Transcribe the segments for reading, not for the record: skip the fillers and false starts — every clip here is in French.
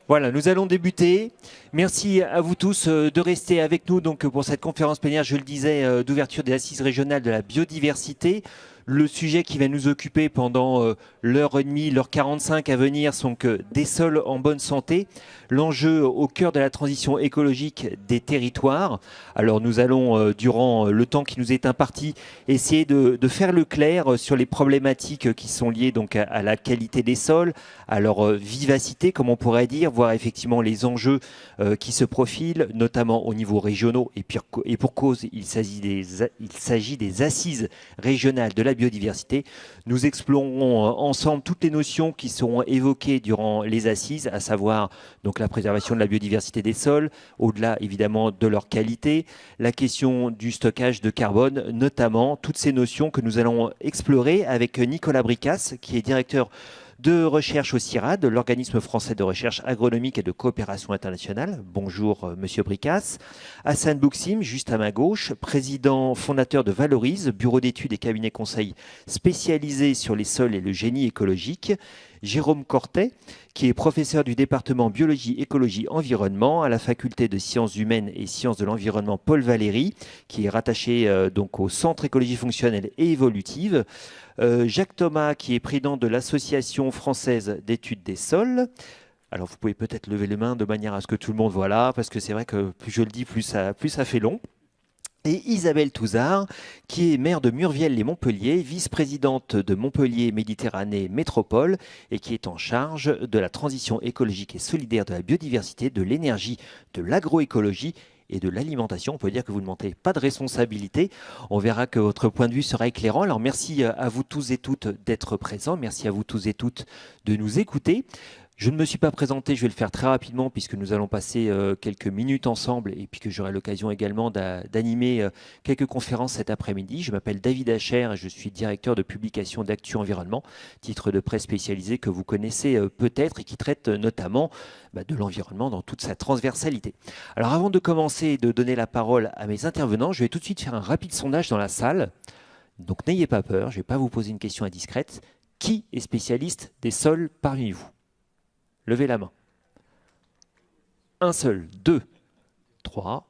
Voilà, nous allons débuter. Merci à vous tous de rester avec nous donc, pour cette conférence plénière, je le disais, d'ouverture des assises régionales de la biodiversité. Le sujet qui va nous occuper pendant l'heure et demie, l'heure 45 à venir sont que des sols en bonne santé, l'enjeu au cœur de la transition écologique des territoires. Alors nous allons, durant le temps qui nous est imparti, essayer de faire le clair sur les problématiques qui sont liées donc à la qualité des sols, à leur vivacité, comme on pourrait dire, voir effectivement les enjeux qui se profilent, notamment au niveau régionaux. Et pour cause, il s'agit des assises régionales de la biodiversité. Nous explorerons ensemble toutes les notions qui seront évoquées durant les assises, à savoir donc la préservation de la biodiversité des sols, au-delà évidemment de leur qualité, la question du stockage de carbone, notamment toutes ces notions que nous allons explorer avec Nicolas Bricasse, qui est directeur de recherche au CIRAD, l'organisme français de recherche agronomique et de coopération internationale. Bonjour Monsieur Bricasse. Hassan Bouksim, juste à ma gauche, président fondateur de Valorise, bureau d'études et cabinet conseil spécialisé sur les sols et le génie écologique. Jérôme Cortet, qui est professeur du département biologie, écologie, environnement à la faculté de sciences humaines et sciences de l'environnement Paul Valéry, qui est rattaché donc au Centre écologie fonctionnelle et évolutive. Jacques Thomas, qui est président de l'Association française d'études des sols. Alors vous pouvez peut-être lever les mains de manière à ce que tout le monde voit là, parce que c'est vrai que plus je le dis, plus ça fait long. Et Isabelle Touzard, qui est maire de Murviel-les-Montpellier, vice-présidente de Montpellier Méditerranée Métropole et qui est en charge de la transition écologique et solidaire de la biodiversité, de l'énergie, de l'agroécologie et de l'alimentation. On peut dire que vous ne manquez pas de responsabilité. On verra que votre point de vue sera éclairant. Alors merci à vous tous et toutes d'être présents. Merci à vous tous et toutes de nous écouter. Je ne me suis pas présenté, je vais le faire très rapidement puisque nous allons passer quelques minutes ensemble et puis que j'aurai l'occasion également d'animer quelques conférences cet après-midi. Je m'appelle David Hacher et je suis directeur de publication d'Actu Environnement, titre de presse spécialisé que vous connaissez peut-être et qui traite notamment de l'environnement dans toute sa transversalité. Alors avant de commencer et de donner la parole à mes intervenants, je vais tout de suite faire un rapide sondage dans la salle. Donc n'ayez pas peur, je ne vais pas vous poser une question indiscrète. Qui est spécialiste des sols parmi vous ? Levez la main. Un seul, 2, 3.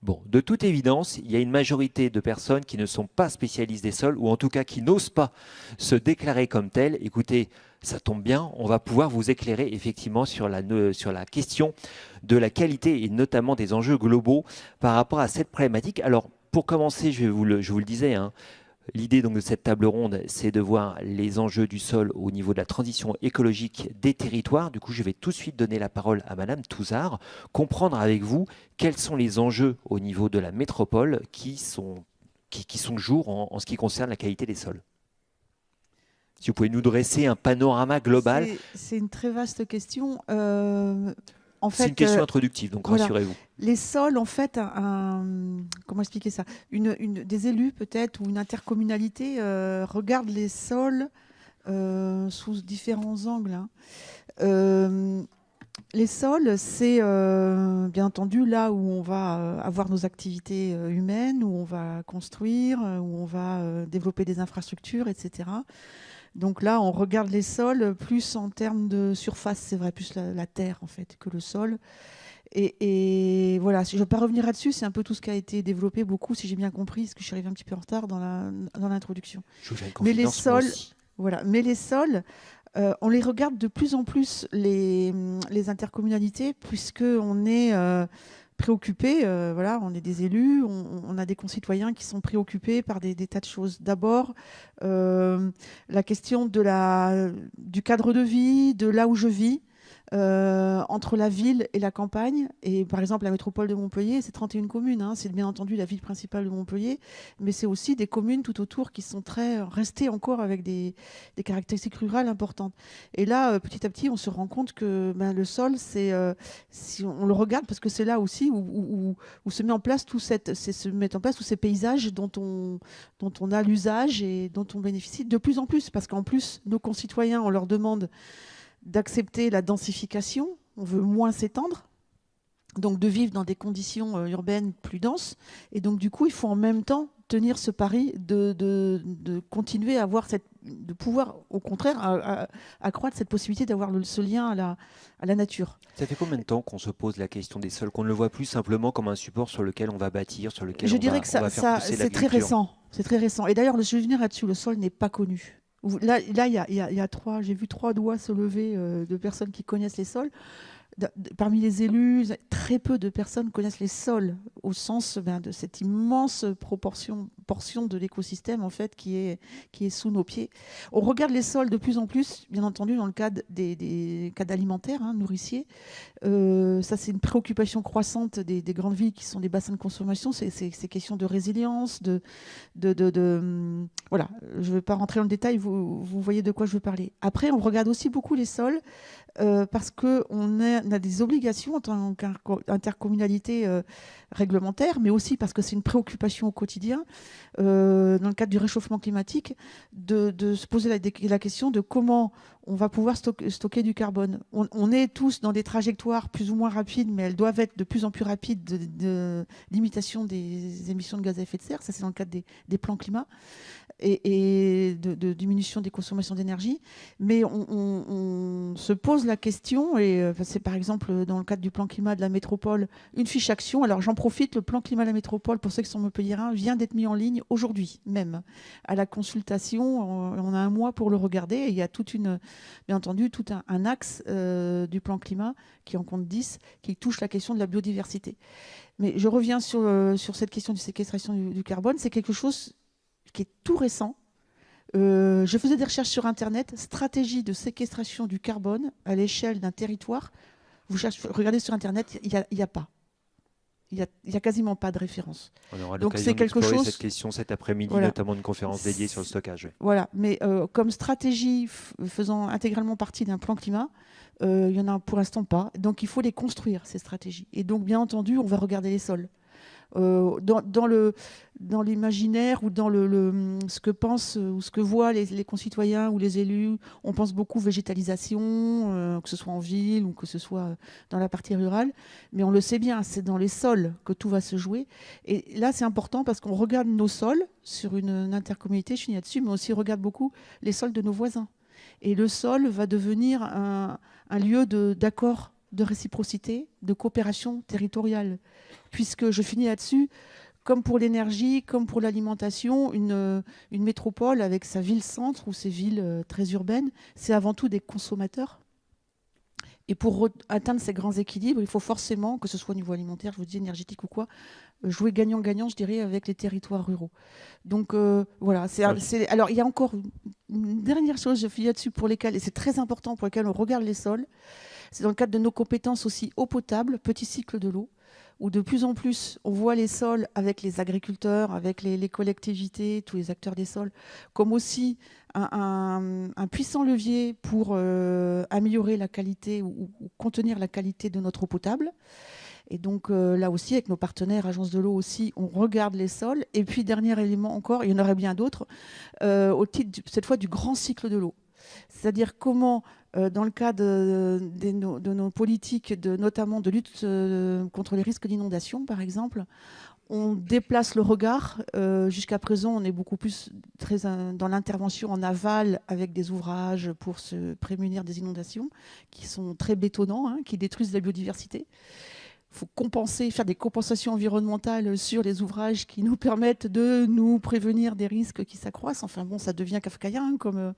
Bon, de toute évidence, il y a une majorité de personnes qui ne sont pas spécialistes des sols, ou en tout cas qui n'osent pas se déclarer comme telles. Écoutez, ça tombe bien, on va pouvoir vous éclairer effectivement sur la question de la qualité et notamment des enjeux globaux par rapport à cette problématique. Alors, pour commencer, je vous le disais, l'idée donc de cette table ronde, c'est de voir les enjeux du sol au niveau de la transition écologique des territoires. Du coup, je vais tout de suite donner la parole à Madame Touzard, comprendre avec vous quels sont les enjeux au niveau de la métropole qui sont jour en ce qui concerne la qualité des sols. Si vous pouvez nous dresser un panorama global. C'est une très vaste question. En fait, c'est une question introductive, donc voilà. Rassurez-vous. Les sols, en fait, comment expliquer ça ? Des élus, peut-être, ou une intercommunalité regardent les sols sous différents angles. Les sols, c'est bien entendu là où on va avoir nos activités humaines, où on va construire, où on va développer des infrastructures, etc. Donc là, on regarde les sols plus en termes de surface, c'est vrai, plus la terre en fait que le sol. Et voilà, si je ne veux pas revenir là-dessus, c'est un peu tout ce qui a été développé beaucoup, si j'ai bien compris, parce que je suis arrivée un petit peu en retard dans l'introduction. Mais les sols, voilà, on les regarde de plus en plus, les intercommunalités, puisqu'on est préoccupés, voilà, on est des élus, on a des concitoyens qui sont préoccupés par des tas de choses. D'abord, la question du cadre de vie, de là où je vis, entre la ville et la campagne. Et par exemple, la métropole de Montpellier, c'est 31 communes. C'est bien entendu la ville principale de Montpellier, mais c'est aussi des communes tout autour qui sont restées encore avec des caractéristiques rurales importantes. Et là, petit à petit, on se rend compte que le sol, si on le regarde, parce que c'est là aussi où se met en place tous ces paysages dont on a l'usage et dont on bénéficie de plus en plus. Parce qu'en plus, nos concitoyens, on leur demande d'accepter la densification, on veut moins s'étendre, donc de vivre dans des conditions urbaines plus denses, et donc du coup il faut en même temps tenir ce pari de continuer à avoir de pouvoir, au contraire, accroître cette possibilité d'avoir ce lien à la nature. Ça fait combien de temps qu'on se pose la question des sols, qu'on ne le voit plus simplement comme un support sur lequel on va bâtir, sur lequel Je dirais que on va faire pousser c'est très l'agriculture? récent. C'est très récent. Et d'ailleurs, je vais venir là-dessus, le sol n'est pas connu. Là, il y a j'ai vu 3 doigts se lever de personnes qui connaissent les sols. Parmi les élus, très peu de personnes connaissent les sols au sens de cette immense portion de l'écosystème en fait qui est sous nos pieds. On regarde les sols de plus en plus, bien entendu, dans le cadre des cadres alimentaires, nourriciers. Ça, c'est une préoccupation croissante des grandes villes qui sont des bassins de consommation. C'est question de résilience, voilà. Je ne vais pas rentrer dans le détail, vous voyez de quoi je veux parler. Après, on regarde aussi beaucoup les sols parce qu'on a des obligations en tant qu'intercommunalité réglementaire, mais aussi parce que c'est une préoccupation au quotidien, dans le cadre du réchauffement climatique, de se poser la question de comment on va pouvoir stocker du carbone. On est tous dans des trajectoires plus ou moins rapides, mais elles doivent être de plus en plus rapides de limitation des émissions de gaz à effet de serre. Ça, c'est dans le cadre des plans climat et de diminution des consommations d'énergie. Mais on se pose la question, et c'est par exemple dans le cadre du plan climat de la métropole, une fiche action. Alors j'en profite, le plan climat de la métropole, pour ceux qui sont montpelliérains, vient d'être mis en ligne aujourd'hui même. À la consultation, on a un mois pour le regarder, et il y a bien entendu tout un axe du plan climat qui en compte 10, qui touche la question de la biodiversité. Mais je reviens sur cette question de séquestration du carbone. C'est quelque chose qui est tout récent. Je faisais des recherches sur Internet, stratégie de séquestration du carbone à l'échelle d'un territoire. Regardez sur Internet, il n'y a pas. Il y a quasiment pas de référence. On aura Donc l'occasion c'est quelque d'explorer chose. cette question cet après-midi, Voilà. notamment une conférence dédiée sur le stockage. Voilà, mais comme stratégie faisant intégralement partie d'un plan climat, il y en a pour l'instant pas. Donc il faut les construire, ces stratégies. Et donc bien entendu, on va regarder les sols. Dans l'imaginaire ou dans ce que pensent ou ce que voient les concitoyens ou les élus, on pense beaucoup végétalisation, que ce soit en ville ou que ce soit dans la partie rurale. Mais on le sait bien, c'est dans les sols que tout va se jouer. Et là, c'est important parce qu'on regarde nos sols sur une intercommunauté, je finis là-dessus, mais aussi on regarde beaucoup les sols de nos voisins. Et le sol va devenir un lieu d'accord, de réciprocité, de coopération territoriale. Puisque, je finis là-dessus, comme pour l'énergie, comme pour l'alimentation, une métropole avec sa ville-centre ou ses villes très urbaines, c'est avant tout des consommateurs. Et pour atteindre ces grands équilibres, il faut forcément, que ce soit au niveau alimentaire, je vous dis énergétique ou quoi, jouer gagnant-gagnant, je dirais, avec les territoires ruraux. Donc voilà. Alors il y a encore une dernière chose, je finis là-dessus, pour lesquelles, et c'est très important, pour lesquelles on regarde les sols, c'est dans le cadre de nos compétences aussi eau potable, petit cycle de l'eau, où de plus en plus on voit les sols avec les agriculteurs, avec les collectivités, tous les acteurs des sols, comme aussi un puissant levier pour améliorer la qualité ou contenir la qualité de notre eau potable. Et donc là aussi, avec nos partenaires, Agence de l'eau aussi, on regarde les sols. Et puis, dernier élément encore, il y en aurait bien d'autres, au titre cette fois du grand cycle de l'eau. C'est-à-dire comment, dans le cadre de nos politiques, notamment de lutte contre les risques d'inondation, par exemple, on déplace le regard. Jusqu'à présent, on est beaucoup plus dans l'intervention en aval avec des ouvrages pour se prémunir des inondations qui sont très bétonnants, qui détruisent la biodiversité. Il faut faire des compensations environnementales sur les ouvrages qui nous permettent de nous prévenir des risques qui s'accroissent. Enfin bon, ça devient kafkaïen comme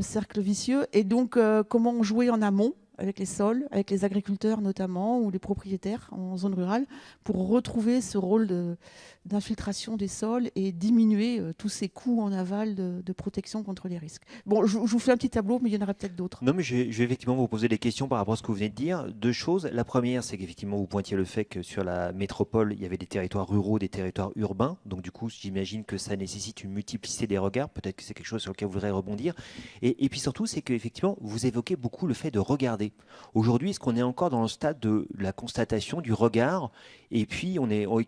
cercle vicieux. Et donc, comment jouer en amont avec les sols, avec les agriculteurs notamment, ou les propriétaires en zone rurale, pour retrouver ce rôle d'infiltration des sols et diminuer tous ces coûts en aval de protection contre les risques. Bon, je vous fais un petit tableau, mais il y en aura peut-être d'autres. Non, mais je vais effectivement vous poser des questions par rapport à ce que vous venez de dire. Deux choses. La première, c'est qu'effectivement, vous pointiez le fait que sur la métropole, il y avait des territoires ruraux, des territoires urbains. Donc, du coup, j'imagine que ça nécessite une multiplicité des regards. Peut-être que c'est quelque chose sur lequel vous voudrez rebondir. Et puis surtout, c'est qu'effectivement, vous évoquez beaucoup le fait de regarder. Aujourd'hui, est-ce qu'on est encore dans le stade de la constatation, du regard, et puis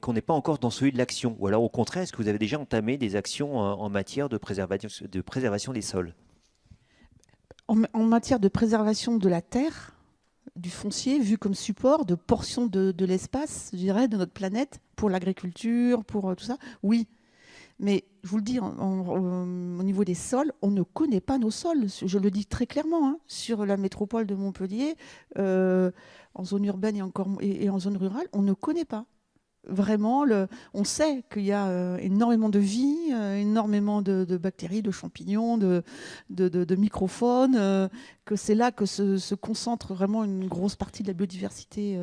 qu'on n'est pas encore dans celui de l'action? Ou alors, au contraire, est-ce que vous avez déjà entamé des actions en matière de préservation des sols? En matière de préservation de la terre, du foncier, vu comme support de portions de l'espace, je dirais, de notre planète, pour l'agriculture, pour tout ça, oui. Mais je vous le dis, au niveau des sols, on ne connaît pas nos sols. Je le dis très clairement, hein. Sur la métropole de Montpellier, en zone urbaine et en zone rurale, on ne connaît pas. Vraiment, on sait qu'il y a énormément de vie, énormément de bactéries, de champignons, de microfaunes, que c'est là que se concentre vraiment une grosse partie de la biodiversité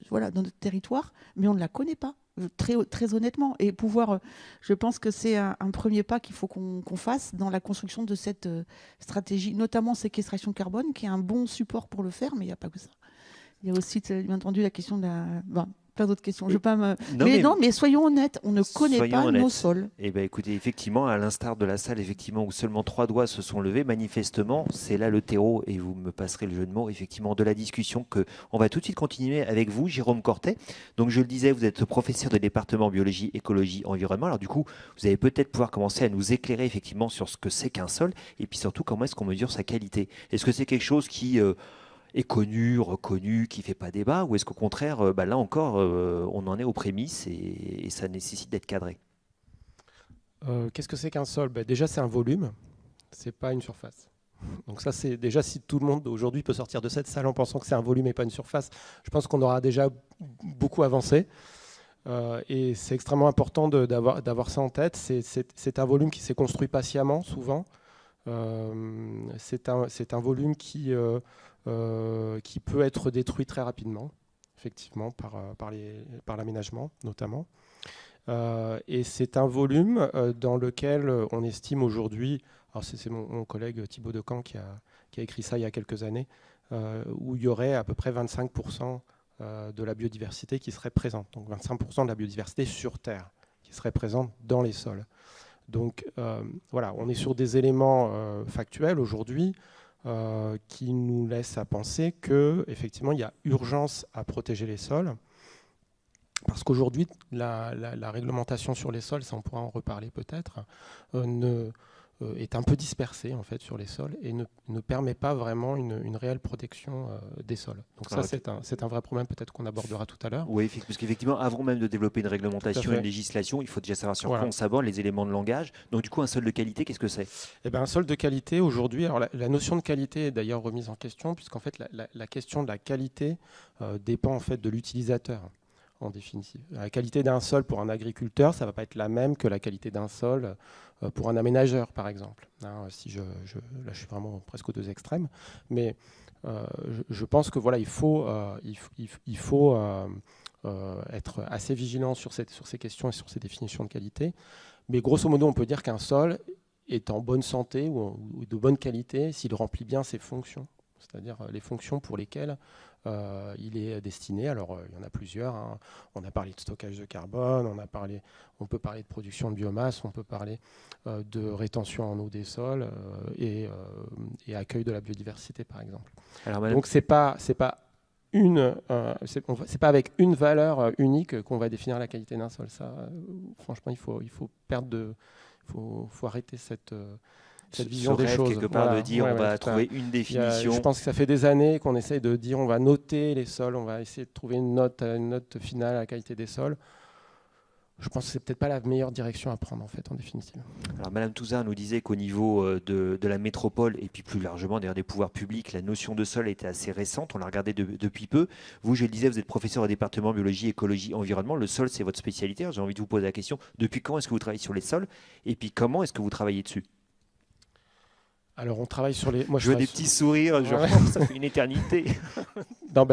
voilà, dans notre territoire, mais on ne la connaît pas. Très, très honnêtement, et je pense que c'est un premier pas qu'il faut qu'on fasse dans la construction de cette stratégie, notamment séquestration carbone, qui est un bon support pour le faire, mais il n'y a pas que ça. Il y a aussi, bien entendu, la question de plein d'autres questions. Je pas me... mais soyons honnêtes, on ne connaît pas nos sols. Eh ben, écoutez, effectivement, à l'instar de la salle, effectivement, où seulement 3 doigts se sont levés, manifestement, c'est là le terreau, et vous me passerez le jeu de mots, effectivement, de la discussion que on va tout de suite continuer avec vous, Jérôme Cortet. Donc, je le disais, vous êtes professeur de département biologie, écologie, environnement. Alors, du coup, vous allez peut-être pouvoir commencer à nous éclairer, effectivement, sur ce que c'est qu'un sol, et puis surtout, comment est-ce qu'on mesure sa qualité. Est-ce que c'est quelque chose qui... est connu, reconnu, qui ne fait pas débat, ou est-ce qu'au contraire, là encore, on en est aux prémices et ça nécessite d'être cadré? Qu'est-ce que c'est qu'un sol? Déjà, c'est un volume, c'est pas une surface. Donc ça, c'est déjà, si tout le monde aujourd'hui peut sortir de cette salle en pensant que c'est un volume et pas une surface, je pense qu'on aura déjà beaucoup avancé. Et c'est extrêmement important d'avoir ça en tête. C'est un volume qui s'est construit patiemment, souvent. C'est un volume qui peut être détruit très rapidement, effectivement, par l'aménagement notamment. Et c'est un volume dans lequel on estime aujourd'hui, alors c'est mon collègue Thibaut Decamps qui a écrit ça il y a quelques années, où il y aurait à peu près 25% de la biodiversité qui serait présente. Donc 25% de la biodiversité sur Terre qui serait présente dans les sols. Donc voilà, on est sur des éléments factuels aujourd'hui qui nous laissent à penser qu'effectivement il y a urgence à protéger les sols. Parce qu'aujourd'hui, la réglementation sur les sols, ça on pourra en reparler peut-être, est un peu dispersée en fait sur les sols et ne permet pas vraiment une réelle protection des sols. Donc ça, c'est un vrai problème peut-être qu'on abordera tout à l'heure. Oui, parce qu'effectivement, avant même de développer une réglementation, une législation, il faut déjà savoir sur quoi on s'aborde, les éléments de langage. Donc du coup, un sol de qualité, qu'est-ce que c'est? Un sol de qualité, aujourd'hui, alors la notion de qualité est d'ailleurs remise en question, puisqu'en fait, la question de la qualité dépend en fait de l'utilisateur. En définitive. La qualité d'un sol pour un agriculteur, ça ne va pas être la même que la qualité d'un sol pour un aménageur, par exemple. Là, je suis vraiment presque aux deux extrêmes. Mais je pense que voilà, il faut être assez vigilant sur ces questions et sur ces définitions de qualité. Mais grosso modo, on peut dire qu'un sol est en bonne santé ou de bonne qualité s'il remplit bien ses fonctions. C'est-à-dire les fonctions pour lesquelles il est destiné. Alors, il y en a plusieurs. Hein. On a parlé de stockage de carbone, on peut parler de production de biomasse, on peut parler de rétention en eau des sols et accueil de la biodiversité, par exemple. Alors, donc, c'est pas avec une valeur unique qu'on va définir la qualité d'un sol. Ça, franchement, il faut arrêter cette vision des choses. Quelque part de dire on va trouver une définition. Je pense que ça fait des années qu'on essaye de dire on va noter les sols, on va essayer de trouver une note finale à la qualité des sols. Je pense que c'est peut-être pas la meilleure direction à prendre en fait en définitive. Alors Madame Touzard nous disait qu'au niveau de la métropole et puis plus largement d'ailleurs des pouvoirs publics, la notion de sol était assez récente, on l'a regardé depuis peu. Vous, je le disais, vous êtes professeur au département biologie, écologie, environnement. Le sol, c'est votre spécialité. J'ai envie de vous poser la question, depuis quand est-ce que vous travaillez sur les sols et puis comment est-ce que vous travaillez dessus? Alors on travaille sur les... Je vois des petits sourires, genre ça fait une éternité. Non,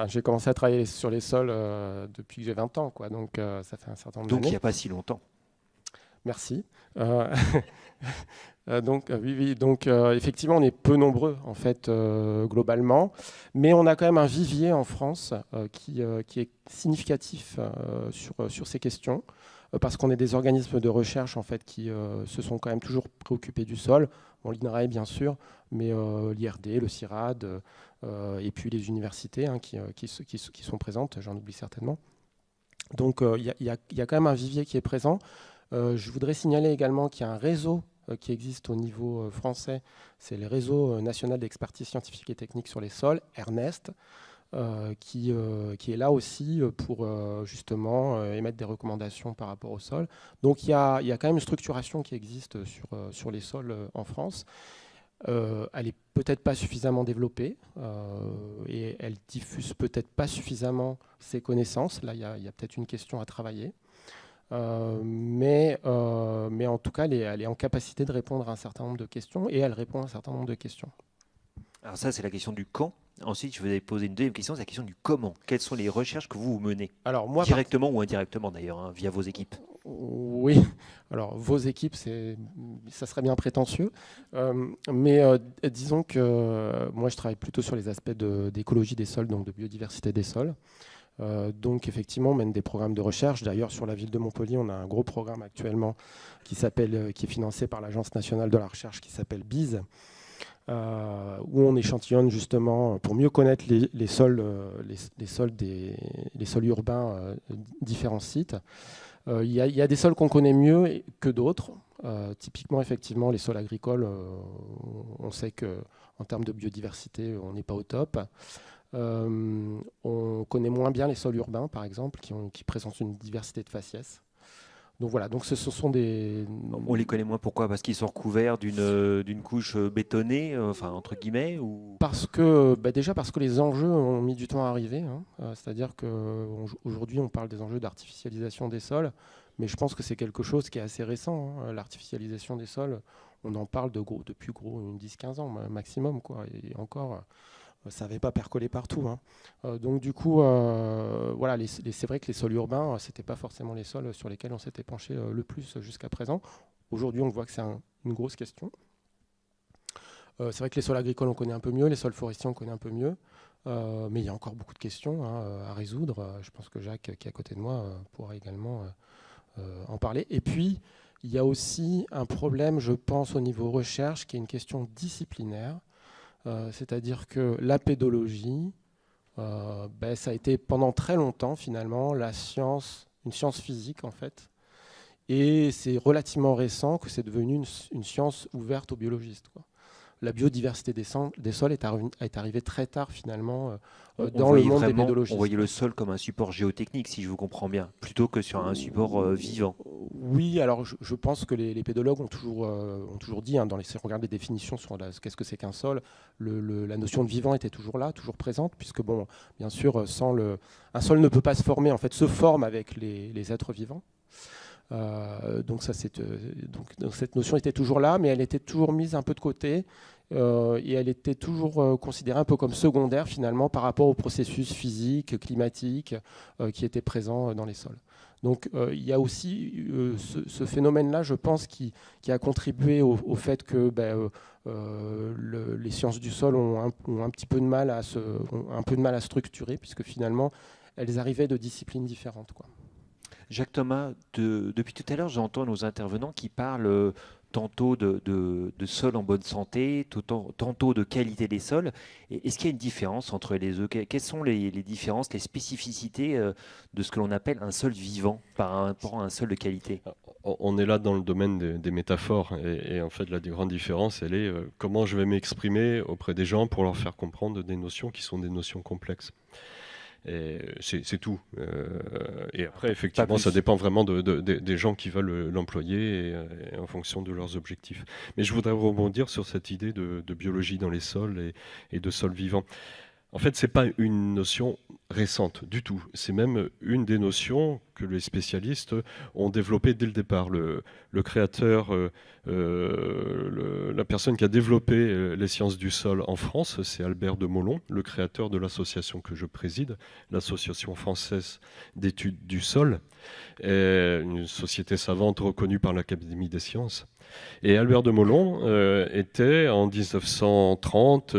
j'ai commencé à travailler sur les sols depuis que j'ai 20 ans, quoi. Donc ça fait un certain nombre d'années. Donc il n'y a pas si longtemps. Merci. Donc effectivement, on est peu nombreux en fait globalement, mais on a quand même un vivier en France qui est significatif sur ces questions. Parce qu'on est des organismes de recherche en fait, qui se sont quand même toujours préoccupés du sol. Bon, l'INRAE bien sûr, mais l'IRD, le CIRAD, et puis les universités qui sont présentes, j'en oublie certainement. Donc il y a quand même un vivier qui est présent. Je voudrais signaler également qu'il y a un réseau qui existe au niveau français, c'est le réseau national d'expertise scientifique et technique sur les sols, ERNEST, qui est là aussi pour justement émettre des recommandations par rapport au sol. Donc il y a quand même une structuration qui existe sur les sols en France. Elle n'est peut-être pas suffisamment développée et elle diffuse peut-être pas suffisamment ses connaissances. Là, il y a peut-être une question à travailler. Mais en tout cas, elle est en capacité de répondre à un certain nombre de questions et elle répond à un certain nombre de questions. Alors ça, c'est la question du quand. Ensuite, je vous ai posé une deuxième question, c'est la question du comment. Quelles sont les recherches que vous menez? Alors, moi, directement ou indirectement d'ailleurs, hein, via vos équipes. Oui, alors vos équipes, ça serait bien prétentieux. Mais disons que moi, je travaille plutôt sur les aspects d'écologie des sols, donc de biodiversité des sols. Donc effectivement, on mène des programmes de recherche. D'ailleurs, sur la ville de Montpellier, on a un gros programme actuellement qui est financé par l'Agence nationale de la recherche qui s'appelle BISE, où on échantillonne justement pour mieux connaître les sols urbains différents sites. Il y a des sols qu'on connaît mieux que d'autres. Typiquement, effectivement, les sols agricoles, on sait qu'en termes de biodiversité, on n'est pas au top. On connaît moins bien les sols urbains, par exemple, qui présentent une diversité de faciès. Donc voilà, donc ce sont des... On les connaît moins, pourquoi? Parce qu'ils sont recouverts d'une couche bétonnée, enfin entre guillemets, ou... Déjà parce que les enjeux ont mis du temps à arriver. C'est-à-dire qu'aujourd'hui, on parle des enjeux d'artificialisation des sols, mais je pense que c'est quelque chose qui est assez récent. L'artificialisation des sols, on en parle depuis 10-15 ans maximum, quoi, et encore... ça n'avait pas percolé partout. Donc du coup, voilà, c'est vrai que les sols urbains, ce n'étaient pas forcément les sols sur lesquels on s'était penché le plus jusqu'à présent. Aujourd'hui, on voit que c'est une grosse question. C'est vrai que les sols agricoles, on connaît un peu mieux, les sols forestiers, on connaît un peu mieux. Mais il y a encore beaucoup de questions à résoudre. Je pense que Jacques, qui est à côté de moi, pourra également en parler. Et puis, il y a aussi un problème, je pense, au niveau recherche, qui est une question disciplinaire. C'est-à-dire que la pédologie, ça a été pendant très longtemps finalement une science physique en fait, et c'est relativement récent que c'est devenu une science ouverte aux biologistes, quoi. La biodiversité des sols est arrivée très tard finalement dans le monde des pédologistes. On voyait le sol comme un support géotechnique, si je vous comprends bien, plutôt que sur un support vivant. Oui, alors je pense que les pédologues ont toujours dit, si on regarde les définitions sur qu'est-ce que c'est qu'un sol, la notion de vivant était toujours là, toujours présente, puisque bon, bien sûr, un sol ne peut pas se former, en fait, se forme avec les êtres vivants. Donc cette notion était toujours là, mais elle était toujours mise un peu de côté et elle était toujours considérée un peu comme secondaire finalement par rapport aux processus physiques, climatiques qui étaient présents dans les sols. Donc il y a aussi ce phénomène-là, je pense, qui a contribué au fait que les sciences du sol ont un peu de mal à structurer, puisque finalement elles arrivaient de disciplines différentes, quoi. Jacques Thomas, depuis tout à l'heure, j'entends nos intervenants qui parlent tantôt de sols en bonne santé, tantôt de qualité des sols. Est-ce qu'il y a une différence entre les deux? Quelles sont les différences, les spécificités de ce que l'on appelle un sol vivant par rapport à un sol de qualité? On est là dans le domaine des métaphores et en fait la grande différence, elle est comment je vais m'exprimer auprès des gens pour leur faire comprendre des notions qui sont des notions complexes. C'est tout. Et après, effectivement, ça dépend vraiment des gens qui veulent l'employer et en fonction de leurs objectifs. Mais je voudrais rebondir sur cette idée de biologie dans les sols et de sols vivants. En fait, ce n'est pas une notion récente du tout. C'est même une des notions que les spécialistes ont développées dès le départ. Le créateur, la personne qui a développé les sciences du sol en France, c'est Albert de Molon, le créateur de l'association que je préside, l'Association française d'études du sol, une société savante reconnue par l'Académie des sciences. Et Albert de Molon était en 1930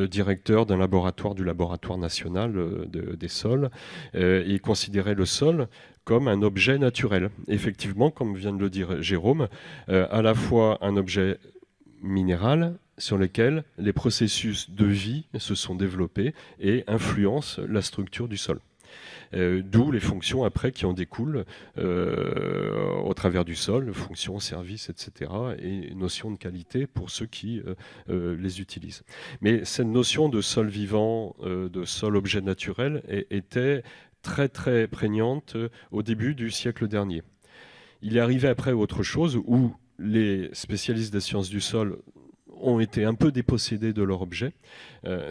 directeur d'un laboratoire du laboratoire national des sols. Il considérait le sol comme un objet naturel. Effectivement, comme vient de le dire Jérôme, à la fois un objet minéral sur lequel les processus de vie se sont développés et influencent la structure du sol. D'où les fonctions après qui en découlent au travers du sol, fonctions, services, etc. et notions de qualité pour ceux qui les utilisent. Mais cette notion de sol vivant, de sol objet naturel était très très prégnante au début du siècle dernier. Il est arrivé après autre chose où les spécialistes des sciences du sol ont été un peu dépossédés de leur objet.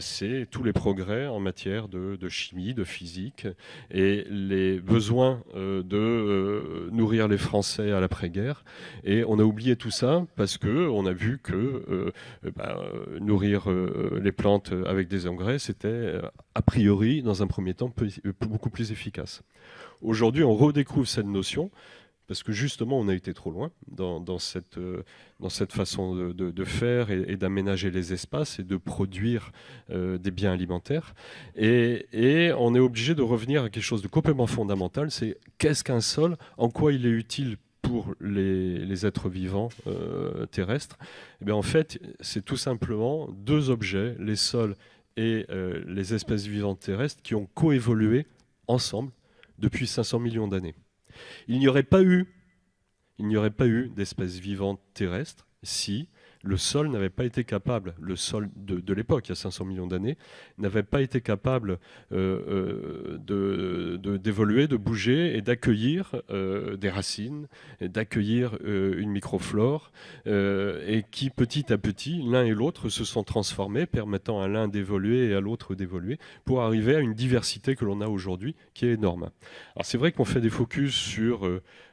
C'est tous les progrès en matière de chimie, de physique, et les besoins de nourrir les Français à l'après-guerre. Et on a oublié tout ça parce qu'on a vu que nourrir les plantes avec des engrais, c'était a priori, dans un premier temps, beaucoup plus efficace. Aujourd'hui, on redécouvre cette notion parce que justement, on a été trop loin dans cette façon de faire et d'aménager les espaces et de produire des biens alimentaires. Et on est obligé de revenir à quelque chose de complètement fondamental, c'est qu'est-ce qu'un sol, en quoi il est utile pour les êtres vivants terrestres. Et bien, en fait, c'est tout simplement deux objets, les sols et les espèces vivantes terrestres, qui ont coévolué ensemble depuis 500 millions d'années. Il n'y aurait pas eu d'espèces vivantes terrestres si le sol n'avait pas été capable, le sol de l'époque, il y a 500 millions d'années, n'avait pas été capable d'évoluer, de bouger et d'accueillir des racines, d'accueillir une microflore, et qui petit à petit, l'un et l'autre, se sont transformés, permettant à l'un d'évoluer et à l'autre d'évoluer, pour arriver à une diversité que l'on a aujourd'hui, qui est énorme. Alors c'est vrai qu'on fait des focus sur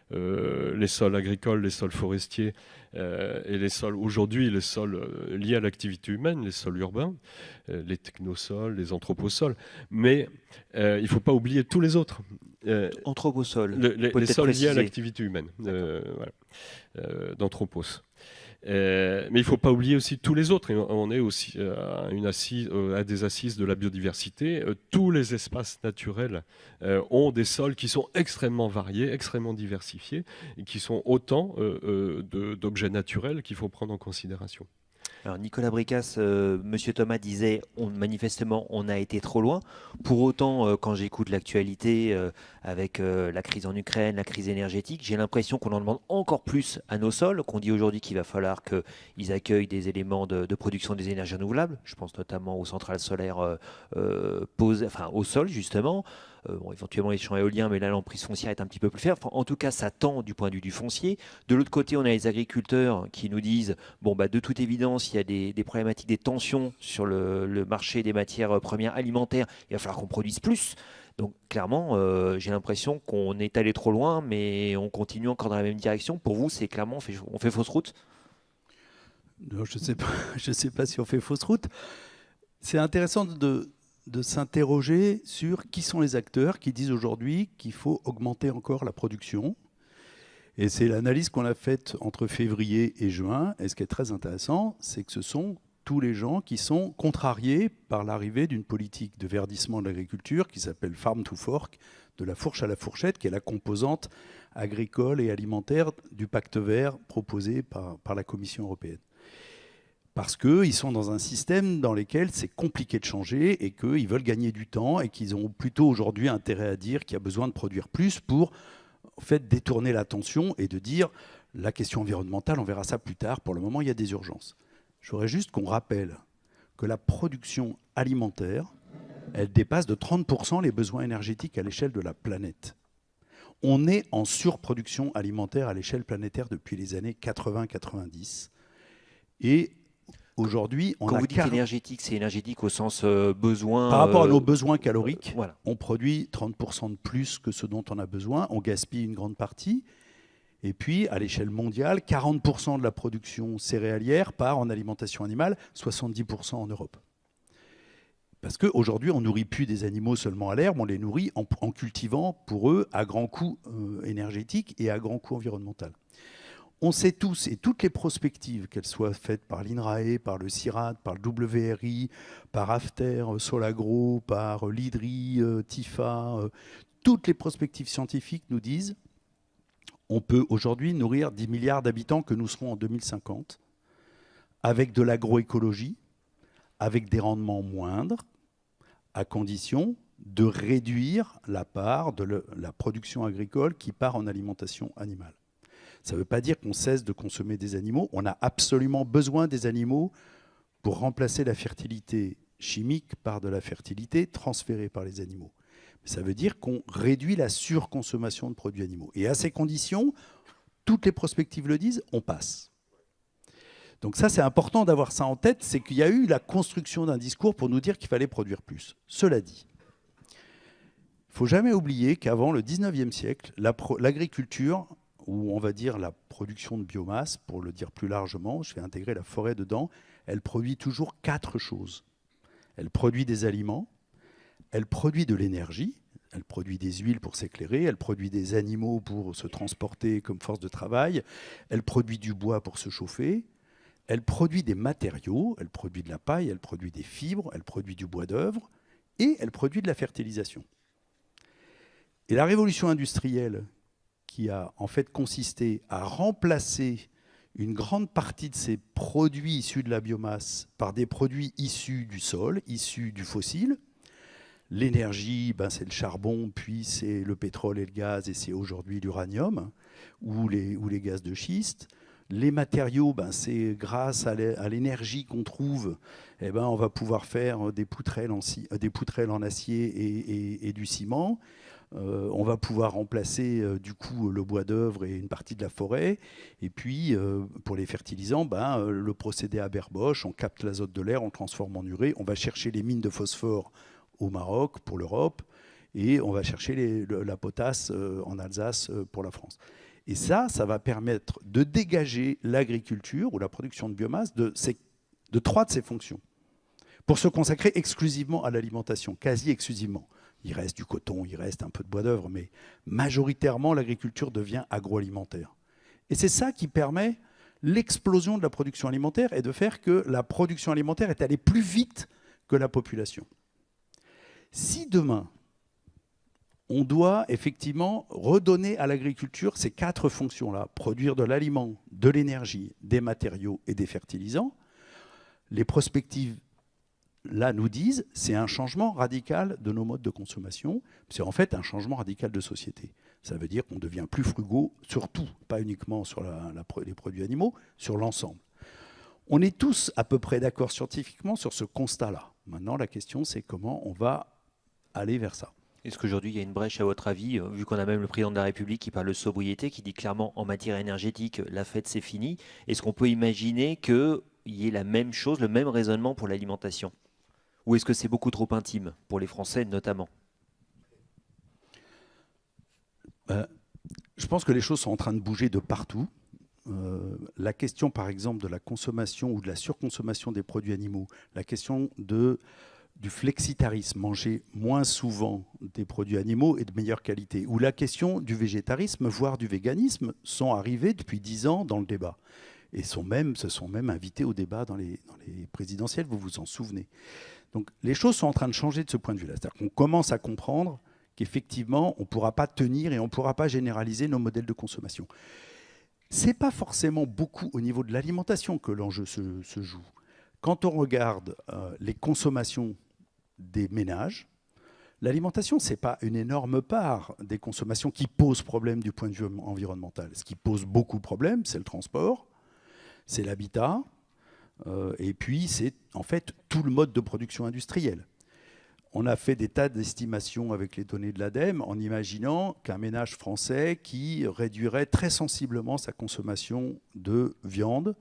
les sols agricoles, les sols forestiers et les sols, aujourd'hui, les sols liés à l'activité humaine, les sols urbains, les technosols, les anthroposols. Mais il ne faut pas oublier tous les autres. Anthroposols. Les sols liés à l'activité humaine, d'anthropos. Mais il ne faut pas oublier aussi tous les autres. Et on est aussi à des assises de la biodiversité. Tous les espaces naturels ont des sols qui sont extrêmement variés, extrêmement diversifiés, et qui sont autant d'objets naturels qu'il faut prendre en considération. Alors Nicolas Bricas, Monsieur Thomas disait manifestement on a été trop loin. Pour autant, quand j'écoute l'actualité avec la crise en Ukraine, la crise énergétique, j'ai l'impression qu'on en demande encore plus à nos sols, qu'on dit aujourd'hui qu'il va falloir qu'ils accueillent des éléments de production des énergies renouvelables. Je pense notamment aux centrales solaires au sol justement. Éventuellement les champs éoliens, mais là l'emprise foncière est un petit peu plus faible. Enfin, en tout cas, ça tend du point de vue du foncier. De l'autre côté, on a les agriculteurs qui nous disent de toute évidence, il y a des problématiques, des tensions sur le marché des matières premières alimentaires. Il va falloir qu'on produise plus. Donc clairement, j'ai l'impression qu'on est allé trop loin, mais on continue encore dans la même direction. Pour vous, c'est clairement on fait fausse route? Non, je ne sais pas si on fait fausse route. C'est intéressant de s'interroger sur qui sont les acteurs qui disent aujourd'hui qu'il faut augmenter encore la production. Et c'est l'analyse qu'on a faite entre février et juin. Et ce qui est très intéressant, c'est que ce sont tous les gens qui sont contrariés par l'arrivée d'une politique de verdissement de l'agriculture qui s'appelle Farm to Fork, de la fourche à la fourchette, qui est la composante agricole et alimentaire du pacte vert proposé par la Commission européenne. Parce qu'ils sont dans un système dans lequel c'est compliqué de changer et qu'ils veulent gagner du temps et qu'ils ont plutôt aujourd'hui intérêt à dire qu'il y a besoin de produire plus pour en fait, détourner l'attention et de dire la question environnementale, on verra ça plus tard. Pour le moment, il y a des urgences. Je voudrais juste qu'on rappelle que la production alimentaire, elle dépasse de 30% les besoins énergétiques à l'échelle de la planète. On est en surproduction alimentaire à l'échelle planétaire depuis les années 80-90. Et aujourd'hui, quand vous dites énergétique, c'est énergétique au sens besoin... Par rapport à nos besoins caloriques, voilà. On produit 30% de plus que ce dont on a besoin, on gaspille une grande partie. Et puis, à l'échelle mondiale, 40% de la production céréalière part en alimentation animale, 70% en Europe. Parce qu'aujourd'hui, on ne nourrit plus des animaux seulement à l'herbe, on les nourrit en cultivant pour eux à grand coût énergétique et à grand coût environnemental. On sait tous, et toutes les prospectives, qu'elles soient faites par l'INRAE, par le CIRAD, par le WRI, par AFTER, Solagro, par l'IDRI, TIFA, toutes les prospectives scientifiques nous disent on peut aujourd'hui nourrir 10 milliards d'habitants que nous serons en 2050, avec de l'agroécologie, avec des rendements moindres, à condition de réduire la part de la production agricole qui part en alimentation animale. Ça ne veut pas dire qu'on cesse de consommer des animaux. On a absolument besoin des animaux pour remplacer la fertilité chimique par de la fertilité transférée par les animaux. Mais ça veut dire qu'on réduit la surconsommation de produits animaux. Et à ces conditions, toutes les prospectives le disent, on passe. Donc ça, c'est important d'avoir ça en tête, c'est qu'il y a eu la construction d'un discours pour nous dire qu'il fallait produire plus. Cela dit, il ne faut jamais oublier qu'avant le 19e siècle, l'agriculture, ou on va dire la production de biomasse, pour le dire plus largement, je vais intégrer la forêt dedans, elle produit toujours 4 choses. Elle produit des aliments, elle produit de l'énergie, elle produit des huiles pour s'éclairer, elle produit des animaux pour se transporter comme force de travail, elle produit du bois pour se chauffer, elle produit des matériaux, elle produit de la paille, elle produit des fibres, elle produit du bois d'œuvre et elle produit de la fertilisation. Et la révolution industrielle qui a en fait consisté à remplacer une grande partie de ces produits issus de la biomasse par des produits issus du sol, issus du fossile. L'énergie, c'est le charbon, puis c'est le pétrole et le gaz, et c'est aujourd'hui l'uranium ou les gaz de schiste. Les matériaux, c'est grâce à l'énergie qu'on trouve, on va pouvoir faire des poutrelles en acier et du ciment. On va pouvoir remplacer du coup le bois d'œuvre et une partie de la forêt. Et puis, pour les fertilisants, le procédé Haber-Bosch, on capte l'azote de l'air, on le transforme en urée, on va chercher les mines de phosphore au Maroc pour l'Europe, et on va chercher la potasse en Alsace pour la France. Et ça va permettre de dégager l'agriculture ou la production de biomasse de 3 de ses fonctions, pour se consacrer exclusivement à l'alimentation, quasi exclusivement. Il reste du coton, il reste un peu de bois d'œuvre, mais majoritairement, l'agriculture devient agroalimentaire. Et c'est ça qui permet l'explosion de la production alimentaire et de faire que la production alimentaire est allée plus vite que la population. Si demain, on doit effectivement redonner à l'agriculture ces 4 fonctions-là, produire de l'aliment, de l'énergie, des matériaux et des fertilisants, les prospectives là nous disent c'est un changement radical de nos modes de consommation, c'est en fait un changement radical de société. Ça veut dire qu'on devient plus frugaux, surtout, pas uniquement sur les produits animaux, sur l'ensemble. On est tous à peu près d'accord scientifiquement sur ce constat-là. Maintenant, la question, c'est comment on va aller vers ça. Est-ce qu'aujourd'hui, il y a une brèche, à votre avis, vu qu'on a même le président de la République qui parle de sobriété, qui dit clairement en matière énergétique, la fête, c'est fini. Est-ce qu'on peut imaginer qu'il y ait la même chose, le même raisonnement pour l'alimentation ? Ou est-ce que c'est beaucoup trop intime, pour les Français notamment ? Je pense que les choses sont en train de bouger de partout. La question, par exemple, de la consommation ou de la surconsommation des produits animaux, la question du flexitarisme, manger moins souvent des produits animaux et de meilleure qualité, ou la question du végétarisme, voire du véganisme, sont arrivées depuis 10 ans dans le débat. Et se sont même invités au débat dans les présidentielles, vous vous en souvenez. Donc les choses sont en train de changer de ce point de vue-là. C'est-à-dire qu'on commence à comprendre qu'effectivement, on ne pourra pas tenir et on ne pourra pas généraliser nos modèles de consommation. Ce n'est pas forcément beaucoup au niveau de l'alimentation que l'enjeu se joue. Quand on regarde les consommations des ménages, l'alimentation, ce n'est pas une énorme part des consommations qui posent problème du point de vue environnemental. Ce qui pose beaucoup de problèmes, c'est le transport, c'est l'habitat, et puis c'est en fait tout le mode de production industrielle. On a fait des tas d'estimations avec les données de l'ADEME en imaginant qu'un ménage français qui réduirait très sensiblement sa consommation de viande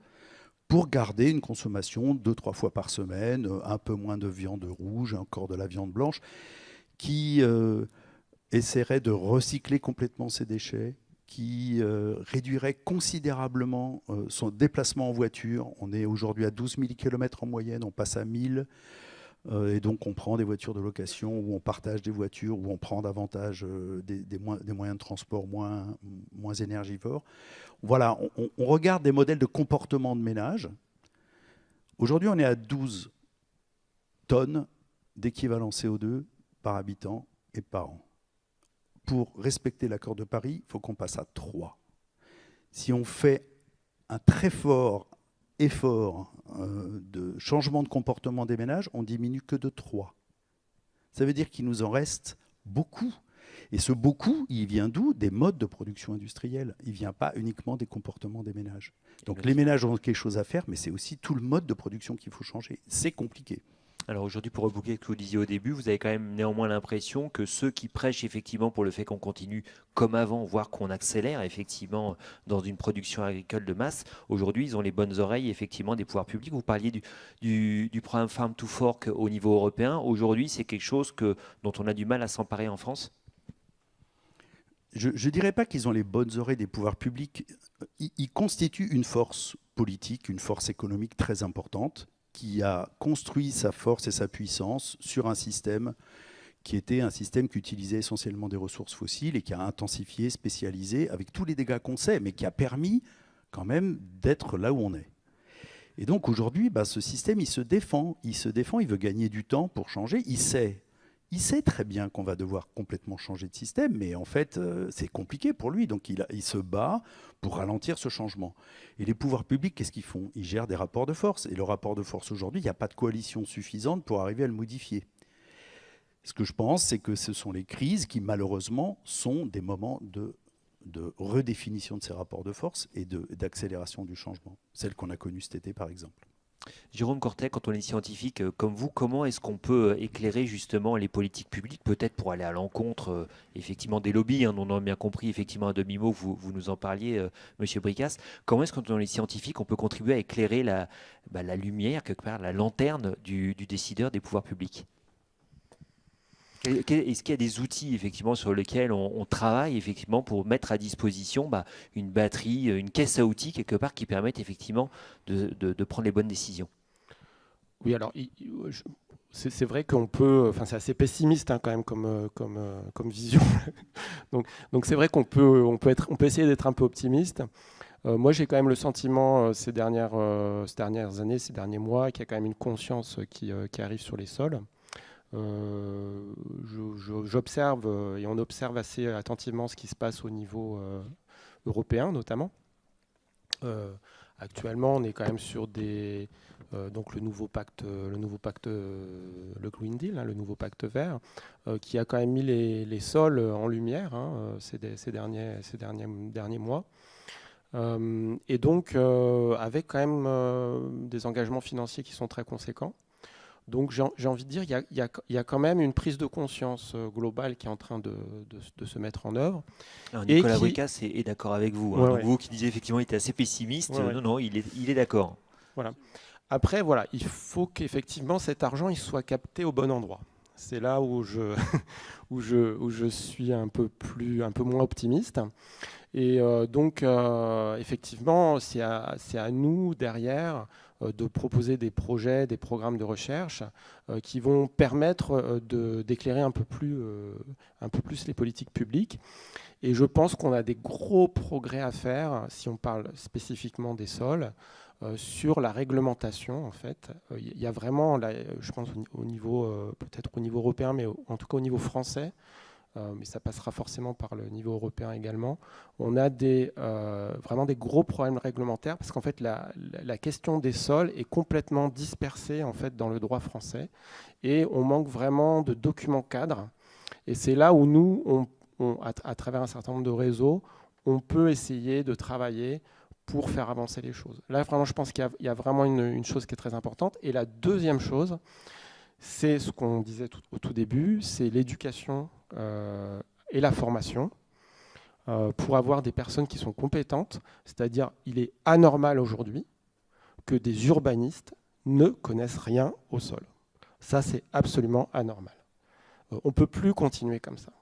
pour garder une consommation 2-3 fois par semaine, un peu moins de viande rouge, encore de la viande blanche, qui essaierait de recycler complètement ses déchets, qui réduirait considérablement son déplacement en voiture. On est aujourd'hui à 12 000 km en moyenne, on passe à 1000. Et donc on prend des voitures de location, ou on partage des voitures, ou on prend davantage des moyens de transport moins énergivores. Voilà, on regarde des modèles de comportement de ménage. Aujourd'hui, on est à 12 tonnes d'équivalent CO2 par habitant et par an. Pour respecter l'accord de Paris, il faut qu'on passe à 3. Si on fait un très fort effort de changement de comportement des ménages, on diminue que de 3. Ça veut dire qu'il nous en reste beaucoup. Et ce beaucoup, il vient d'où? Des modes de production industrielle. Il ne vient pas uniquement des comportements des ménages. Donc les ménages ont quelque chose à faire, mais c'est aussi tout le mode de production qu'il faut changer. C'est compliqué. Alors aujourd'hui, pour reboucler ce que vous disiez au début, vous avez quand même néanmoins l'impression que ceux qui prêchent effectivement pour le fait qu'on continue comme avant, voire qu'on accélère effectivement dans une production agricole de masse, aujourd'hui, ils ont les bonnes oreilles effectivement des pouvoirs publics. Vous parliez du programme Farm to Fork au niveau européen. Aujourd'hui, c'est quelque chose dont on a du mal à s'emparer en France? Je ne dirais pas qu'ils ont les bonnes oreilles des pouvoirs publics. Ils constituent une force politique, une force économique très importante, qui a construit sa force et sa puissance sur un système qui était un système qui utilisait essentiellement des ressources fossiles et qui a intensifié, spécialisé, avec tous les dégâts qu'on sait, mais qui a permis quand même d'être là où on est. Et donc aujourd'hui, ce système, il se défend, il veut gagner du temps pour changer, il sait très bien qu'on va devoir complètement changer de système, mais en fait, c'est compliqué pour lui. Donc, il se bat pour ralentir ce changement. Et les pouvoirs publics, qu'est-ce qu'ils font? Ils gèrent des rapports de force. Et le rapport de force aujourd'hui, il n'y a pas de coalition suffisante pour arriver à le modifier. Ce que je pense, c'est que ce sont les crises qui, malheureusement, sont des moments de redéfinition de ces rapports de force et d'accélération du changement. Celle qu'on a connue cet été, par exemple. Jérôme Cortet, quand on est scientifique comme vous, comment est-ce qu'on peut éclairer justement les politiques publiques, peut-être pour aller à l'encontre effectivement des lobbies, hein, on a bien compris effectivement à demi-mot, vous nous en parliez, Monsieur Bricas. Comment est-ce que quand on est scientifique, on peut contribuer à éclairer la lumière, quelque part, la lanterne du décideur des pouvoirs publics? Est-ce qu'il y a des outils effectivement sur lesquels on travaille effectivement pour mettre à disposition une batterie, une caisse à outils quelque part qui permettent effectivement de prendre les bonnes décisions? Oui, alors c'est vrai qu'on peut, enfin c'est assez pessimiste quand même comme vision. donc c'est vrai qu'on peut essayer d'être un peu optimiste. Moi j'ai quand même le sentiment ces dernières années, ces derniers mois, qu'il y a quand même une conscience qui arrive sur les sols. J'observe et on observe assez attentivement ce qui se passe au niveau européen notamment. Actuellement, on est quand même sur donc le nouveau pacte, le Green Deal, hein, le nouveau pacte vert, qui a quand même mis les sols en lumière ces derniers mois. Et donc, avec quand même des engagements financiers qui sont très conséquents. Donc j'ai envie de dire qu'il y a quand même une prise de conscience globale qui est en train de se mettre en œuvre. Alors Nicolas Bricas est d'accord avec vous. Hein. Ouais, donc vous qui disiez effectivement qu'il était assez pessimiste, non, il est d'accord. Voilà. Après, voilà, il faut qu'effectivement cet argent il soit capté au bon endroit. C'est là où je suis un peu moins optimiste. Et donc, effectivement, c'est à nous, derrière, de proposer des projets, des programmes de recherche qui vont permettre d'éclairer un peu plus les politiques publiques. Et je pense qu'on a des gros progrès à faire, si on parle spécifiquement des sols, sur la réglementation, en fait. Il y a vraiment, là, je pense, au niveau, peut-être au niveau européen, mais en tout cas au niveau français, mais ça passera forcément par le niveau européen également. On a vraiment des gros problèmes réglementaires parce qu'en fait, la question des sols est complètement dispersée en fait, dans le droit français et on manque vraiment de documents cadres. Et c'est là où nous, à travers un certain nombre de réseaux, on peut essayer de travailler pour faire avancer les choses. Là, vraiment, je pense qu'il y a vraiment une chose qui est très importante. Et la deuxième chose, c'est ce qu'on disait au tout début, c'est l'éducation et la formation pour avoir des personnes qui sont compétentes. C'est-à-dire, il est anormal aujourd'hui que des urbanistes ne connaissent rien au sol. Ça, c'est absolument anormal. On ne peut plus continuer comme ça.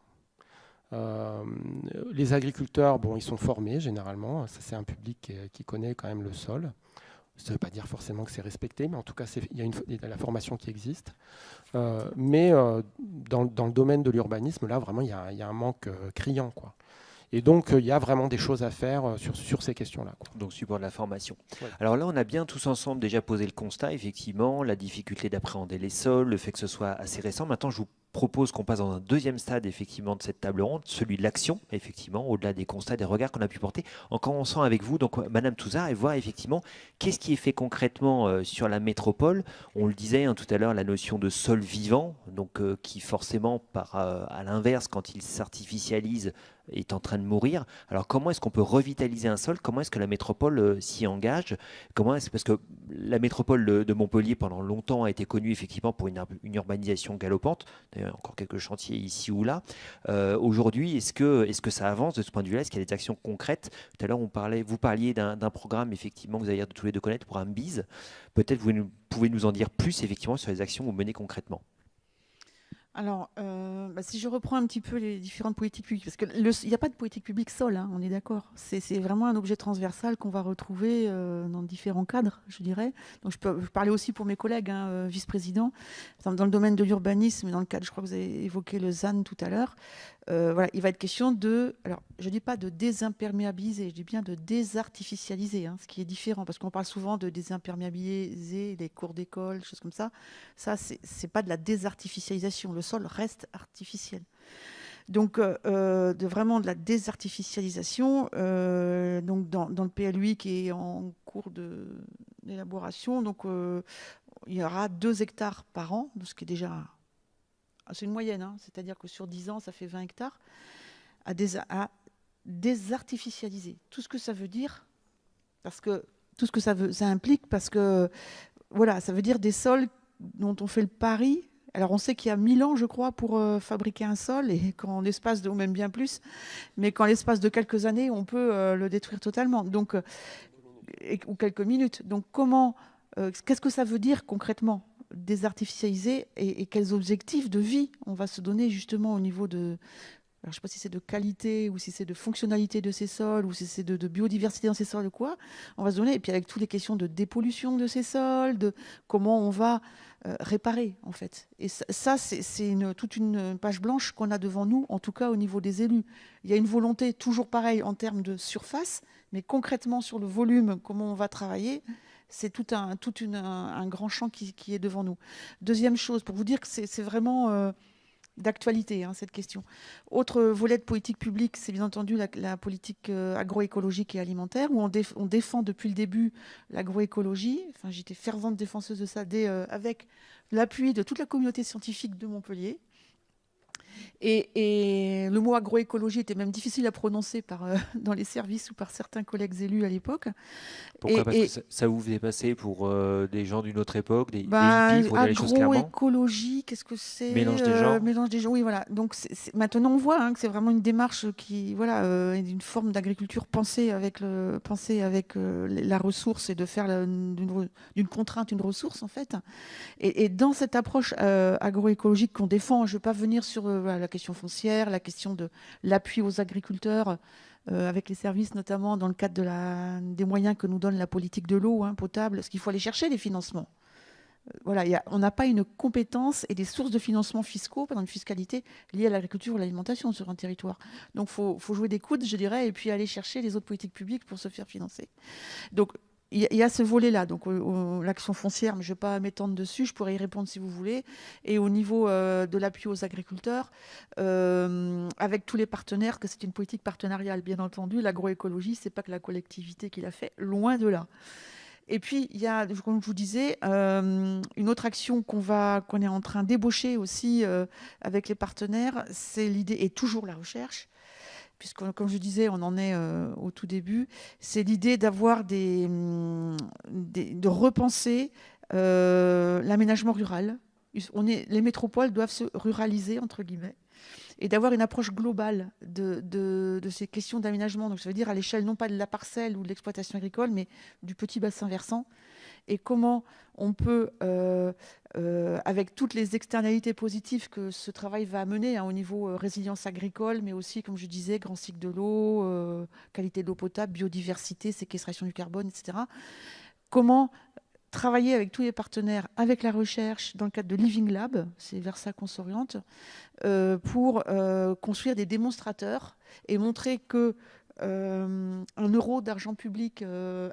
Les agriculteurs, ils sont formés généralement. Ça, c'est un public qui connaît quand même le sol. Ça ne veut pas dire forcément que c'est respecté, mais en tout cas, il y a la formation qui existe. Mais dans le domaine de l'urbanisme, là, vraiment, il y a un manque criant, quoi. Et donc, il y a vraiment des choses à faire sur ces questions-là, quoi. Donc, support de la formation. Ouais. Alors là, on a bien tous ensemble déjà posé le constat, effectivement, la difficulté d'appréhender les sols, le fait que ce soit assez récent. Maintenant, je vous propose qu'on passe dans un deuxième stade effectivement de cette table ronde, celui de l'action, effectivement, au-delà des constats, des regards qu'on a pu porter, en commençant avec vous, donc Madame Touzard, et voir effectivement qu'est-ce qui est fait concrètement sur la métropole. On le disait hein, tout à l'heure, la notion de sol vivant, donc qui forcément, à l'inverse, quand il s'artificialise, est en train de mourir. Alors comment est-ce qu'on peut revitaliser un sol? Comment est-ce que la métropole s'y engage? Parce que la métropole de Montpellier pendant longtemps a été connue effectivement pour une urbanisation galopante. D'ailleurs, encore quelques chantiers ici ou là. Aujourd'hui, est-ce que ça avance de ce point de vue-là? Est-ce qu'il y a des actions concrètes? Tout à l'heure, vous parliez d'un programme effectivement que vous avez l'air de tous les deux connaître, pour un BIZ. Peut-être vous pouvez nous en dire plus effectivement sur les actions que vous menez concrètement. Alors, si je reprends un petit peu les différentes politiques publiques, parce qu'il n'y a pas de politique publique sol, hein, on est d'accord. C'est vraiment un objet transversal qu'on va retrouver dans différents cadres, je dirais. Donc, je peux parler aussi pour mes collègues, hein, vice-présidents. Dans le domaine de l'urbanisme, dans le cadre, je crois que vous avez évoqué le ZAN tout à l'heure. Voilà, il va être question de, alors je ne dis pas de désimperméabiliser, je dis bien de désartificialiser, hein, ce qui est différent, parce qu'on parle souvent de désimperméabiliser les cours d'école, choses comme ça. Ça, c'est pas de la désartificialisation, le sol reste artificiel. Donc, vraiment de la désartificialisation, donc dans le PLUI qui est en cours d'élaboration, donc il y aura 2 hectares par an, ce qui est déjà... C'est une moyenne, hein, c'est-à-dire que sur 10 ans, ça fait 20 hectares à désartificialiser. Tout ce que ça veut dire, parce que tout ce que ça implique, parce que voilà, ça veut dire des sols dont on fait le pari. Alors on sait qu'il y a 1000 ans, je crois, pour fabriquer un sol, et qu'en l'espace de, ou même bien plus, mais qu'en l'espace de quelques années, on peut le détruire totalement, donc, ou quelques minutes. Donc qu'est-ce que ça veut dire concrètement? Désartificialiser et quels objectifs de vie on va se donner justement au niveau de, alors je ne sais pas si c'est de qualité ou si c'est de fonctionnalité de ces sols ou si c'est de biodiversité dans ces sols ou quoi, on va se donner, et puis avec toutes les questions de dépollution de ces sols, de comment on va réparer en fait. Et ça c'est toute une page blanche qu'on a devant nous, en tout cas au niveau des élus. Il y a une volonté toujours pareille en termes de surface, mais concrètement sur le volume, comment on va travailler, c'est tout un grand champ qui est devant nous. Deuxième chose, pour vous dire que c'est vraiment d'actualité, hein, cette question. Autre volet de politique publique, c'est bien entendu la politique agroécologique et alimentaire, où on défend depuis le début l'agroécologie. Enfin, j'étais fervente défenseuse de ça avec l'appui de toute la communauté scientifique de Montpellier. Et le mot agroécologie était même difficile à prononcer dans les services ou par certains collègues élus à l'époque. Pourquoi? Parce que ça vous faisait passer pour des gens d'une autre époque, des hippies, pour dire les choses clairement. Agroécologie, qu'est-ce que c'est? Mélange des genres. Mélange des genres, oui, voilà. Donc maintenant on voit que c'est vraiment une démarche qui, voilà, une forme d'agriculture pensée avec la ressource et de faire d'une contrainte une ressource en fait. Et dans cette approche agroécologique qu'on défend, je ne vais pas venir sur la question foncière, la question de l'appui aux agriculteurs, avec les services notamment dans le cadre des moyens que nous donne la politique de l'eau potable, parce qu'il faut aller chercher des financements. Voilà, on n'a pas une compétence et des sources de financement fiscaux, pendant une fiscalité liée à l'agriculture ou à l'alimentation sur un territoire. Donc il faut jouer des coudes, je dirais, et puis aller chercher les autres politiques publiques pour se faire financer. Donc il y a ce volet-là, donc l'action foncière, mais je ne vais pas m'étendre dessus, je pourrais y répondre si vous voulez. Et au niveau de l'appui aux agriculteurs, avec tous les partenaires, que c'est une politique partenariale, bien entendu. L'agroécologie, ce n'est pas que la collectivité qui l'a fait, loin de là. Et puis, il y a, comme je vous disais, une autre action qu'on est en train d'ébaucher aussi avec les partenaires, c'est l'idée, et toujours la recherche, puisque, comme je disais, on en est au tout début, c'est l'idée d'avoir de repenser l'aménagement rural. Les métropoles doivent se ruraliser, entre guillemets, et d'avoir une approche globale de ces questions d'aménagement. Donc, ça veut dire à l'échelle non pas de la parcelle ou de l'exploitation agricole, mais du petit bassin versant. Et comment on peut, avec toutes les externalités positives que ce travail va amener au niveau résilience agricole, mais aussi, comme je disais, grand cycle de l'eau, qualité de l'eau potable, biodiversité, séquestration du carbone, etc. Comment travailler avec tous les partenaires, avec la recherche, dans le cadre de Living Lab, c'est vers ça qu'on s'oriente, pour construire des démonstrateurs et montrer que un euro d'argent public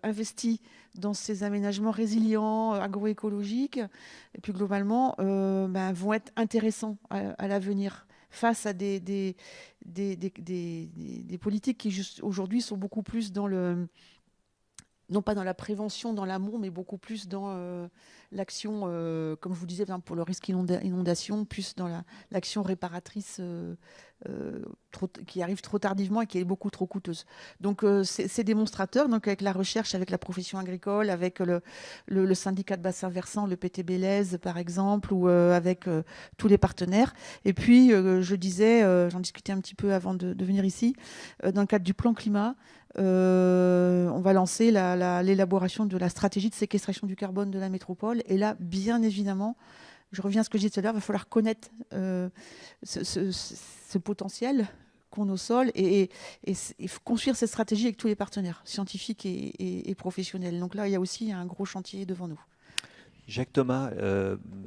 investi dans ces aménagements résilients, agroécologiques, et puis globalement, vont être intéressants à l'avenir face à des politiques qui aujourd'hui sont beaucoup plus dans le... non pas dans la prévention, dans l'amont, mais beaucoup plus dans l'action, comme je vous disais, pour le risque inondation, plus dans l'action réparatrice qui arrive trop tardivement et qui est beaucoup trop coûteuse. Donc c'est démonstrateur, donc avec la recherche, avec la profession agricole, avec le syndicat de bassin versant, le PTB Lèze par exemple, ou avec tous les partenaires. Et puis je disais, j'en discutais un petit peu avant de venir ici, dans le cadre du plan climat, on va lancer l'élaboration de la stratégie de séquestration du carbone de la métropole. Et là, bien évidemment, je reviens à ce que je disais tout à l'heure, il va falloir connaître ce potentiel qu'ont nos sols et construire cette stratégie avec tous les partenaires scientifiques et professionnels. Donc là, il y a aussi un gros chantier devant nous. Jacques Thomas,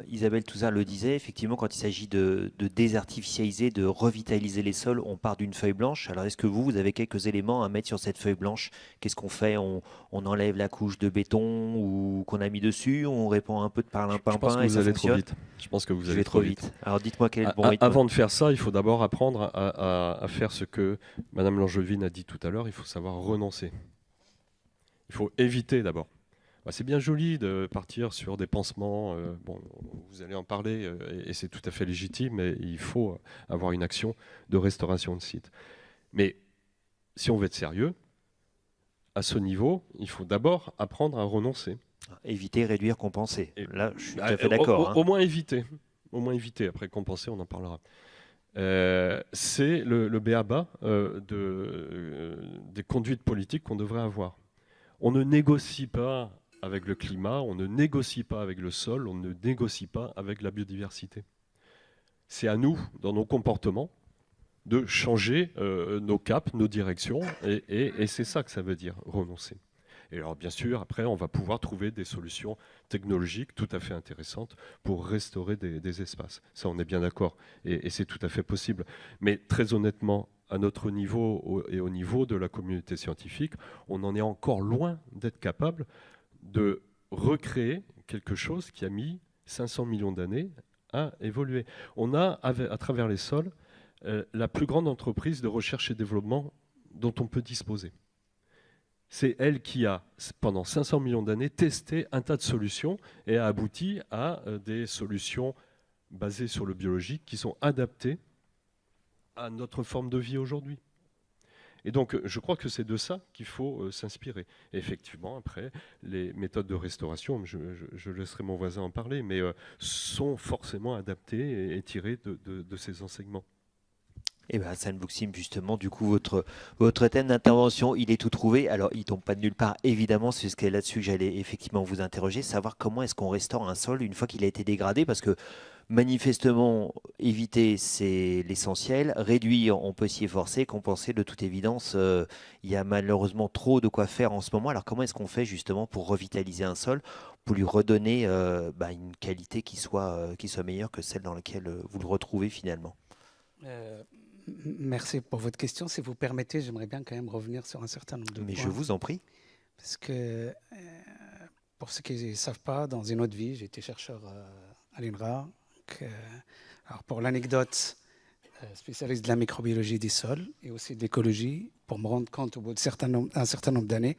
Isabelle Touzard le disait, effectivement, quand il s'agit de désartificialiser, de revitaliser les sols, on part d'une feuille blanche. Alors, est-ce que vous avez quelques éléments à mettre sur cette feuille blanche? Qu'est-ce qu'on fait? On enlève la couche de béton ou qu'on a mis dessus? On répand un peu de parlimpinpin et ça fonctionne? Je pense que vous Je allez vais trop vite. Alors, dites-moi quel est le bon rythme. Avant de faire ça, il faut d'abord apprendre à faire ce que Madame Langevin a dit tout à l'heure. Il faut savoir renoncer. Il faut éviter d'abord. C'est bien joli de partir sur des pansements, vous allez en parler et c'est tout à fait légitime, mais il faut avoir une action de restauration de site. Mais si on veut être sérieux, à ce niveau, il faut d'abord apprendre à renoncer. Éviter, réduire, compenser. Là, je suis tout à fait d'accord. Au moins éviter. Au moins éviter. Après compenser, on en parlera. C'est le b.a.-ba des conduites politiques qu'on devrait avoir. On ne négocie pas avec le climat, on ne négocie pas avec le sol, on ne négocie pas avec la biodiversité. C'est à nous, dans nos comportements, de changer nos caps, nos directions, et c'est ça que ça veut dire, renoncer. Et alors bien sûr, après, on va pouvoir trouver des solutions technologiques tout à fait intéressantes pour restaurer des espaces. Ça, on est bien d'accord, et c'est tout à fait possible. Mais très honnêtement, à notre niveau et au niveau de la communauté scientifique, on en est encore loin d'être capable de recréer quelque chose qui a mis 500 millions d'années à évoluer. On a, à travers les sols, la plus grande entreprise de recherche et développement dont on peut disposer. C'est elle qui a, pendant 500 millions d'années, testé un tas de solutions et a abouti à des solutions basées sur le biologique qui sont adaptées à notre forme de vie aujourd'hui. Et donc, je crois que c'est de ça qu'il faut s'inspirer. Et effectivement, après, les méthodes de restauration, je laisserai mon voisin en parler, mais sont forcément adaptées et tirées de ces enseignements. Eh bien, Hassan Bouksim, justement, du coup, votre thème d'intervention, il est tout trouvé. Alors, il ne tombe pas de nulle part, évidemment, c'est ce là-dessus que j'allais effectivement vous interroger, savoir comment est-ce qu'on restaure un sol une fois qu'il a été dégradé, parce que manifestement, éviter, c'est l'essentiel. Réduire, on peut s'y efforcer. Compenser, de toute évidence, il y a malheureusement trop de quoi faire en ce moment. Alors, comment est-ce qu'on fait justement pour revitaliser un sol, pour lui redonner une qualité qui soit meilleure que celle dans laquelle vous le retrouvez finalement? Merci pour votre question. Si vous permettez, j'aimerais bien quand même revenir sur un certain nombre de points. Mais je vous en prie. Parce que, pour ceux qui ne savent pas, dans une autre vie, j'étais chercheur à l'INRA. Alors pour l'anecdote, spécialiste de la microbiologie des sols et aussi de l'écologie, pour me rendre compte au bout d'un certain nombre d'années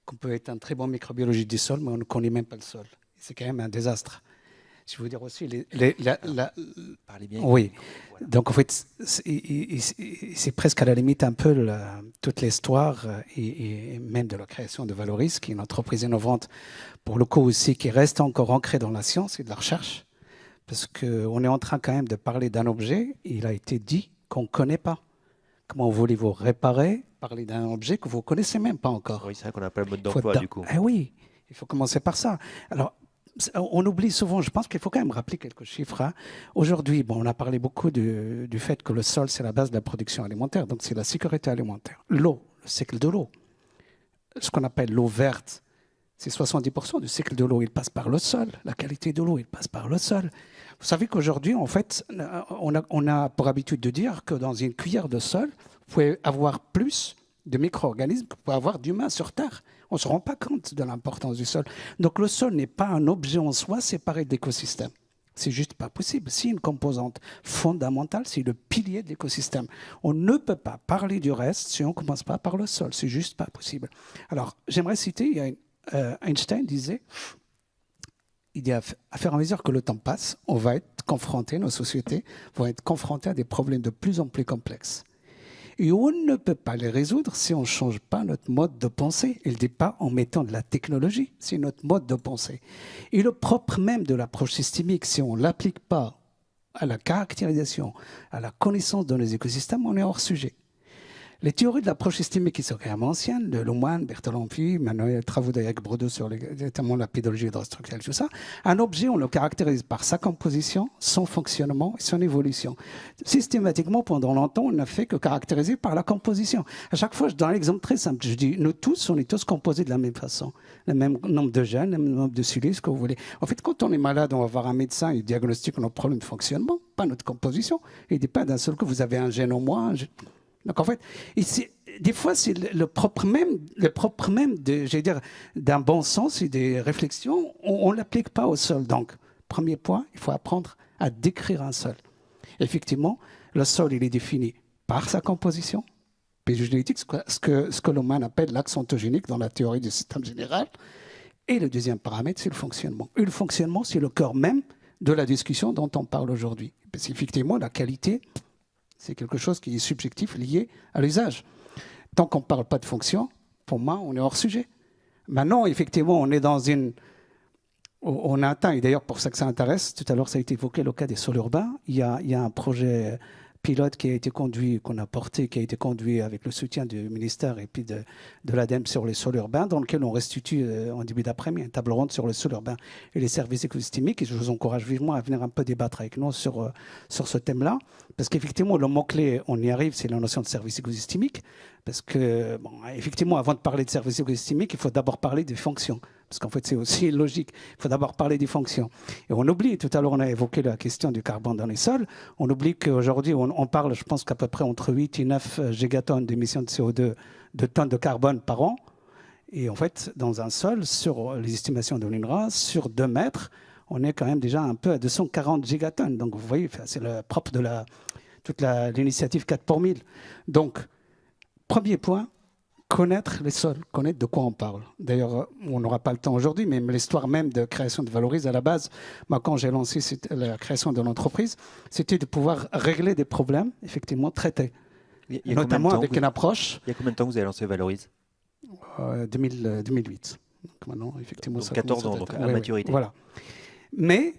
qu'on peut être un très bon microbiologie des sols, mais on ne connaît même pas le sol. C'est quand même un désastre. Je veux dire aussi, Parlez bien. Oui. Donc en fait, c'est presque à la limite un peu toute l'histoire et même de la création de Valoris, qui est une entreprise innovante pour le coup aussi, qui reste encore ancrée dans la science et de la recherche, parce qu'on est en train quand même de parler d'un objet, il a été dit qu'on ne connaît pas. Comment voulez-vous réparer, parler d'un objet que vous ne connaissez même pas encore? Oui, c'est vrai qu'on n'a pas le mode d'emploi du coup. Eh oui, il faut commencer par ça. Alors, on oublie souvent, je pense qu'il faut quand même rappeler quelques chiffres. Hein. Aujourd'hui, on a parlé beaucoup du fait que le sol, c'est la base de la production alimentaire, donc c'est la sécurité alimentaire. L'eau, le cycle de l'eau, ce qu'on appelle l'eau verte, c'est 70% du cycle de l'eau, il passe par le sol. La qualité de l'eau, il passe par le sol. Vous savez qu'aujourd'hui, en fait, on a pour habitude de dire que dans une cuillère de sol, vous pouvez avoir plus de micro-organismes que peut avoir d'humains sur Terre. On ne se rend pas compte de l'importance du sol. Donc le sol n'est pas un objet en soi séparé de l'écosystème. C'est juste pas possible. C'est une composante fondamentale, c'est le pilier de l'écosystème. On ne peut pas parler du reste si on ne commence pas par le sol. C'est juste pas possible. Alors, j'aimerais citer, Einstein disait, il dit à fur et à mesure que le temps passe, on va être confronté, nos sociétés vont être confrontées à des problèmes de plus en plus complexes. Et on ne peut pas les résoudre si on ne change pas notre mode de pensée. Il ne dit pas en mettant de la technologie, c'est notre mode de pensée. Et le propre même de l'approche systémique, si on ne l'applique pas à la caractérisation, à la connaissance de nos écosystèmes, on est hors sujet. Les théories de l'approche systémique qui sont quand même anciennes, de Luhmann, Bertalanffy, maintenant il y a les travaux d'Eric Bredeau sur notamment la pédologie hydrostructurelle, tout ça. Un objet, on le caractérise par sa composition, son fonctionnement et son évolution. Systématiquement, pendant longtemps, on n'a fait que caractériser par la composition. À chaque fois, je donne un exemple très simple. Je dis, nous tous, on est tous composés de la même façon. Le même nombre de gènes, le même nombre de cellules, ce que vous voulez. En fait, quand on est malade, on va voir un médecin, il diagnostique nos problèmes de fonctionnement, pas notre composition. Il ne dit pas d'un seul coup, vous avez un gène en moins. Donc en fait, des fois, c'est le propre même d'un bon sens et des réflexions, on ne l'applique pas au sol. Donc, premier point, il faut apprendre à décrire un sol. Effectivement, le sol, il est défini par sa composition, pédogénétique, ce que Luhmann appelle l'axe ontogénique dans la théorie du système général. Et le deuxième paramètre, c'est le fonctionnement. Et le fonctionnement, c'est le cœur même de la discussion dont on parle aujourd'hui. Parce qu'effectivement, la qualité, c'est quelque chose qui est subjectif, lié à l'usage. Tant qu'on ne parle pas de fonction, pour moi, on est hors sujet. Maintenant, effectivement, on est dans une... On a atteint, et d'ailleurs pour ça que ça intéresse, tout à l'heure ça a été évoqué le cas des sols urbains. Il y a un projet pilote qui a été conduit, qu'on a porté, qui a été conduit avec le soutien du ministère et puis de l'ADEME sur les sols urbains, dans lequel on restitue en début d'après-midi une table ronde sur les sols urbains et les services écosystémiques. Et je vous encourage vivement à venir un peu débattre avec nous sur ce thème-là. Parce qu'effectivement, le mot-clé, on y arrive, c'est la notion de service écosystémique. Parce que, bon, effectivement, avant de parler de service écosystémique, il faut d'abord parler des fonctions. Parce qu'en fait, c'est aussi logique. Il faut d'abord parler des fonctions. Et on oublie, tout à l'heure, on a évoqué la question du carbone dans les sols. On oublie qu'aujourd'hui, on parle, je pense qu'à peu près entre 8 et 9 gigatonnes d'émissions de CO2, de tonnes de carbone par an. Et en fait, dans un sol, sur les estimations de l'UNRWA, sur 2 mètres, on est quand même déjà un peu à 240 gigatonnes. Donc, vous voyez, c'est le propre de toute l'initiative 4 pour 1000. Donc, premier point, connaître les sols, connaître de quoi on parle. D'ailleurs, on n'aura pas le temps aujourd'hui, mais l'histoire même de création de Valorise, à la base, moi, quand j'ai lancé la création de l'entreprise, c'était de pouvoir régler des problèmes, effectivement, traités. Notamment avec une approche... Il y a combien de temps que vous avez lancé Valorise 2008. Donc maintenant, effectivement, donc 14 ans, donc à maturité. Oui, voilà. Mais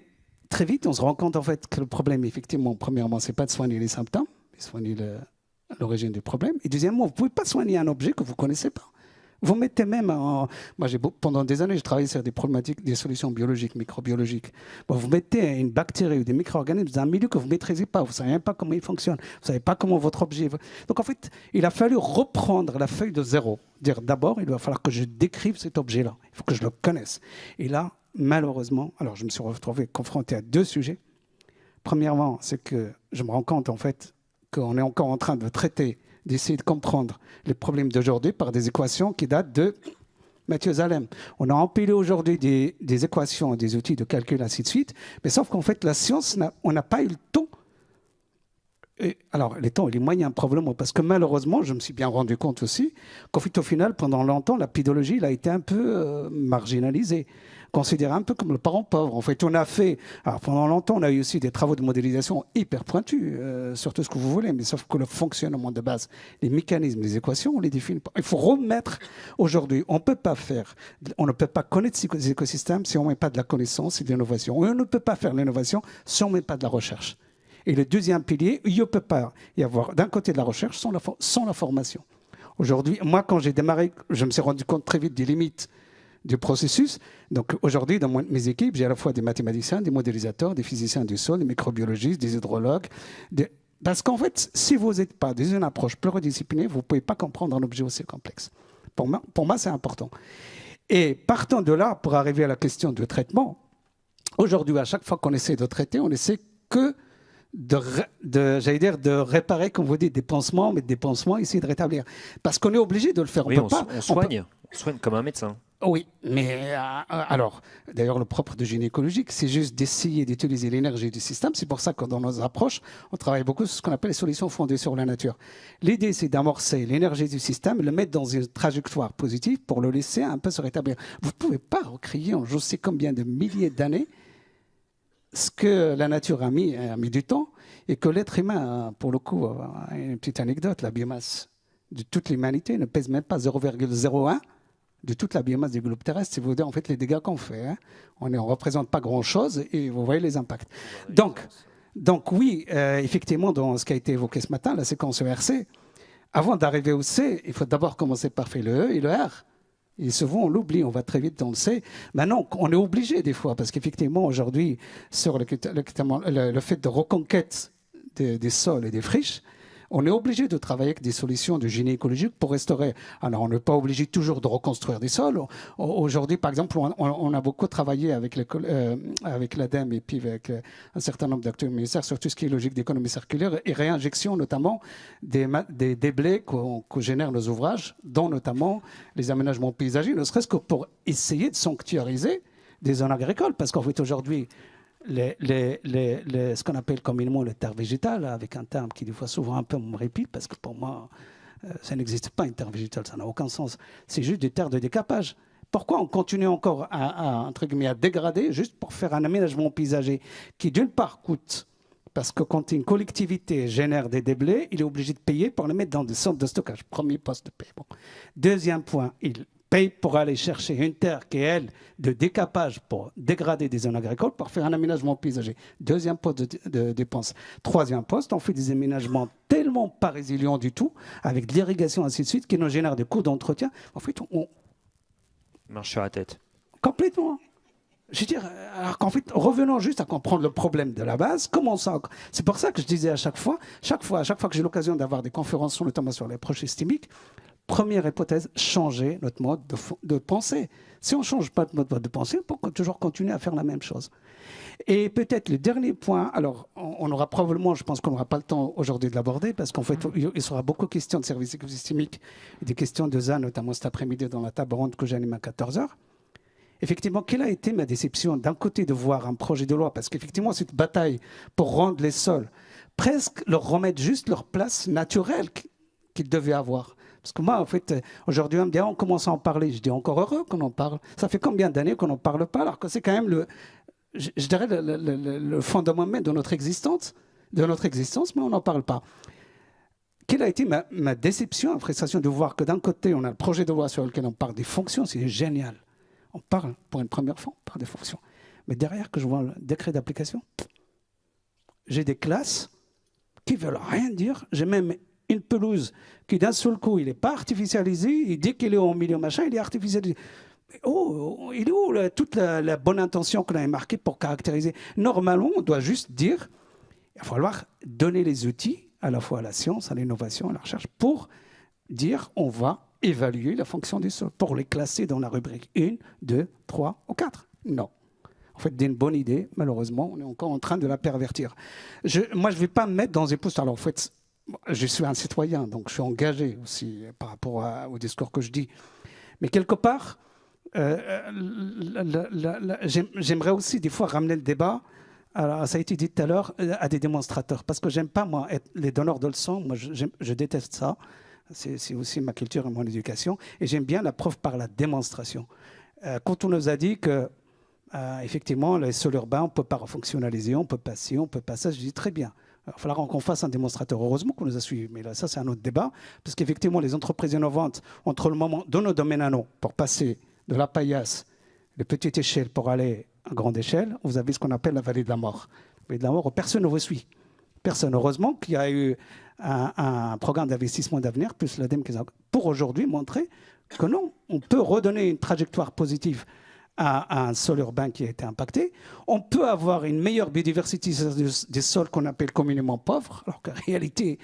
très vite, on se rend compte en fait que le problème, effectivement, premièrement, c'est pas de soigner les symptômes, mais soigner l'origine du problème. Et deuxièmement, vous ne pouvez pas soigner un objet que vous ne connaissez pas. Vous mettez même Moi, pendant des années, j'ai travaillé sur des problématiques, des solutions biologiques, microbiologiques. Bon, vous mettez une bactérie ou des micro-organismes dans un milieu que vous ne maîtrisez pas. Vous ne savez même pas comment il fonctionne. Vous ne savez pas comment votre objet... Donc, en fait, il a fallu reprendre la feuille de zéro. Dire d'abord, il va falloir que je décrive cet objet-là. Il faut que je le connaisse. Et là, malheureusement, alors je me suis retrouvé confronté à 2 sujets. Premièrement, c'est que je me rends compte, en fait, qu'on est encore en train de traiter, d'essayer de comprendre les problèmes d'aujourd'hui par des équations qui datent de Mathieu-Zalem. On a empilé aujourd'hui des équations, des outils de calcul, ainsi de suite, mais sauf qu'en fait, la science, on n'a pas eu le temps. Et alors, le temps, il est moyen, probablement, parce que malheureusement, je me suis bien rendu compte aussi qu'en fait, au final, pendant longtemps, la pédologie, elle a été un peu marginalisée, considérée un peu comme le parent pauvre. En fait, on a fait... Alors, pendant longtemps, on a eu aussi des travaux de modélisation hyper pointus, sur tout ce que vous voulez, mais sauf que le fonctionnement de base, les mécanismes, les équations, on les définit pas. Il faut remettre aujourd'hui. On ne peut pas connaître ces écosystèmes si on ne met pas de la connaissance et de l'innovation. Et on ne peut pas faire l'innovation si on ne met pas de la recherche. Et le deuxième pilier, il ne peut pas y avoir d'un côté de la recherche sans la formation. Aujourd'hui, moi, quand j'ai démarré, je me suis rendu compte très vite des limites du processus. Donc aujourd'hui, dans mes équipes, j'ai à la fois des mathématiciens, des modélisateurs, des physiciens du sol, des microbiologistes, des hydrologues. Parce qu'en fait, si vous n'êtes pas dans une approche pluridisciplinaire, vous ne pouvez pas comprendre un objet aussi complexe. Pour moi, c'est important. Et partant de là, pour arriver à la question du traitement, aujourd'hui, à chaque fois qu'on essaie de traiter, on essaie que de réparer, comme vous dites, des pansements, mais des pansements, essayer de rétablir. Parce qu'on est obligé de le faire. Oui, on soigne comme un médecin. Oui, mais alors, d'ailleurs, le propre de génie écologique, c'est juste d'essayer d'utiliser l'énergie du système. C'est pour ça que dans nos approches, on travaille beaucoup sur ce qu'on appelle les solutions fondées sur la nature. L'idée, c'est d'amorcer l'énergie du système, le mettre dans une trajectoire positive pour le laisser un peu se rétablir. Vous ne pouvez pas recréer en je sais combien de milliers d'années ce que la nature a mis du temps et que l'être humain, pour le coup, une petite anecdote, la biomasse de toute l'humanité ne pèse même pas 0,01 de toute la biomasse du globe terrestre. Si vous voulez, en fait, les dégâts qu'on fait, hein. On ne représente pas grand-chose et vous voyez les impacts. Donc oui, effectivement, dans ce qui a été évoqué ce matin, la séquence ERC, avant d'arriver au C, il faut d'abord commencer par faire le E et le R. Et souvent, on l'oublie, on va très vite dans le C. Maintenant, on est obligé des fois, parce qu'effectivement, aujourd'hui, sur le fait de reconquête des sols et des friches, on est obligé de travailler avec des solutions de génie écologique pour restaurer. Alors, on n'est pas obligé toujours de reconstruire des sols. Aujourd'hui, par exemple, on a beaucoup travaillé avec l'ADEME et puis avec un certain nombre d'acteurs ministères sur tout ce qui est logique d'économie circulaire et réinjection, notamment des déblais que génèrent nos ouvrages, dont notamment les aménagements paysagers, ne serait-ce que pour essayer de sanctuariser des zones agricoles. Parce qu'en fait, aujourd'hui, ce qu'on appelle communément les terres végétales, avec un terme qui des fois souvent un peu me répile, parce que pour moi, ça n'existe pas une terre végétale, ça n'a aucun sens. C'est juste des terres de décapage. Pourquoi on continue encore entre guillemets, à dégrader juste pour faire un aménagement paysager qui d'une part coûte, parce que quand une collectivité génère des déblais, il est obligé de payer pour les mettre dans des centres de stockage. Premier poste de paiement. Deuxième point, il paye pour aller chercher une terre qui est, elle, de décapage pour dégrader des zones agricoles, pour faire un aménagement paysager. Deuxième poste de dépense. Troisième poste, on fait des aménagements tellement pas résilients du tout, avec de l'irrigation, ainsi de suite, qui nous génèrent des coûts d'entretien. En fait, on marche sur la tête. Complètement. Je veux dire, alors qu'en fait, revenons juste à comprendre le problème de la base. Comment ça ? C'est pour ça que je disais à chaque fois que j'ai l'occasion d'avoir des conférences, notamment sur les approches systémiques, première hypothèse, changer notre mode de pensée. Si on ne change pas de mode de pensée, on peut toujours continuer à faire la même chose. Et peut-être le dernier point, alors on aura probablement, je pense qu'on n'aura pas le temps aujourd'hui de l'aborder, parce qu'en fait, il sera beaucoup question de services écosystémiques et des questions de ZAN, notamment cet après-midi dans la table ronde que j'anime à 14h. Effectivement, quelle a été ma déception d'un côté de voir un projet de loi, parce qu'effectivement, cette bataille pour rendre les sols, presque leur remettre juste leur place naturelle qu'ils devaient avoir. Parce que moi, en fait, aujourd'hui, on me dit, on commence à en parler. Je dis, encore heureux qu'on en parle. Ça fait combien d'années qu'on n'en parle pas, alors que c'est quand même je dirais le fondement même de notre existence, mais on n'en parle pas. Quelle a été ma déception, la frustration de voir que d'un côté, on a le projet de loi sur lequel on parle des fonctions, c'est génial. On parle, pour une première fois, on parle des fonctions. Mais derrière, que je vois le décret d'application, j'ai des classes qui ne veulent rien dire. J'ai même une pelouse qui, d'un seul coup, il n'est pas artificialisé, et dès qu'il est au milieu machin, il est artificialisé. Oh, il est où toute la bonne intention qu'on avait marquée pour caractériser ? Normalement, on doit juste dire, il va falloir donner les outils, à la fois à la science, à l'innovation, à la recherche, pour dire, on va évaluer la fonction des sols, pour les classer dans la rubrique 1, 2, 3 ou 4. Non. En fait, d'une bonne idée, malheureusement, on est encore en train de la pervertir. Moi, je ne vais pas me mettre dans des postes. Alors, en fait, je suis un citoyen, donc je suis engagé aussi par rapport au discours que je dis. Mais quelque part, j'aimerais aussi des fois ramener le débat, alors, ça a été dit tout à l'heure, à des démonstrateurs. Parce que j'aime pas, moi, être les donneurs de leçons. Moi, je déteste ça. C'est aussi ma culture et mon éducation. Et j'aime bien la preuve par la démonstration. Quand on nous a dit que, effectivement, les sols urbains, on ne peut pas refonctionnaliser, on ne peut pas ci, on ne peut pas ça, je dis très bien. Il va falloir qu'on fasse un démonstrateur. Heureusement qu'on nous a suivis. Mais là, ça, c'est un autre débat. Parce qu'effectivement, les entreprises innovantes, entre le moment de nos domaines à nous, pour passer de la paillasse, de petite échelle pour aller à grande échelle, vous avez ce qu'on appelle la vallée de la mort. La vallée de la mort où personne ne vous suit. Personne. Heureusement qu'il y a eu un programme d'investissement d'avenir, plus l'ADEME, pour aujourd'hui montrer que non, on peut redonner une trajectoire positive à un sol urbain qui a été impacté. On peut avoir une meilleure biodiversité des sols qu'on appelle communément pauvres, alors qu'en réalité,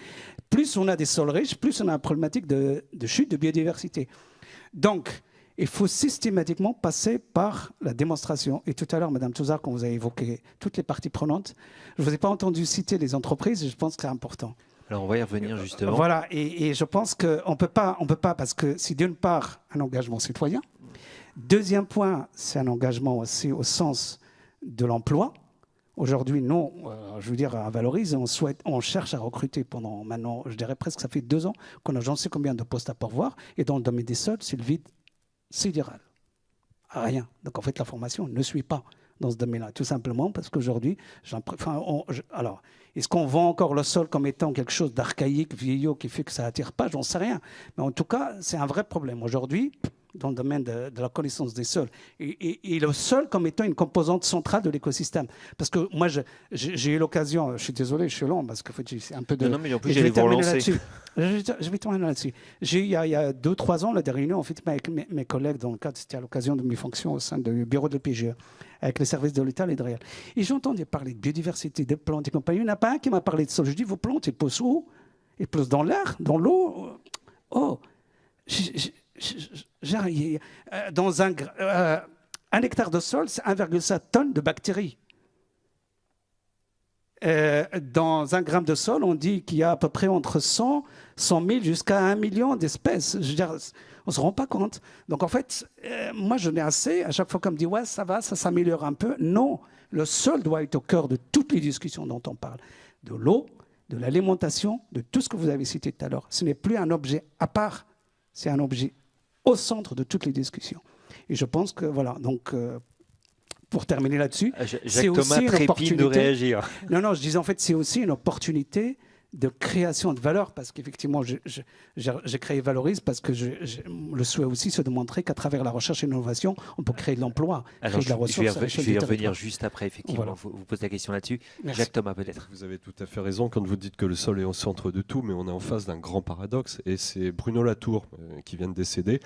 plus on a des sols riches, plus on a une problématique de chute de biodiversité. Donc, il faut systématiquement passer par la démonstration. Et tout à l'heure, Madame Touzard, quand vous avez évoqué toutes les parties prenantes, je ne vous ai pas entendu citer les entreprises, et je pense que c'est important. Alors on va y revenir justement. Voilà, et je pense qu'on ne peut pas, parce que c'est d'une part un engagement citoyen, deuxième point, c'est un engagement aussi au sens de l'emploi. Aujourd'hui, nous, je veux dire, à Valorise, on cherche à recruter pendant maintenant, je dirais presque, ça fait 2 ans qu'on a j'en sais combien de postes à pourvoir. Et dans le domaine des sols, c'est le vide sidéral. Rien. Donc en fait, la formation ne suit pas dans ce domaine-là. Tout simplement parce qu'aujourd'hui, alors, est-ce qu'on vend encore le sol comme étant quelque chose d'archaïque, vieillot, qui fait que ça n'attire pas? J'en sais rien. Mais en tout cas, c'est un vrai problème. Aujourd'hui, dans le domaine de la connaissance des sols, et le sol comme étant une composante centrale de l'écosystème. Parce que moi, j'ai eu l'occasion, je suis désolé, je suis long, parce que c'est un peu de... Non, mais en plus, j'allais vous relancer. Je vais terminer là-dessus. J'ai eu, il y a 2-3 ans, des réunions en fait, avec mes collègues, dans le cadre, c'était à l'occasion de mes fonctions au sein du bureau de l'EPGE, avec les services de l'État et de Réal. Et j'entendais parler de biodiversité, de plantes et compagnie. Il n'y en a pas un qui m'a parlé de sol. Je dis, vos plantes, elles poussent où? Elles poussent dans l'air, dans l'eau. Oh, dans un hectare de sol, c'est 1,7 tonnes de bactéries. Dans un gramme de sol, on dit qu'il y a à peu près entre 100 000 jusqu'à 1 million d'espèces. Je veux dire, on ne se rend pas compte. Donc en fait, moi je n'ai assez, à chaque fois qu'on me dit « ouais, ça va, ça s'améliore un peu », non, le sol doit être au cœur de toutes les discussions dont on parle. De l'eau, de l'alimentation, de tout ce que vous avez cité tout à l'heure. Ce n'est plus un objet à part, c'est un objet au centre de toutes les discussions. Et je pense que, voilà, donc... pour terminer là-dessus, Jacques Thomas trépide de réagir. Non, je disais en fait, c'est aussi une opportunité de création de valeur, parce qu'effectivement, j'ai créé Valorise, parce que le souhait aussi, c'est de montrer qu'à travers la recherche et l'innovation, on peut créer de l'emploi, créer de la ressource. Je vais y revenir juste après, effectivement, voilà. Vous posez la question là-dessus. Merci. Jacques Thomas, peut-être. Vous avez tout à fait raison quand vous dites que le sol est au centre de tout, mais on est en face d'un grand paradoxe, et c'est Bruno Latour, qui vient de décéder,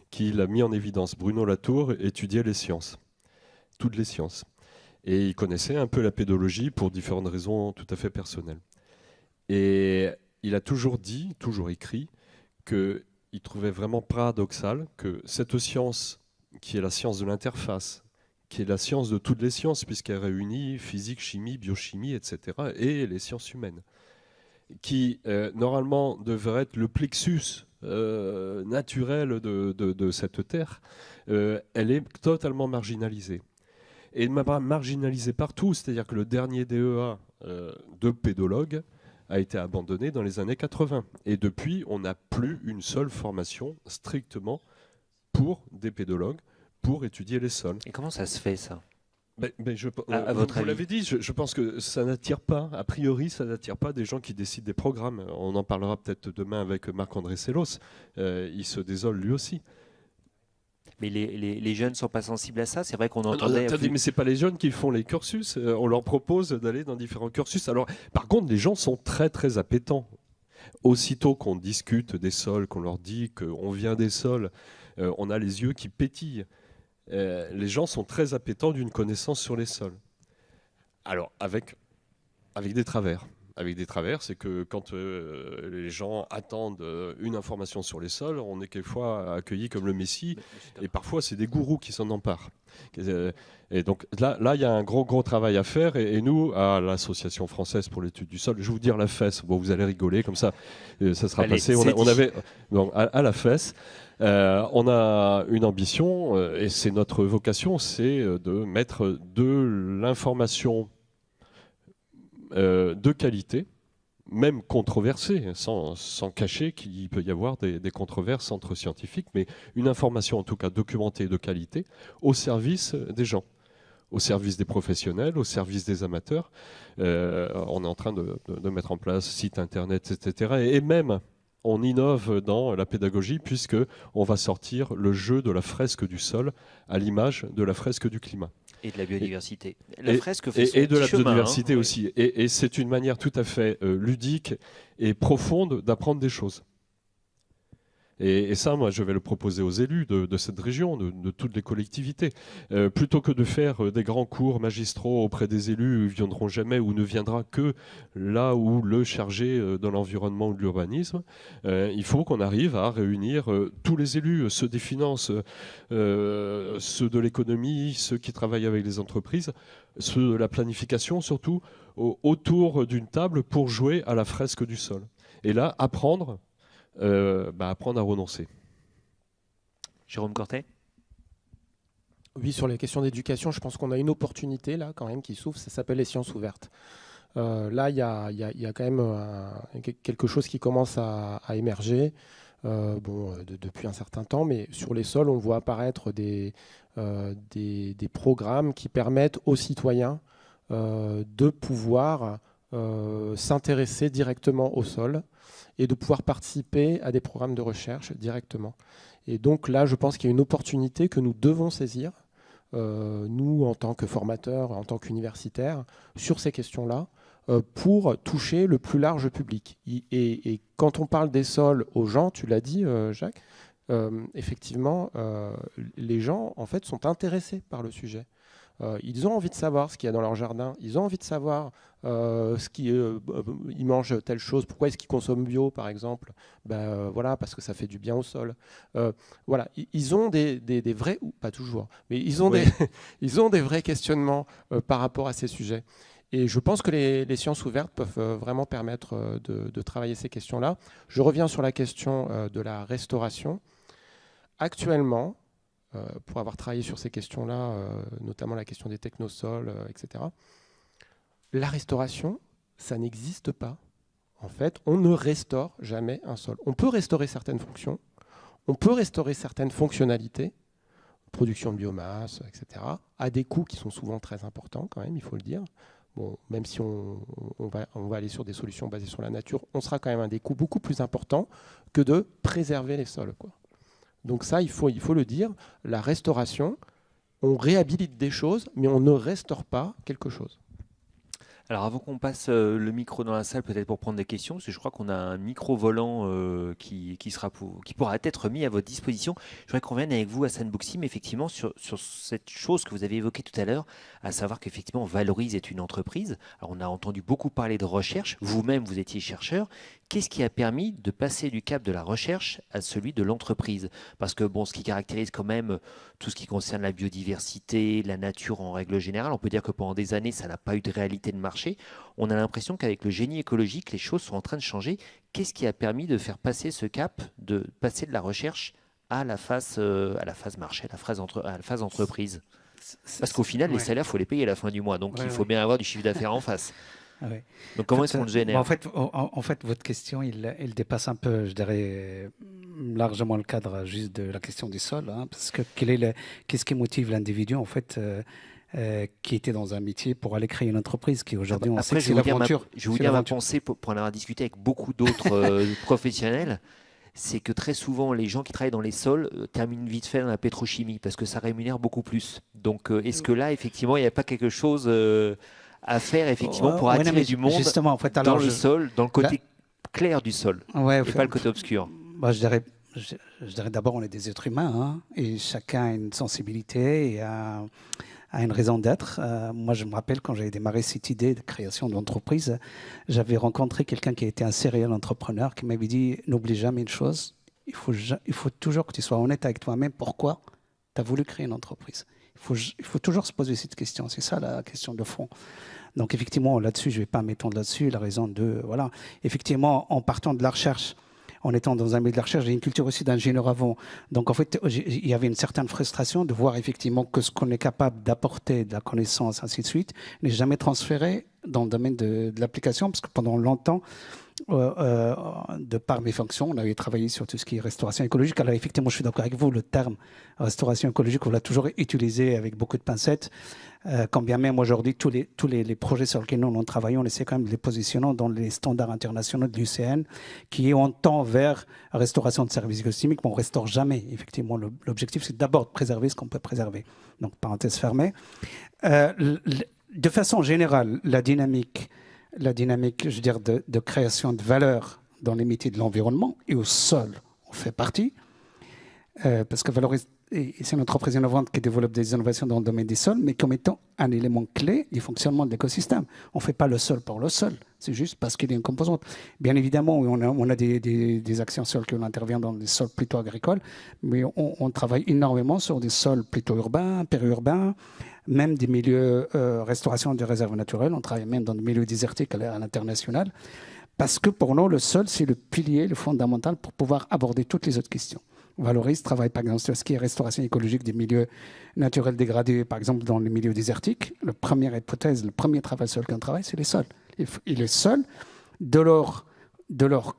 qui l'a mis en évidence. Bruno Latour étudiait les sciences. Toutes les sciences. Et il connaissait un peu la pédologie pour différentes raisons tout à fait personnelles. Et il a toujours dit, toujours écrit, qu'il trouvait vraiment paradoxal que cette science, qui est la science de l'interface, qui est la science de toutes les sciences, puisqu'elle réunit physique, chimie, biochimie, etc., et les sciences humaines, qui normalement devrait être le plexus naturel de cette terre, elle est totalement marginalisée. Et marginalisé partout, c'est-à-dire que le dernier DEA de pédologue a été abandonné dans les années 80. Et depuis, on n'a plus une seule formation strictement pour des pédologues, pour étudier les sols. Et comment ça se fait, ça? À votre avis, vous l'avez dit, je pense que ça n'attire pas, a priori, ça n'attire pas des gens qui décident des programmes. On en parlera peut-être demain avec Marc-André Sellos. Il se désole lui aussi. Mais les jeunes ne sont pas sensibles à ça. C'est vrai qu'on entendait... Mais ce n'est pas les jeunes qui font les cursus. On leur propose d'aller dans différents cursus. Alors, par contre, les gens sont très, très appétents. Aussitôt qu'on discute des sols, qu'on leur dit qu'on vient des sols, on a les yeux qui pétillent. Les gens sont très appétents d'une connaissance sur les sols. Alors, avec des travers. Avec des travers, c'est que quand les gens attendent une information sur les sols, on est quelquefois accueillis comme le Messie, et parfois c'est des gourous qui s'en emparent. Et donc là, il y a un gros travail à faire, et nous, à l'Association française pour l'étude du sol, je vais vous dire la FES, bon, vous allez rigoler, comme ça, ça sera passé. On avait, donc, à la FES, on a une ambition, et c'est notre vocation, c'est de mettre de l'information de qualité, même controversée, sans cacher qu'il peut y avoir des controverses entre scientifiques, mais une information en tout cas documentée de qualité au service des gens, au service des professionnels, au service des amateurs. On est en train de mettre en place site internet, etc. Et même, on innove dans la pédagogie puisqu'on va sortir le jeu de la fresque du sol à l'image de la fresque du climat. Et de la biodiversité. La fresque fait son de la biodiversité aussi. Et c'est une manière tout à fait ludique et profonde d'apprendre des choses. Et ça, moi, je vais le proposer aux élus de cette région, de toutes les collectivités. Plutôt que de faire des grands cours magistraux auprès des élus, ils ne viendront jamais ou ne viendra que là où le chargé de l'environnement ou de l'urbanisme, il faut qu'on arrive à réunir tous les élus, ceux des finances, ceux de l'économie, ceux qui travaillent avec les entreprises, ceux de la planification surtout, autour d'une table pour jouer à la fresque du sol. Et là, apprendre à renoncer. Jérôme Cortet ? Oui, sur les questions d'éducation, je pense qu'on a une opportunité là quand même qui s'ouvre, ça s'appelle les sciences ouvertes. Là, il y a quand même quelque chose qui commence à émerger depuis un certain temps, mais sur les sols, on voit apparaître des programmes qui permettent aux citoyens de pouvoir s'intéresser directement au sol et de pouvoir participer à des programmes de recherche directement. Et donc là, je pense qu'il y a une opportunité que nous devons saisir, nous en tant que formateurs, en tant qu'universitaires, sur ces questions-là, pour toucher le plus large public. Et quand on parle des sols aux gens, tu l'as dit, Jacques, effectivement, les gens en fait sont intéressés par le sujet. Ils ont envie de savoir ce qu'il y a dans leur jardin, ils ont envie de savoir ils mangent telle chose, pourquoi est-ce qu'ils consomment bio par exemple, voilà, parce que ça fait du bien au sol. Voilà, ils ont des vrais, ou pas toujours, mais ils ont, ils ont des vrais questionnements par rapport à ces sujets. Et je pense que les sciences ouvertes peuvent vraiment permettre de travailler ces questions-là. Je reviens sur la question de la restauration. Actuellement, pour avoir travaillé sur ces questions-là, notamment la question des technosols, etc., la restauration, ça n'existe pas. En fait, on ne restaure jamais un sol. On peut restaurer certaines fonctions, on peut restaurer certaines fonctionnalités, production de biomasse, etc., à des coûts qui sont souvent très importants quand même, il faut le dire. Bon, même si on va aller sur des solutions basées sur la nature, on sera quand même à des coûts beaucoup plus importants que de préserver les sols, quoi. Donc ça, il faut le dire, la restauration, on réhabilite des choses, mais on ne restaure pas quelque chose. Alors avant qu'on passe le micro dans la salle, peut-être pour prendre des questions, parce que je crois qu'on a un micro volant qui pourra être mis à votre disposition. Je voudrais qu'on revienne avec vous, Hassan Bouksim, effectivement, sur cette chose que vous avez évoquée tout à l'heure, à savoir qu'effectivement Valorise est une entreprise. Alors on a entendu beaucoup parler de recherche, vous-même vous étiez chercheur. Qu'est-ce qui a permis de passer du cap de la recherche à celui de l'entreprise? Parce que bon, ce qui caractérise quand même tout ce qui concerne la biodiversité, la nature en règle générale, on peut dire que pendant des années, ça n'a pas eu de réalité de marché. On a l'impression qu'avec le génie écologique, les choses sont en train de changer. Qu'est-ce qui a permis de faire passer ce cap, de passer de la recherche à la phase marché, à la phase entreprise? Parce qu'au final, les salaires, il faut les payer à la fin du mois. Donc, il faut bien avoir du chiffre d'affaires en face. Ouais. Donc comment est-ce qu'on le génère? En fait, votre question, il dépasse un peu, je dirais, largement le cadre juste de la question du sol, hein, parce que qu'est-ce qui motive l'individu, en fait, qui était dans un métier pour aller créer une entreprise qui aujourd'hui, on sait que c'est l'aventure. Je vais vous dire ma pensée pour en avoir discuté avec beaucoup d'autres professionnels. C'est que très souvent, les gens qui travaillent dans les sols terminent vite fait dans la pétrochimie parce que ça rémunère beaucoup plus. Donc, est-ce que là, effectivement, il n'y a pas quelque chose à faire effectivement pour attirer du monde justement, en fait, dans le sol, dans le côté clair du sol, et pas le côté obscur? Je dirais d'abord, on est des êtres humains, hein, et chacun a une sensibilité et a une raison d'être. Moi, je me rappelle quand j'avais démarré cette idée de création d'entreprise, j'avais rencontré quelqu'un qui était un serial entrepreneur qui m'avait dit « N'oublie jamais une chose, il faut toujours que tu sois honnête avec toi-même. Pourquoi tu as voulu créer une entreprise ? Il faut toujours se poser cette question. C'est ça la question de fond. » Donc effectivement, là-dessus, je ne vais pas m'étendre là-dessus. La raison de... Voilà. Effectivement, en partant de la recherche, en étant dans un milieu de la recherche, j'ai une culture aussi d'ingénieur avant. Donc en fait, il y avait une certaine frustration de voir effectivement que ce qu'on est capable d'apporter, de la connaissance, ainsi de suite, n'est jamais transféré dans le domaine de l'application, parce que pendant longtemps, de par mes fonctions, on avait travaillé sur tout ce qui est restauration écologique. Alors effectivement, je suis d'accord avec vous, le terme restauration écologique, on l'a toujours utilisé avec beaucoup de pincettes. Quand bien même aujourd'hui, tous les projets sur lesquels nous travaillons, on essaie quand même de les positionner dans les standards internationaux de l'UCN, qui ont tend vers la restauration de services écosystémiques, mais on ne restaure jamais. Effectivement, l'objectif, c'est d'abord de préserver ce qu'on peut préserver. Donc, parenthèse fermée. De façon générale, la dynamique, je veux dire, de création de valeur dans les métiers de l'environnement et au sol on fait partie. Parce que Valoris, c'est une entreprise innovante qui développe des innovations dans le domaine des sols, mais comme étant un élément clé du fonctionnement de l'écosystème. On ne fait pas le sol pour le sol, c'est juste parce qu'il y a une composante. Bien évidemment, on a des actions sols qui interviennent dans des sols plutôt agricoles, mais on travaille énormément sur des sols plutôt urbains, périurbains, même des milieux restauration des réserves naturelles. On travaille même dans des milieux désertiques à l'international, parce que pour nous, le sol, c'est le pilier, le fondamental pour pouvoir aborder toutes les autres questions. Valoris travaille par exemple sur ce qui est restauration écologique des milieux naturels dégradés, par exemple dans les milieux désertiques. La première hypothèse, le premier travail sur lequel on travaille, c'est les sols. Et les sols, de leur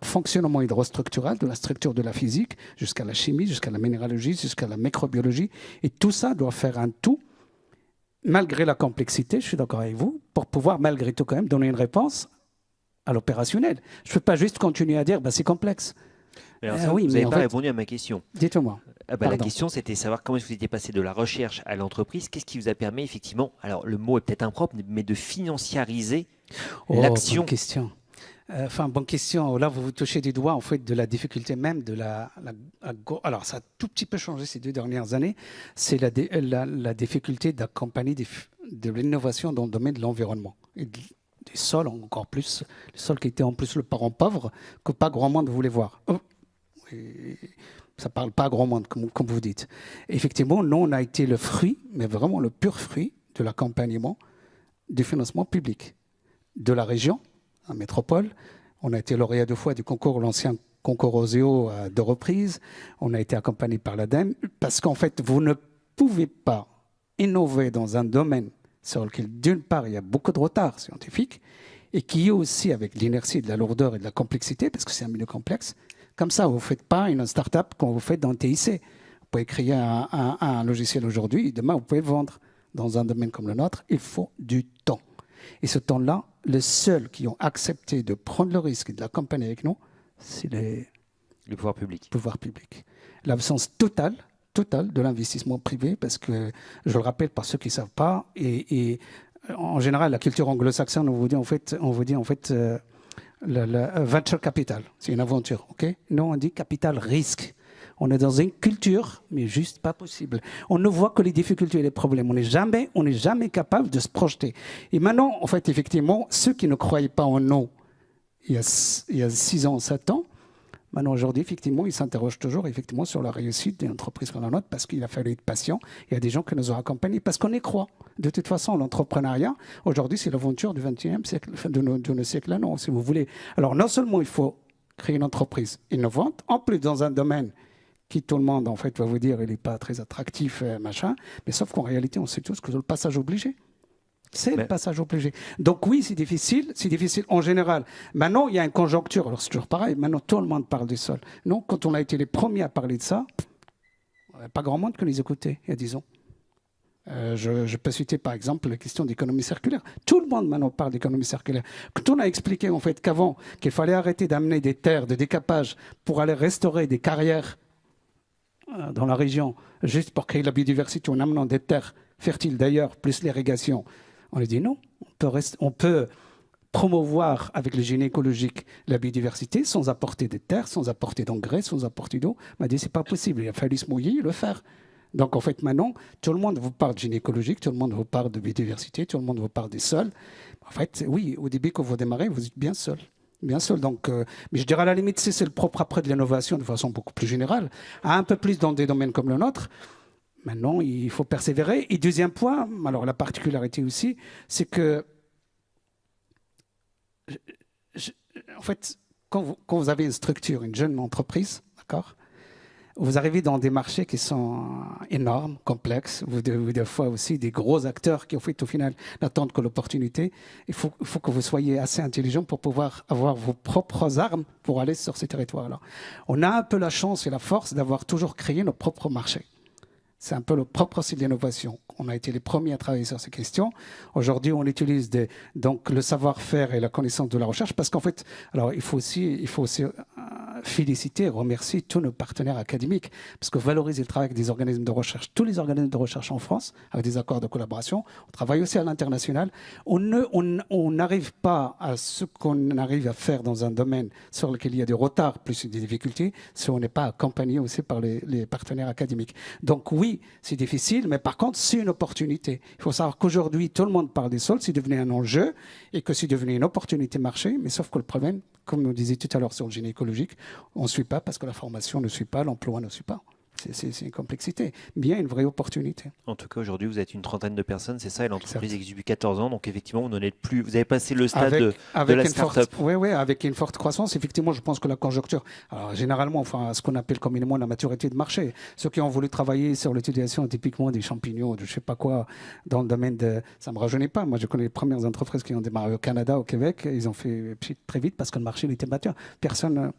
fonctionnement hydrostructural, de la structure de la physique, jusqu'à la chimie, jusqu'à la minéralogie, jusqu'à la microbiologie. Et tout ça doit faire un tout, malgré la complexité, je suis d'accord avec vous, pour pouvoir malgré tout quand même donner une réponse à l'opérationnel. Je ne peux pas juste continuer à dire c'est complexe. Oui, vous n'avez pas répondu à ma question. Dites-moi. La question, c'était savoir comment vous étiez passé de la recherche à l'entreprise. Qu'est-ce qui vous a permis, effectivement, alors le mot est peut-être impropre, mais de financiariser l'action. Bonne question. Bonne question. Là, vous touchez du doigt, en fait, de la difficulté même de alors, ça a tout petit peu changé ces 2 dernières années. C'est la difficulté d'accompagner de l'innovation dans le domaine de l'environnement. Et des sols, encore plus. Les sols qui étaient en plus le parent pauvre, que pas grand monde voulait voir. Ça ne parle pas à grand monde, comme vous dites. Effectivement, nous, on a été le fruit, mais vraiment le pur fruit de l'accompagnement du financement public de la région, en métropole. On a été lauréat 2 fois du concours, l'ancien concours OSEO à 2 reprises. On a été accompagné par l'ADEME, parce qu'en fait, vous ne pouvez pas innover dans un domaine sur lequel, d'une part, il y a beaucoup de retard scientifique, et qui est aussi avec l'inertie, de la lourdeur et de la complexité, parce que c'est un milieu complexe. Comme ça, vous ne faites pas une start-up comme vous faites dans le TIC. Vous pouvez créer un logiciel aujourd'hui, et demain, vous pouvez vendre. Dans un domaine comme le nôtre, il faut du temps. Et ce temps-là, les seuls qui ont accepté de prendre le risque et de l'accompagner avec nous, c'est le pouvoir public. L'absence totale de l'investissement privé, parce que, je le rappelle par ceux qui ne savent pas, et en général, la culture anglo-saxonne, on vous dit en fait le venture capital, c'est une aventure, ok? Nous, on dit capital risque. On est dans une culture, mais juste pas possible. On ne voit que les difficultés et les problèmes. On n'est jamais capable de se projeter. Et maintenant, en fait, effectivement, ceux qui ne croyaient pas en nous il y a 6 ans, 7 ans, maintenant, aujourd'hui, effectivement, ils s'interrogent toujours effectivement sur la réussite d'une entreprise comme la nôtre, parce qu'il a fallu être patient. Il y a des gens qui nous ont accompagnés parce qu'on y croit. De toute façon, l'entrepreneuriat, aujourd'hui, c'est l'aventure du XXe siècle, de nos siècles, non, si vous voulez. Alors, non seulement il faut créer une entreprise innovante, en plus dans un domaine qui, tout le monde, en fait, va vous dire, il n'est pas très attractif, machin, mais sauf qu'en réalité, on sait tous que c'est le passage obligé. C'est le passage obligé. Donc oui, c'est difficile en général. Maintenant, il y a une conjoncture. Alors c'est toujours pareil. Maintenant, tout le monde parle du sol. Non, quand on a été les premiers à parler de ça, il n'y a pas grand monde qui nous écoutait il y a 10 ans. Je peux citer par exemple la question d'économie circulaire. Tout le monde maintenant parle d'économie circulaire. Quand on a expliqué en fait qu'avant, qu'il fallait arrêter d'amener des terres de décapage pour aller restaurer des carrières dans la région, juste pour créer la biodiversité en amenant des terres fertiles d'ailleurs, plus l'irrigation. On a dit non, on peut promouvoir avec le génie écologique la biodiversité sans apporter de terre, sans apporter d'engrais, sans apporter d'eau. On m'a dit c'est pas possible, il a fallu se mouiller et le faire. Donc en fait maintenant, tout le monde vous parle de génie écologique, tout le monde vous parle de biodiversité, tout le monde vous parle des sols. En fait, oui, au début quand vous démarrez, vous êtes bien seul. Bien sûr, donc, mais je dirais à la limite, c'est le propre après de l'innovation de façon beaucoup plus générale, un peu plus dans des domaines comme le nôtre. Maintenant, il faut persévérer. Et deuxième point, alors la particularité aussi, c'est que, en fait, quand vous avez une structure, une jeune entreprise, d'accord, vous arrivez dans des marchés qui sont énormes, complexes. Vous des fois aussi des gros acteurs qui, au final, n'attendent que l'opportunité. Il faut que vous soyez assez intelligent pour pouvoir avoir vos propres armes pour aller sur ces territoires-là. On a un peu la chance et la force d'avoir toujours créé nos propres marchés. C'est un peu le propre aussi de l'innovation. On a été les premiers à travailler sur ces questions. Aujourd'hui, on utilise donc le savoir-faire et la connaissance de la recherche parce qu'en fait, alors il faut aussi féliciter et remercier tous nos partenaires académiques, parce que Valorise, il travaille avec des organismes de recherche, tous les organismes de recherche en France, avec des accords de collaboration. On travaille aussi à l'international. On n'arrive pas à ce qu'on arrive à faire dans un domaine sur lequel il y a des retards plus des difficultés si on n'est pas accompagné aussi par les partenaires académiques. Donc oui, c'est difficile, mais par contre, c'est une opportunité. Il faut savoir qu'aujourd'hui, tout le monde parle des sols, c'est devenu un enjeu et que c'est devenu une opportunité marché, mais sauf que le problème, comme on disait tout à l'heure sur le génie écologique, on ne suit pas parce que la formation ne suit pas, l'emploi ne suit pas. C'est une complexité, bien une vraie opportunité. En tout cas, aujourd'hui, vous êtes une trentaine de personnes, c'est ça, et l'entreprise existe depuis 14 ans, donc effectivement, vous n'en êtes plus. Vous avez passé le stade de la start-up. Oui, avec une forte croissance. Effectivement, je pense que la conjoncture, alors généralement, enfin, ce qu'on appelle communément la maturité de marché, ceux qui ont voulu travailler sur l'utilisation typiquement des champignons, de je ne sais pas quoi, dans le domaine de... Ça ne me rajeunit pas. Moi, je connais les premières entreprises qui ont démarré au Canada, au Québec. Ils ont fait très vite parce que le marché était mature. Personne...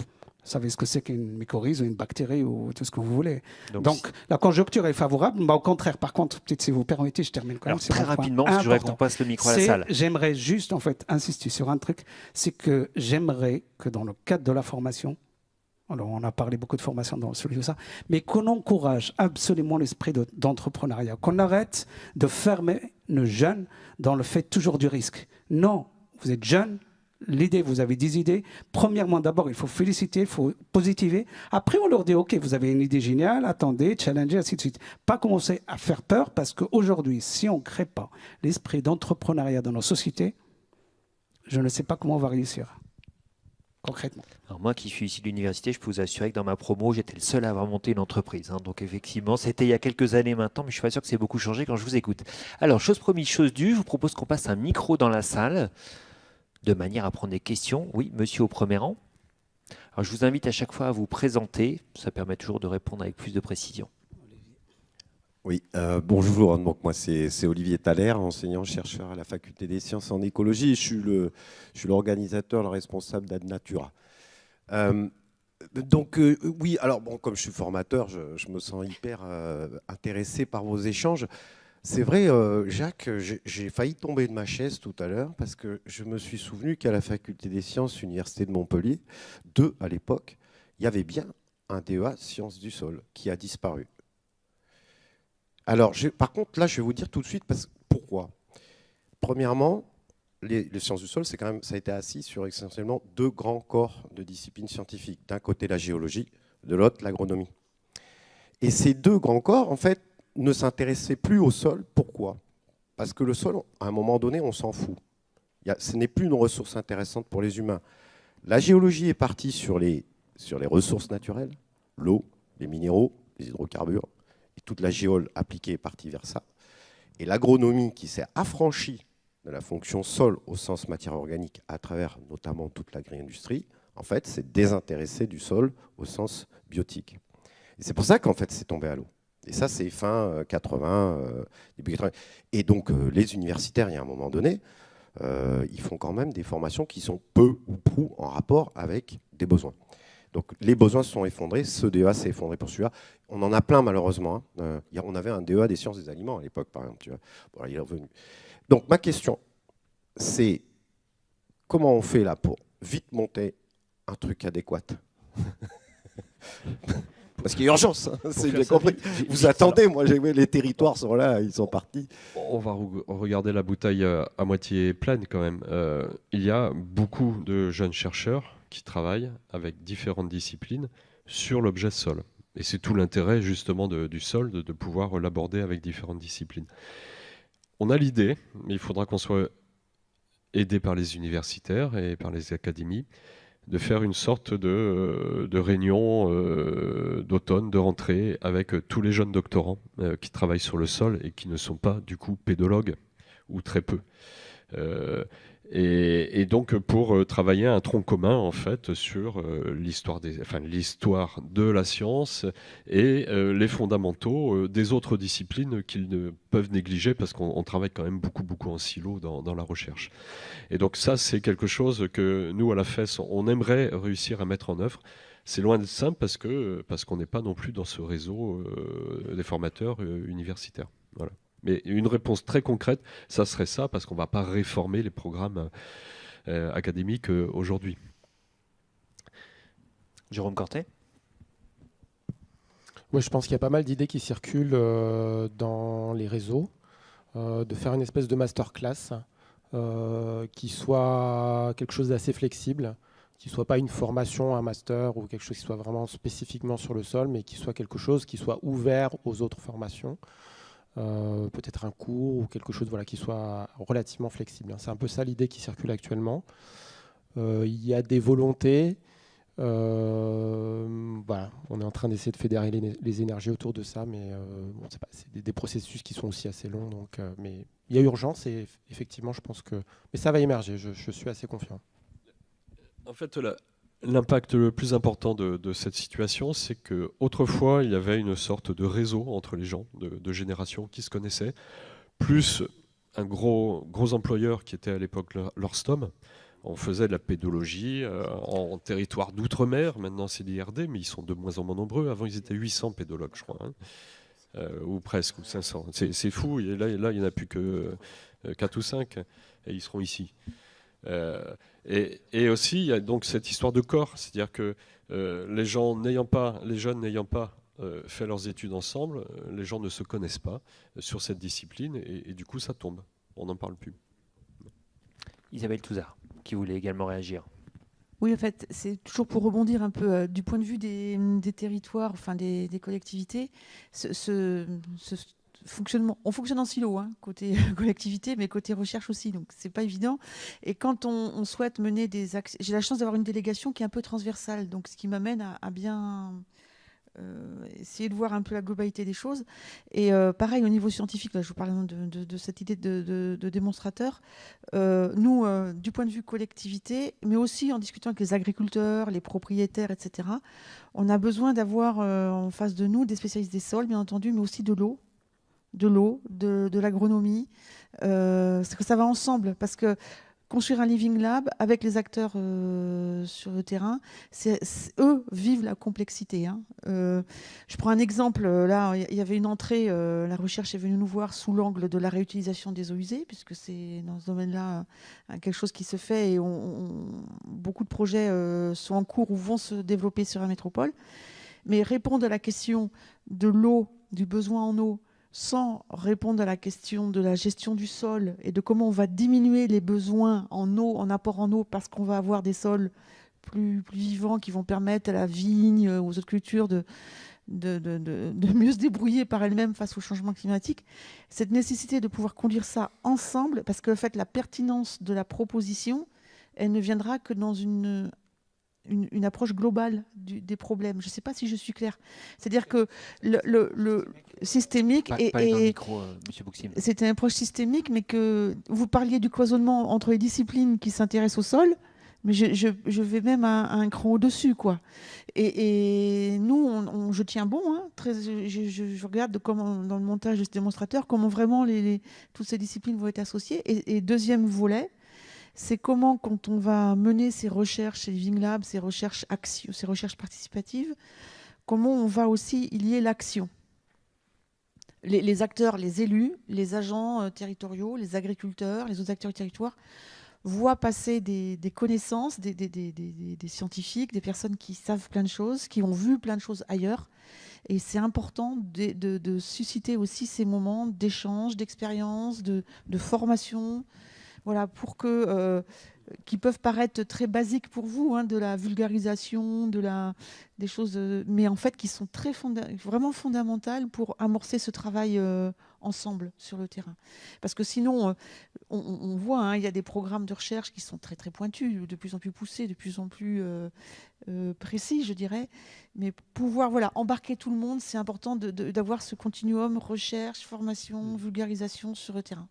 Vous savez ce que c'est qu'une mycorhize ou une bactérie ou tout ce que vous voulez. Donc la conjoncture est favorable. Bah, au contraire, par contre, peut-être si vous permettez, je termine quand même. Alors, très rapidement, parce que je voudrais qu'on passe le micro à la salle. J'aimerais juste en fait insister sur un truc, c'est que j'aimerais que dans le cadre de la formation, alors on a parlé beaucoup de formation dans celui de ça, mais qu'on encourage absolument l'esprit d'entrepreneuriat, qu'on arrête de fermer nos jeunes dans le fait toujours du risque. Non, vous êtes jeunes. L'idée, vous avez des idées. Premièrement, d'abord, il faut féliciter, il faut positiver. Après, on leur dit, OK, vous avez une idée géniale, attendez, challengez, ainsi de suite. Pas commencer à faire peur parce qu'aujourd'hui, si on ne crée pas l'esprit d'entrepreneuriat dans nos sociétés, je ne sais pas comment on va réussir concrètement. Alors moi qui suis ici de l'université, je peux vous assurer que dans ma promo, j'étais le seul à avoir monté une entreprise. Donc effectivement, c'était il y a quelques années maintenant, mais je suis pas sûr que c'est beaucoup changé quand je vous écoute. Alors, chose promise, chose due, je vous propose qu'on passe un micro dans la salle, de manière à prendre des questions. Oui, monsieur au premier rang. Alors, je vous invite à chaque fois à vous présenter. Ça permet toujours de répondre avec plus de précision. Oui, bonjour. Donc, moi, c'est Olivier Thaler, enseignant-chercheur à la Faculté des sciences en écologie. Je suis l'organisateur, le responsable d'AdNatura. Oui, alors, bon, comme je suis formateur, je me sens hyper intéressé par vos échanges. C'est vrai, Jacques, j'ai failli tomber de ma chaise tout à l'heure parce que je me suis souvenu qu'à la Faculté des sciences, Université de Montpellier, 2 à l'époque, il y avait bien un DEA Sciences du sol qui a disparu. Alors, par contre, là, je vais vous dire tout de suite pourquoi. Premièrement, les sciences du sol, ça a été assis sur essentiellement 2 grands corps de disciplines scientifiques. D'un côté, la géologie, de l'autre, l'agronomie. Et ces 2 grands corps, en fait, ne s'intéressait plus au sol. Pourquoi? Parce que le sol, à un moment donné, on s'en fout. Ce n'est plus une ressource intéressante pour les humains. La géologie est partie sur les ressources naturelles, l'eau, les minéraux, les hydrocarbures, et toute la géole appliquée est partie vers ça. Et l'agronomie, qui s'est affranchie de la fonction sol au sens matière organique, à travers notamment toute l'agri-industrie, en fait, s'est désintéressée du sol au sens biotique. Et c'est pour ça qu'en fait, c'est tombé à l'eau. Et ça, c'est fin 80, début 80. Et donc, les universitaires, il y a un moment donné, ils font quand même des formations qui sont peu ou prou en rapport avec des besoins. Donc, les besoins se sont effondrés. Ce DEA s'est effondré pour celui-là. On en a plein, malheureusement. On avait un DEA des sciences des aliments à l'époque, par exemple. Tu vois. Bon, il est revenu. Donc, ma question, c'est comment on fait là pour vite monter un truc adéquat? Parce qu'il y a urgence, hein, c'est bien compris. Vous attendez, moi, les territoires sont là, ils sont partis. On va regarder la bouteille à moitié pleine quand même. Il y a beaucoup de jeunes chercheurs qui travaillent avec différentes disciplines sur l'objet sol. Et c'est tout l'intérêt justement du sol, de pouvoir l'aborder avec différentes disciplines. On a l'idée, mais il faudra qu'on soit aidé par les universitaires et par les académies, de faire une sorte de réunion d'automne, de rentrée, avec tous les jeunes doctorants qui travaillent sur le sol et qui ne sont pas du coup pédologues, ou très peu. Et donc pour travailler un tronc commun en fait sur l'histoire de la science et les fondamentaux des autres disciplines qu'ils ne peuvent négliger parce qu'on travaille quand même beaucoup en silo dans la recherche. Et donc ça c'est quelque chose que nous à la FES on aimerait réussir à mettre en œuvre. C'est loin de simple parce qu'on n'est pas non plus dans ce réseau des formateurs universitaires. Voilà. Mais une réponse très concrète, ça serait ça, parce qu'on ne va pas réformer les programmes académiques aujourd'hui. Jérôme Cortet. Moi, je pense qu'il y a pas mal d'idées qui circulent dans les réseaux, de faire une espèce de masterclass qui soit quelque chose d'assez flexible, qui ne soit pas une formation, un master ou quelque chose qui soit vraiment spécifiquement sur le sol, mais qui soit quelque chose qui soit ouvert aux autres formations. Peut-être un cours ou quelque chose qui soit relativement flexible. C'est un peu ça l'idée qui circule actuellement. Il y a des volontés. On est en train d'essayer de fédérer les énergies autour de ça, mais c'est des processus qui sont aussi assez longs. Mais il y a urgence et effectivement, je pense que... Mais ça va émerger, je suis assez confiant. En fait, l'impact le plus important de cette situation, c'est qu'autrefois, il y avait une sorte de réseau entre les gens de génération qui se connaissaient, plus un gros employeur qui était à l'époque l'Orstom. On faisait de la pédologie en territoire d'outre-mer. Maintenant, c'est l'IRD, mais ils sont de moins en moins nombreux. Avant, ils étaient 800 pédologues, je crois, ou presque, ou 500. C'est fou. Et là, il n'y en a plus que 4 ou 5, et ils seront ici. Et aussi, il y a donc cette histoire de corps, c'est-à-dire que les jeunes n'ayant pas fait leurs études ensemble, les gens ne se connaissent pas sur cette discipline, et du coup, ça tombe. On n'en parle plus. Isabelle Touzard, qui voulait également réagir. Oui, en fait, c'est toujours pour rebondir un peu du point de vue des territoires, enfin des collectivités. Ce fonctionnement, on fonctionne en silo, côté collectivité, mais côté recherche aussi, donc c'est pas évident. Et quand on souhaite mener des actions, j'ai la chance d'avoir une délégation qui est un peu transversale, donc ce qui m'amène à bien essayer de voir un peu la globalité des choses. Et pareil, au niveau scientifique, là, je vous parle de cette idée de démonstrateur. Nous, du point de vue collectivité, mais aussi en discutant avec les agriculteurs, les propriétaires, etc., on a besoin d'avoir en face de nous des spécialistes des sols, bien entendu, mais aussi de l'eau, de l'agronomie. C'est que ça va ensemble, parce que construire un living lab avec les acteurs sur le terrain, eux vivent la complexité. Je prends un exemple. Là, il y avait une entrée. La recherche est venue nous voir sous l'angle de la réutilisation des eaux usées, puisque c'est dans ce domaine-là quelque chose qui se fait et beaucoup de projets sont en cours ou vont se développer sur la métropole. Mais répondre à la question de l'eau, du besoin en eau, sans répondre à la question de la gestion du sol et de comment on va diminuer les besoins en eau, en apport en eau, parce qu'on va avoir des sols plus vivants qui vont permettre à la vigne, aux autres cultures de mieux se débrouiller par elles-mêmes face au changement climatique. Cette nécessité de pouvoir conduire ça ensemble, parce que en fait, la pertinence de la proposition, elle ne viendra que dans une approche globale des problèmes. Je ne sais pas si je suis claire. C'est-à-dire que le systémique c'était une approche systémique, mais que vous parliez du cloisonnement entre les disciplines qui s'intéressent au sol, mais je vais même à un cran au-dessus, quoi. Et nous, je tiens bon. Je regarde comment, dans le montage de ce démonstrateur, comment vraiment toutes ces disciplines vont être associées. Et deuxième volet, c'est comment, quand on va mener ces recherches, ces living labs, ces recherches participatives, comment on va aussi y lier l'action. Les acteurs, les élus, les agents territoriaux, les agriculteurs, les autres acteurs du territoire voient passer des connaissances, des scientifiques, des personnes qui savent plein de choses, qui ont vu plein de choses ailleurs. Et c'est important de susciter aussi ces moments d'échange, d'expérience, de formation. Voilà, pour qui peuvent paraître très basiques pour vous, de la vulgarisation, des choses, mais en fait qui sont vraiment fondamentales pour amorcer ce travail ensemble sur le terrain. Parce que sinon, on voit, il y a des programmes de recherche qui sont très très pointus, de plus en plus poussés, de plus en plus précis, je dirais. Mais pouvoir embarquer tout le monde, c'est important d'avoir ce continuum recherche, formation, vulgarisation sur le terrain.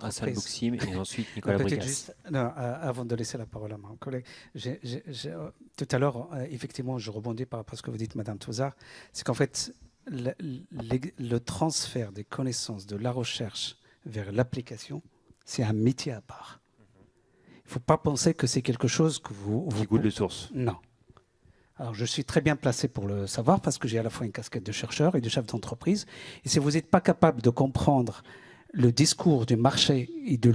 Hassan Bouksim et ensuite Nicolas Brigas. Avant de laisser la parole à mon collègue, tout à l'heure, effectivement, je rebondis par rapport à ce que vous dites, Madame Touzard, c'est qu'en fait, le transfert des connaissances de la recherche vers l'application, c'est un métier à part. Il ne faut pas penser que c'est quelque chose que vous qui coule de source. Non. Alors, je suis très bien placé pour le savoir parce que j'ai à la fois une casquette de chercheur et de chef d'entreprise. Et si vous n'êtes pas capable de comprendre le discours du marché et de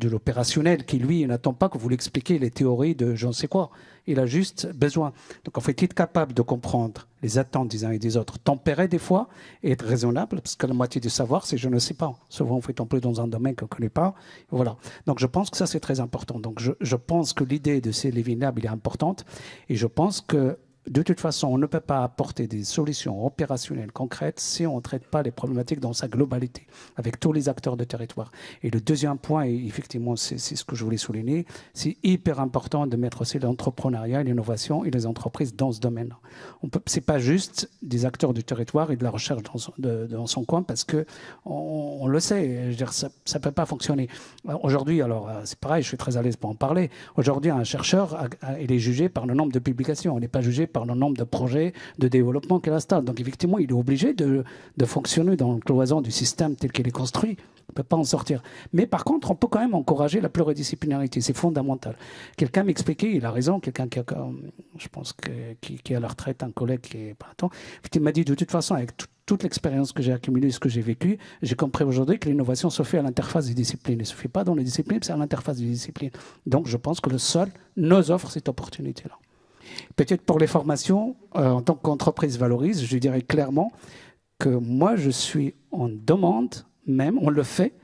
l'opérationnel qui, lui, n'attend pas que vous lui expliquiez les théories de je ne sais quoi. Il a juste besoin. Donc, en fait, être capable de comprendre les attentes des uns et des autres, tempérer des fois et être raisonnable, parce que la moitié du savoir, c'est je ne sais pas. Souvent, on fait en plus dans un domaine qu'on ne connaît pas. Voilà. Donc, je pense que ça, c'est très important. Donc, je pense que l'idée de ces Levinab, elle est importante. Et je pense que de toute façon, on ne peut pas apporter des solutions opérationnelles concrètes si on ne traite pas les problématiques dans sa globalité, avec tous les acteurs de territoire. Et le deuxième point, et effectivement, c'est ce que je voulais souligner, c'est hyper important de mettre aussi l'entrepreneuriat, l'innovation et les entreprises dans ce domaine. Ce n'est pas juste des acteurs du territoire et de la recherche dans son coin, parce qu'on le sait, je veux dire, ça ne peut pas fonctionner. Aujourd'hui, alors c'est pareil, je suis très à l'aise pour en parler. Aujourd'hui, un chercheur, il est jugé par le nombre de publications, on n'est pas jugé par le nombre de projets de développement qu'elle installe. Donc effectivement, il est obligé de fonctionner dans le cloison du système tel qu'il est construit. On ne peut pas en sortir. Mais par contre, on peut quand même encourager la pluridisciplinarité. C'est fondamental. Quelqu'un m'expliquait, il a raison, quelqu'un qui a, je pense, qui est à la retraite, un collègue qui est pas temps, il m'a dit de toute façon, avec toute l'expérience que j'ai accumulée, ce que j'ai vécu, j'ai compris aujourd'hui que l'innovation se fait à l'interface des disciplines. Elle ne se fait pas dans les disciplines, c'est à l'interface des disciplines. Donc je pense que le sol nous offre cette opportunité-là. Peut-être pour les formations, en tant qu'entreprise valorise, je dirais clairement que moi, je suis en demande, même, on le fait,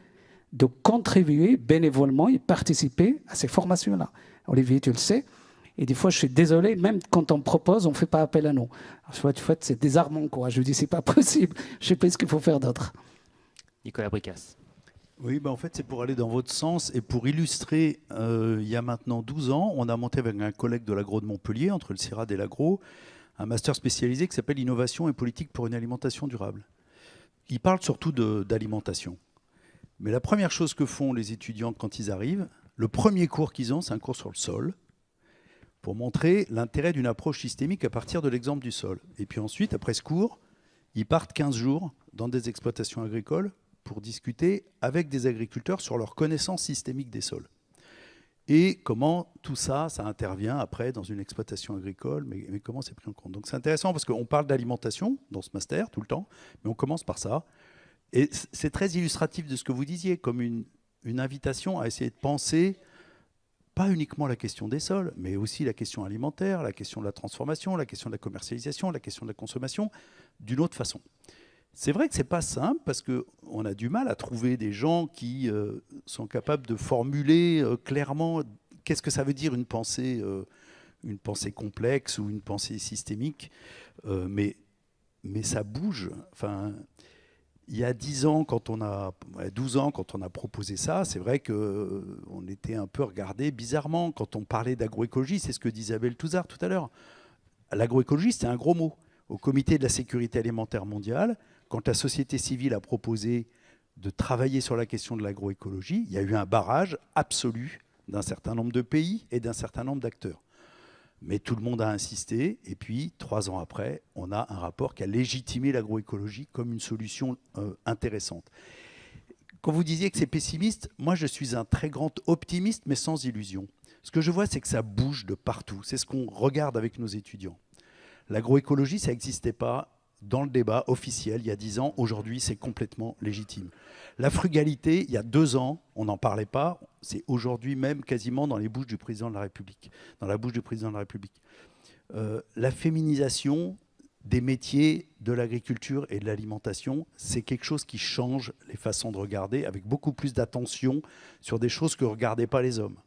de contribuer bénévolement et participer à ces formations-là. Olivier, tu le sais, et des fois, je suis désolé, même quand on propose, on ne fait pas appel à nous. Alors, tu vois, c'est désarmant, quoi. Je dis, c'est pas possible, je ne sais pas ce qu'il faut faire d'autre. Nicolas Bricasse. Oui, en fait, c'est pour aller dans votre sens et pour illustrer, il y a maintenant 12 ans, on a monté avec un collègue de l'agro de Montpellier, entre le CIRAD et l'agro, un master spécialisé qui s'appelle Innovation et politique pour une alimentation durable. Il parle surtout d'alimentation. Mais la première chose que font les étudiants quand ils arrivent, le premier cours qu'ils ont, c'est un cours sur le sol, pour montrer l'intérêt d'une approche systémique à partir de l'exemple du sol. Et puis ensuite, après ce cours, ils partent 15 jours dans des exploitations agricoles pour discuter avec des agriculteurs sur leur connaissance systémique des sols. Et comment tout ça, ça intervient après dans une exploitation agricole, mais comment c'est pris en compte. Donc c'est intéressant parce qu'on parle d'alimentation dans ce master tout le temps, mais on commence par ça. Et c'est très illustratif de ce que vous disiez, comme une invitation à essayer de penser pas uniquement la question des sols, mais aussi la question alimentaire, la question de la transformation, la question de la commercialisation, la question de la consommation, d'une autre façon. C'est vrai que ce n'est pas simple parce qu'on a du mal à trouver des gens qui sont capables de formuler clairement qu'est-ce que ça veut dire une pensée complexe ou une pensée systémique. Mais ça bouge. Enfin, il y a 12 ans, quand on a proposé ça, c'est vrai qu'on était un peu regardé bizarrement. Quand on parlait d'agroécologie, c'est ce que disait Isabelle Touzard tout à l'heure. L'agroécologie, c'est un gros mot. Au Comité de la sécurité alimentaire mondiale, quand la société civile a proposé de travailler sur la question de l'agroécologie, il y a eu un barrage absolu d'un certain nombre de pays et d'un certain nombre d'acteurs. Mais tout le monde a insisté, et puis 3 ans après, on a un rapport qui a légitimé l'agroécologie comme une solution intéressante. Quand vous disiez que c'est pessimiste, moi je suis un très grand optimiste, mais sans illusion. Ce que je vois, c'est que ça bouge de partout. C'est ce qu'on regarde avec nos étudiants. L'agroécologie, ça n'existait pas dans le débat officiel il y a 10 ans. Aujourd'hui, c'est complètement légitime. La frugalité, il y a 2 ans, on n'en parlait pas. C'est aujourd'hui même quasiment dans les bouches du président de la République. Dans la bouche du président de la République. La féminisation des métiers de l'agriculture et de l'alimentation, c'est quelque chose qui change les façons de regarder avec beaucoup plus d'attention sur des choses que ne regardaient pas les hommes.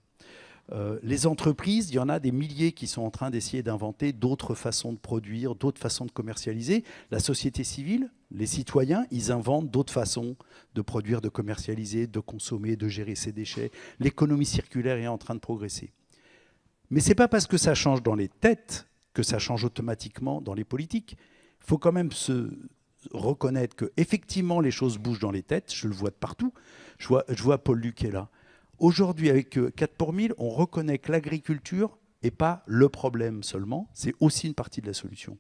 Les entreprises, il y en a des milliers qui sont en train d'essayer d'inventer d'autres façons de produire, d'autres façons de commercialiser. La société civile, les citoyens, ils inventent d'autres façons de produire, de commercialiser, de consommer, de gérer ses déchets. L'économie circulaire est en train de progresser. Mais ce n'est pas parce que ça change dans les têtes que ça change automatiquement dans les politiques. Il faut quand même se reconnaître qu'effectivement les choses bougent dans les têtes. Je le vois de partout. Je vois Paul Luc est là. Aujourd'hui, avec 4 pour 1000, on reconnaît que l'agriculture n'est pas le problème seulement, c'est aussi une partie de la solution.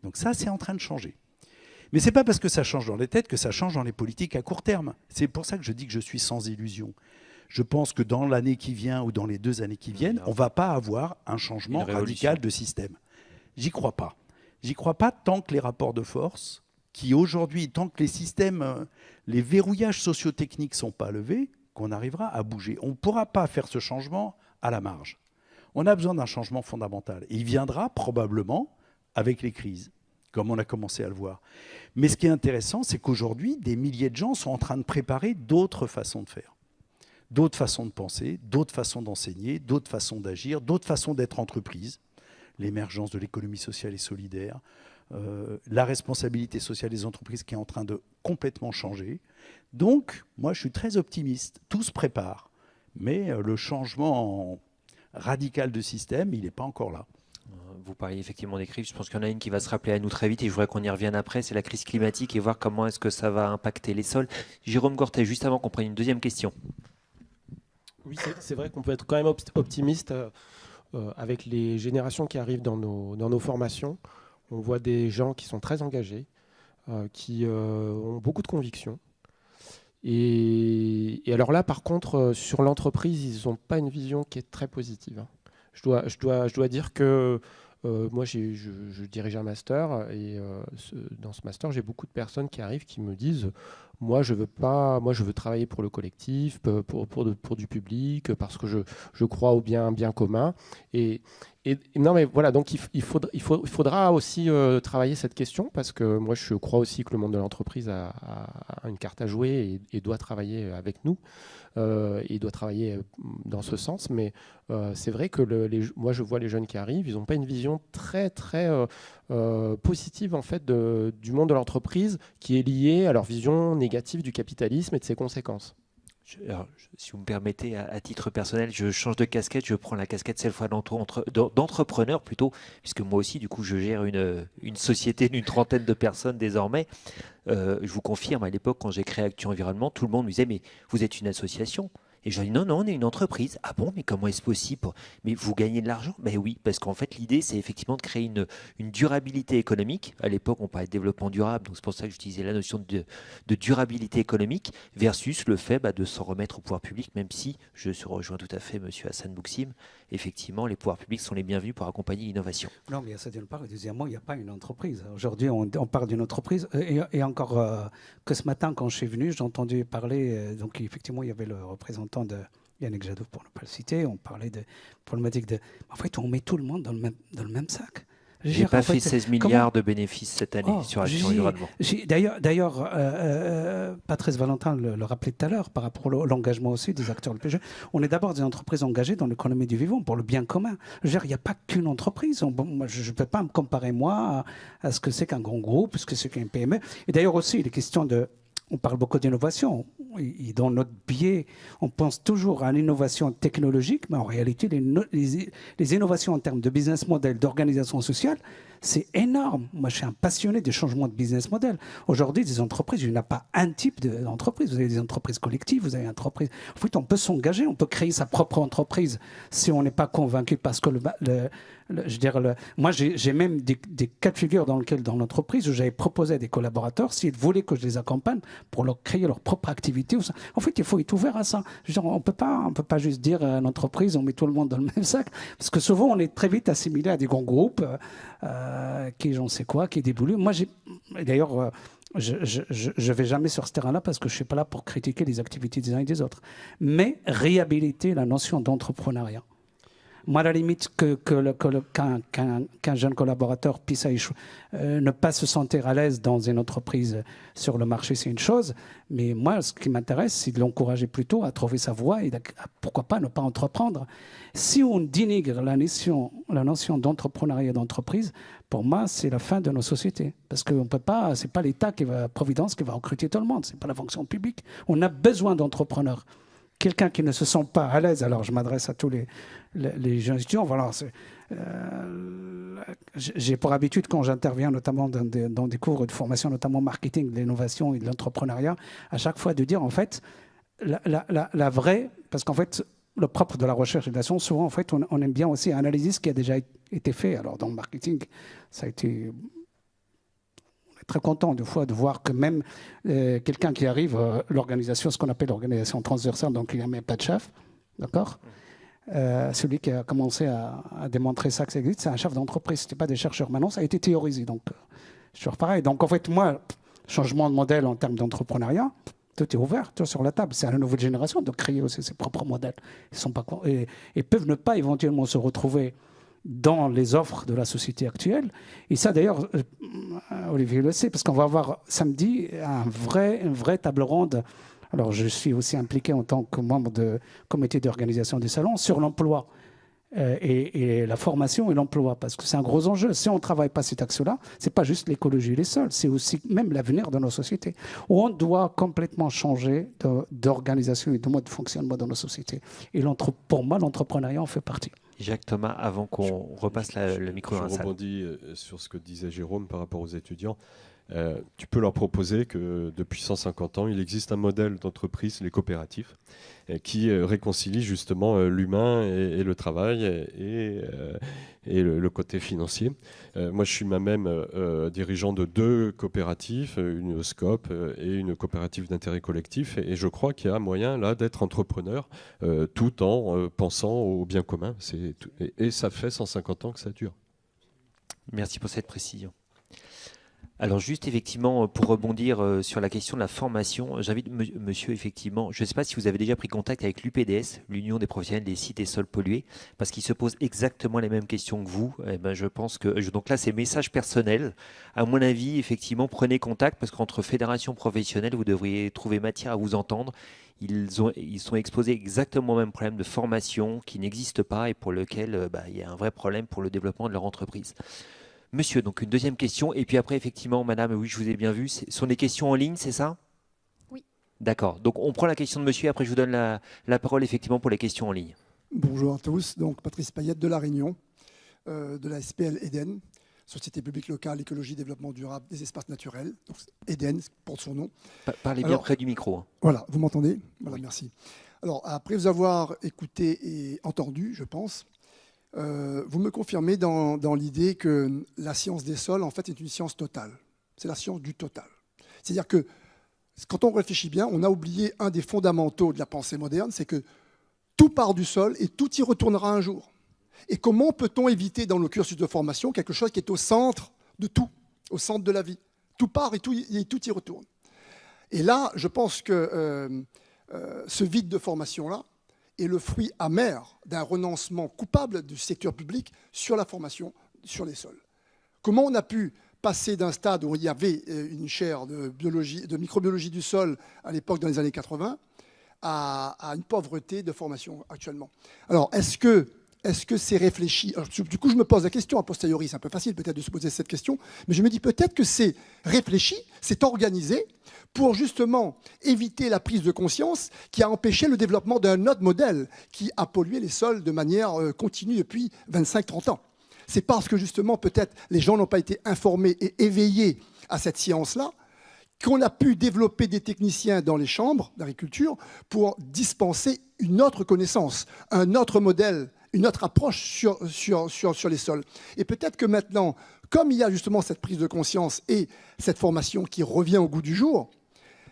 Donc ça, c'est en train de changer. Mais ce n'est pas parce que ça change dans les têtes que ça change dans les politiques à court terme. C'est pour ça que je dis que je suis sans illusion. Je pense que dans l'année qui vient ou dans les 2 années qui viennent, on ne va pas avoir un changement radical de système. J'y crois pas. J'y crois pas tant que les rapports de force qui aujourd'hui, tant que les systèmes, les verrouillages sociotechniques ne sont pas levés, qu'on arrivera à bouger. On ne pourra pas faire ce changement à la marge. On a besoin d'un changement fondamental. Et il viendra probablement avec les crises, comme on a commencé à le voir. Mais ce qui est intéressant, c'est qu'aujourd'hui, des milliers de gens sont en train de préparer d'autres façons de faire, d'autres façons de penser, d'autres façons d'enseigner, d'autres façons d'agir, d'autres façons d'être entreprise. L'émergence de l'économie sociale et solidaire, la responsabilité sociale des entreprises qui est en train de complètement changer. Donc, moi, je suis très optimiste. Tout se prépare. Mais le changement radical de système, il n'est pas encore là. Vous parliez effectivement des crises. Je pense qu'il y en a une qui va se rappeler à nous très vite et je voudrais qu'on y revienne après. C'est la crise climatique et voir comment est-ce que ça va impacter les sols. Jérôme Gortet, juste avant qu'on prenne une deuxième question. Oui, c'est vrai qu'on peut être quand même optimiste avec les générations qui arrivent dans nos formations. On voit des gens qui sont très engagés, qui ont beaucoup de convictions. Et alors là, par contre, sur l'entreprise, ils n'ont pas une vision qui est très positive. Je dois dire que moi, je dirige un master et dans ce master, j'ai beaucoup de personnes qui arrivent qui me disent moi, je veux travailler pour le collectif, pour du public, parce que je crois au bien commun. Et non, mais voilà, donc il faudra aussi travailler cette question, parce que moi, je crois aussi que le monde de l'entreprise a une carte à jouer et doit travailler avec nous. Il doit travailler dans ce sens, mais c'est vrai que moi je vois les jeunes qui arrivent, ils n'ont pas une vision très très positive en fait du monde de l'entreprise qui est liée à leur vision négative du capitalisme et de ses conséquences. Si vous me permettez, à titre personnel, je change de casquette, je prends la casquette cette fois d'entrepreneur plutôt, puisque moi aussi, du coup, je gère une société d'une trentaine de personnes désormais. Je vous confirme, à l'époque, quand j'ai créé Actu Environnement, tout le monde me disait « mais vous êtes une association ». Et je dis non, on est une entreprise. Ah bon, mais comment est-ce possible? Mais vous gagnez de l'argent? Ben oui, parce qu'en fait, l'idée, c'est effectivement de créer une durabilité économique. À l'époque, on parlait de développement durable, donc c'est pour ça que j'utilisais la notion de durabilité économique versus le fait de s'en remettre au pouvoir public, même si je rejoins tout à fait monsieur Hassan Bouksim. Effectivement, les pouvoirs publics sont les bienvenus pour accompagner l'innovation. Non, mais ça d'une part. Et deuxièmement, il n'y a pas une entreprise. Aujourd'hui, on parle d'une entreprise. Et encore que ce matin, quand je suis venu, j'ai entendu parler. Donc, effectivement, il y avait le représentant de Yannick Jadot, pour ne pas le citer. On parlait de problématique de. En fait, on met tout le monde dans le même sac. J'ai pas fait 16 milliards de bénéfices cette année sur Action Environnement. D'ailleurs, Patrice Valentin le rappelait tout à l'heure par rapport à l'engagement aussi des acteurs les plus jeunes. On est d'abord des entreprises engagées dans l'économie du vivant pour le bien commun. Je veux dire, il n'y a pas qu'une entreprise. Moi, je ne peux pas me comparer moi à ce que c'est qu'un grand groupe, ce que c'est qu'un PME. Et d'ailleurs aussi, il est question de. On parle beaucoup d'innovation. Et dans notre biais, on pense toujours à l'innovation technologique, mais en réalité, les innovations en termes de business model, d'organisation sociale, c'est énorme. Moi, je suis un passionné des changements de business model. Aujourd'hui, des entreprises, il n'y a pas un type d'entreprise. Vous avez des entreprises collectives, vous avez des entreprises... En fait, on peut s'engager, on peut créer sa propre entreprise si on n'est pas convaincu parce que moi, j'ai même des cas de figure dans l'entreprise où j'avais proposé à des collaborateurs s'ils voulaient que je les accompagne pour leur créer leur propre activité. En fait, il faut être ouvert à ça. Je veux dire, on peut pas juste dire à l'entreprise, on met tout le monde dans le même sac, parce que souvent, on est très vite assimilé à des grands groupes qui, j'en sais quoi, qui déboulent. Moi, d'ailleurs, je vais jamais sur ce terrain-là parce que je suis pas là pour critiquer les activités des uns et des autres, mais réhabiliter la notion d'entrepreneuriat. Moi, à la limite, qu'un jeune collaborateur puisse ne pas se sentir à l'aise dans une entreprise sur le marché, c'est une chose. Mais moi, ce qui m'intéresse, c'est de l'encourager plutôt à trouver sa voie et pourquoi pas ne pas entreprendre. Si on dénigre la notion d'entrepreneuriat d'entreprise, pour moi, c'est la fin de nos sociétés. Parce que c'est pas l'État Providence qui va recruter tout le monde. C'est pas la fonction publique. On a besoin d'entrepreneurs. Quelqu'un qui ne se sent pas à l'aise, alors je m'adresse à tous les jeunes étudiants, voilà, j'ai pour habitude quand j'interviens notamment dans des cours de formation, notamment marketing, de l'innovation et de l'entrepreneuriat, à chaque fois de dire en fait, la vraie, parce qu'en fait, le propre de la recherche et de l'innovation, souvent en fait, on aime bien aussi analyser ce qui a déjà été fait. Alors dans le marketing, ça a été... très content de voir que même quelqu'un qui arrive, l'organisation, ce qu'on appelle l'organisation transversale, donc il n'y a même pas de chef, d'accord, celui qui a commencé à démontrer ça que ça existe, c'est un chef d'entreprise, ce n'était pas des chercheurs. Maintenant, ça a été théorisé, donc c'est toujours pareil. Donc en fait, moi, changement de modèle en termes d'entrepreneuriat, tout est ouvert, tout est sur la table. C'est à la nouvelle génération de créer aussi ses propres modèles. Ils peuvent ne pas éventuellement se retrouver dans les offres de la société actuelle. Et ça, d'ailleurs, Olivier le sait, parce qu'on va avoir samedi une vraie table ronde. Alors, je suis aussi impliqué en tant que membre du comité d'organisation du salon sur l'emploi et la formation et l'emploi, parce que c'est un gros enjeu. Si on ne travaille pas cet axe-là, ce n'est pas juste l'écologie et les sols, c'est aussi même l'avenir de nos sociétés, où on doit complètement changer d'organisation et de mode de fonctionnement dans nos sociétés. Et pour moi, l'entrepreneuriat en fait partie. Jacques Thomas, avant qu'on repasse le micro dans la Je salle. rebondis sur ce que disait Jérôme par rapport aux étudiants. Tu peux leur proposer que depuis 150 ans, il existe un modèle d'entreprise, les coopératives, qui réconcilie justement l'humain et le travail et le côté financier. Moi, je suis moi-même dirigeant de 2 coopératives, une SCOP et une coopérative d'intérêt collectif, et je crois qu'il y a moyen là d'être entrepreneur tout en pensant au bien commun. Et ça fait 150 ans que ça dure. Merci pour cette précision. Alors juste effectivement, pour rebondir sur la question de la formation, j'invite monsieur, effectivement, je ne sais pas si vous avez déjà pris contact avec l'UPDS, l'Union des professionnels des sites et sols pollués, parce qu'ils se posent exactement les mêmes questions que vous. Et ben, je pense que, donc là c'est message personnel. À mon avis, effectivement, prenez contact, parce qu'entre fédérations professionnelles, vous devriez trouver matière à vous entendre. Ils sont exposés exactement au même problème de formation qui n'existe pas et pour lequel il y a un vrai problème pour le développement de leur entreprise. Monsieur, donc une deuxième question. Et puis après, effectivement, madame, oui, je vous ai bien vu. Ce sont des questions en ligne, c'est ça? Oui. D'accord. Donc on prend la question de monsieur et après je vous donne la parole effectivement pour les questions en ligne. Bonjour à tous. Donc Patrice Payette de La Réunion, de la SPL Eden, Société publique locale, écologie, développement durable des espaces naturels. Donc Eden porte son nom. Parlez bien près du micro. Hein. Voilà, vous m'entendez? Voilà, oui. Merci. Alors, après vous avoir écouté et entendu, je pense, vous me confirmez dans l'idée que la science des sols, en fait, est une science totale. C'est la science du total. C'est-à-dire que, quand on réfléchit bien, on a oublié un des fondamentaux de la pensée moderne, c'est que tout part du sol et tout y retournera un jour. Et comment peut-on éviter dans le cursus de formation quelque chose qui est au centre de tout, au centre de la vie? Tout part et tout y retourne. Et là, je pense que ce vide de formation-là est le fruit amer d'un renoncement coupable du secteur public sur la formation sur les sols. Comment on a pu passer d'un stade où il y avait une chaire de microbiologie du sol à l'époque dans les années 80 à une pauvreté de formation actuellement? Alors, est-ce que c'est réfléchi? Alors, du coup, je me pose la question a posteriori, c'est un peu facile peut-être de se poser cette question, mais je me dis peut-être que c'est réfléchi, c'est organisé pour justement éviter la prise de conscience qui a empêché le développement d'un autre modèle qui a pollué les sols de manière continue depuis 25-30 ans. C'est parce que justement peut-être les gens n'ont pas été informés et éveillés à cette science-là qu'on a pu développer des techniciens dans les chambres d'agriculture pour dispenser une autre connaissance, un autre modèle, une autre approche sur les sols. Et peut-être que maintenant, comme il y a justement cette prise de conscience et cette formation qui revient au goût du jour,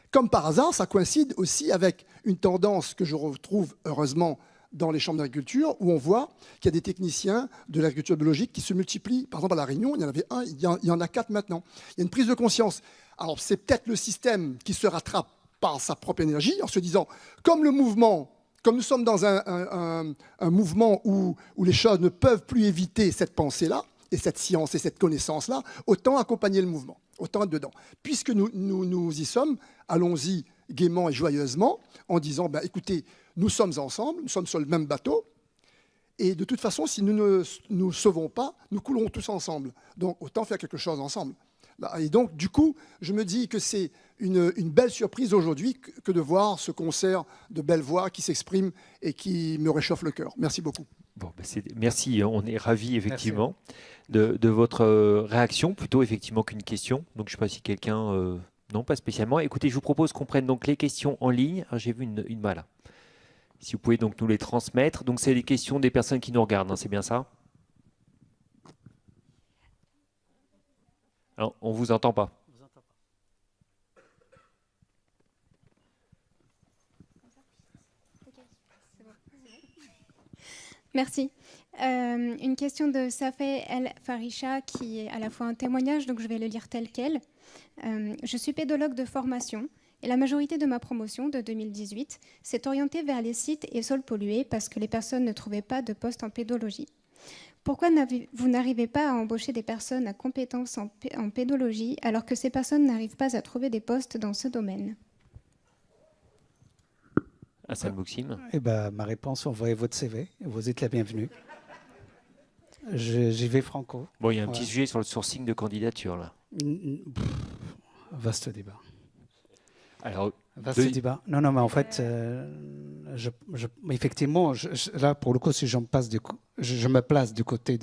comme par hasard, ça coïncide aussi avec une tendance que je retrouve heureusement dans les chambres d'agriculture, où on voit qu'il y a des techniciens de l'agriculture biologique qui se multiplient. Par exemple, à La Réunion, il y en avait un, il y en a 4 maintenant. Il y a une prise de conscience. Alors, c'est peut-être le système qui se rattrape par sa propre énergie, en se disant, comme nous sommes dans un mouvement où les choses ne peuvent plus éviter cette pensée-là, et cette science et cette connaissance-là, autant accompagner le mouvement, autant être dedans. Puisque nous y sommes, allons-y gaiement et joyeusement, en disant, écoutez, nous sommes ensemble, nous sommes sur le même bateau, et de toute façon, si nous ne nous sauvons pas, nous coulerons tous ensemble. Donc, autant faire quelque chose ensemble. Et donc, du coup, je me dis que c'est une belle surprise aujourd'hui que de voir ce concert de belles voix qui s'expriment et qui me réchauffe le cœur. Merci beaucoup. Bon, merci, on est ravis effectivement de votre réaction, plutôt effectivement qu'une question. Donc je ne sais pas si quelqu'un... non, pas spécialement. Écoutez, je vous propose qu'on prenne donc les questions en ligne. J'ai vu une main là. Si vous pouvez donc nous les transmettre. Donc c'est les questions des personnes qui nous regardent, hein, c'est bien ça? Alors, on ne vous entend pas. Merci. Une question de Safé El Farisha qui est à la fois un témoignage, donc je vais le lire tel quel. Je suis pédologue de formation et la majorité de ma promotion de 2018 s'est orientée vers les sites et sols pollués parce que les personnes ne trouvaient pas de poste en pédologie. Pourquoi vous n'arrivez pas à embaucher des personnes à compétences en pédologie alors que ces personnes n'arrivent pas à trouver des postes dans ce domaine? Hassan Bouksim. Eh ben, ma réponse, envoyez votre CV. Vous êtes la bienvenue. J'y vais franco. Bon, il y a un petit sujet sur le sourcing de candidature, là. Vaste débat. Alors, vaste débat. Non, mais en fait, effectivement, là, pour le coup, si je me place du côté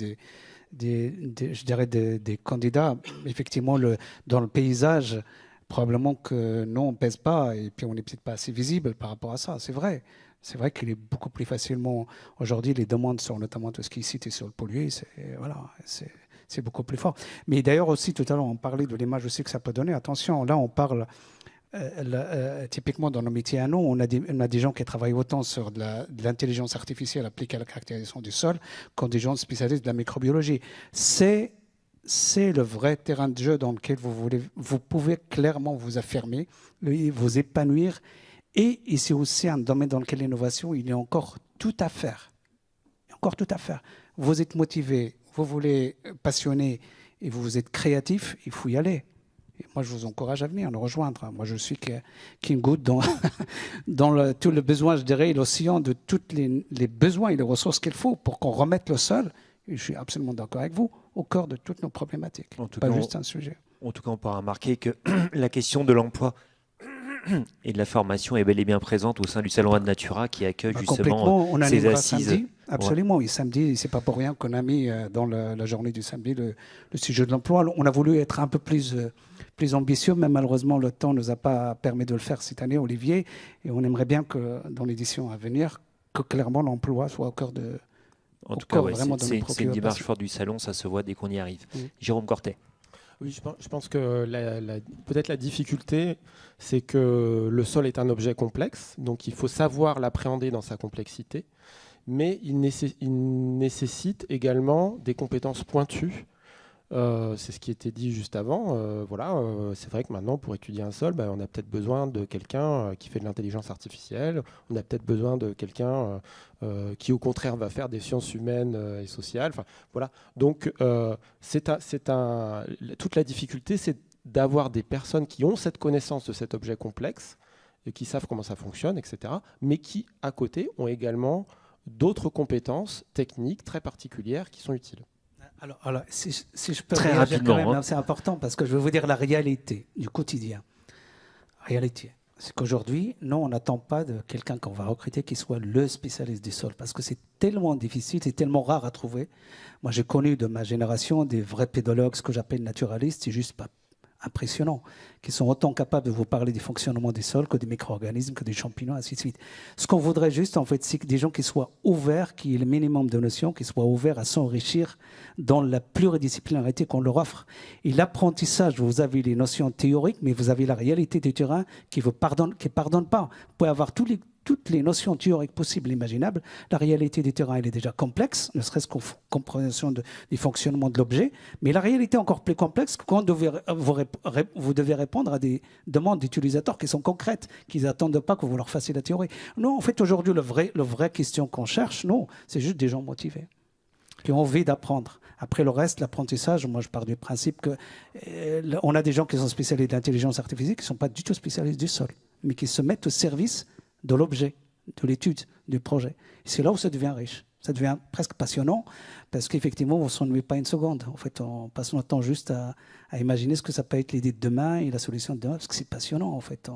des candidats, effectivement, dans le paysage, probablement que non, on ne pèse pas et puis on n'est peut-être pas assez visible par rapport à ça. C'est vrai. C'est vrai qu'il est beaucoup plus facilement... Aujourd'hui, les demandes sur notamment tout ce qui est cité sur le pollué, c'est beaucoup plus fort. Mais d'ailleurs aussi, tout à l'heure, on parlait de l'image aussi que ça peut donner. Attention, là, on parle... typiquement, dans nos métiers à nous, on a des gens qui travaillent autant sur de l'intelligence artificielle appliquée à la caractérisation du sol qu'en des gens spécialistes de la microbiologie. C'est le vrai terrain de jeu dans lequel vous pouvez clairement vous affirmer, vous épanouir. Et c'est aussi un domaine dans lequel l'innovation, il y a encore tout à faire. Encore tout à faire. Vous êtes motivé, vous voulez passionné et vous êtes créatif, il faut y aller. Et moi, je vous encourage à venir nous rejoindre. Moi, je suis qu'une goutte dans tout le besoin, je dirais, l'océan de tous les besoins et les ressources qu'il faut pour qu'on remette le sol. Et je suis absolument d'accord avec vous, au cœur de toutes nos problématiques. Pas juste un sujet. En tout cas, on peut remarquer que la question de l'emploi et de la formation est bel et bien présente au sein du Salon Ad Natura qui accueille justement ces assises. Samedi, absolument, et samedi, c'est pas pour rien qu'on a mis dans la journée du samedi le sujet de l'emploi. On a voulu être un peu plus ambitieux, mais malheureusement le temps ne nous a pas permis de le faire cette année, Olivier, et on aimerait bien que dans l'édition à venir, que clairement l'emploi soit au cœur de... En tout cas, c'est une démarche forte du salon, ça se voit dès qu'on y arrive. Jérôme Cortet. Oui, je pense que peut-être la difficulté, c'est que le sol est un objet complexe, donc il faut savoir l'appréhender dans sa complexité, mais il nécessite également des compétences pointues. C'est ce qui était dit juste avant. C'est vrai que maintenant, pour étudier un sol, on a peut-être besoin de quelqu'un qui fait de l'intelligence artificielle, on a peut-être besoin de quelqu'un qui, au contraire, va faire des sciences humaines et sociales. Enfin, voilà. Donc, toute la difficulté, c'est d'avoir des personnes qui ont cette connaissance de cet objet complexe, et qui savent comment ça fonctionne, etc., mais qui, à côté, ont également d'autres compétences techniques très particulières qui sont utiles. Alors si je peux très réagir rapidement, quand même, c'est important parce que je vais vous dire la réalité du quotidien. Réalité, c'est qu'aujourd'hui, non, on n'attend pas de quelqu'un qu'on va recruter qui soit le spécialiste du sol parce que c'est tellement difficile, c'est tellement rare à trouver. Moi, j'ai connu de ma génération des vrais pédologues, ce que j'appelle naturalistes, c'est juste pas impressionnants, qui sont autant capables de vous parler du fonctionnement des sols que des micro-organismes, que des champignons, ainsi de suite. Ce qu'on voudrait juste, en fait, c'est que des gens qui soient ouverts, qui aient le minimum de notions, qui soient ouverts à s'enrichir dans la pluridisciplinarité qu'on leur offre. Et l'apprentissage, vous avez les notions théoriques, mais vous avez la réalité du terrain qui ne pardonne pas. Vous pouvez avoir toutes les notions théoriques possibles et imaginables. La réalité du terrain, elle est déjà complexe, ne serait-ce qu'en compréhension du fonctionnement de l'objet. Mais la réalité est encore plus complexe quand vous devez répondre à des demandes d'utilisateurs qui sont concrètes, qu'ils n'attendent pas que vous leur fassiez la théorie. Non, en fait, aujourd'hui, le vrai question qu'on cherche, non, c'est juste des gens motivés, qui ont envie d'apprendre. Après le reste, l'apprentissage, moi je pars du principe qu'on a des gens qui sont spécialistes d'intelligence artificielle qui ne sont pas du tout spécialistes du sol, mais qui se mettent au service de l'objet, de l'étude, du projet. C'est là où ça devient riche. Ça devient presque passionnant parce qu'effectivement, on ne s'ennuie pas une seconde. En fait, on passe notre temps juste à imaginer ce que ça peut être l'idée de demain et la solution de demain parce que c'est passionnant. En fait,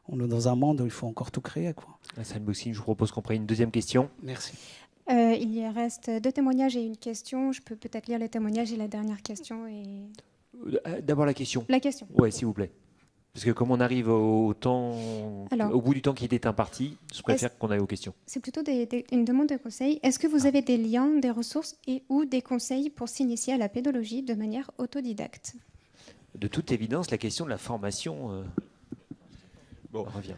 on est dans un monde où il faut encore tout créer, quoi. Hassan Bouksim, je vous propose qu'on prenne une deuxième question. Merci. Il y reste 2 témoignages et une question. Je peux peut-être lire les témoignages et la dernière question. D'abord la question. La question. Oui, s'il vous plaît. Parce que comme on arrive au bout du temps qui était imparti, je préfère qu'on aille aux questions. C'est plutôt une demande de conseil. Est-ce que vous avez des liens, des ressources ou des conseils pour s'initier à la pédologie de manière autodidacte? De toute évidence, la question de la formation revient.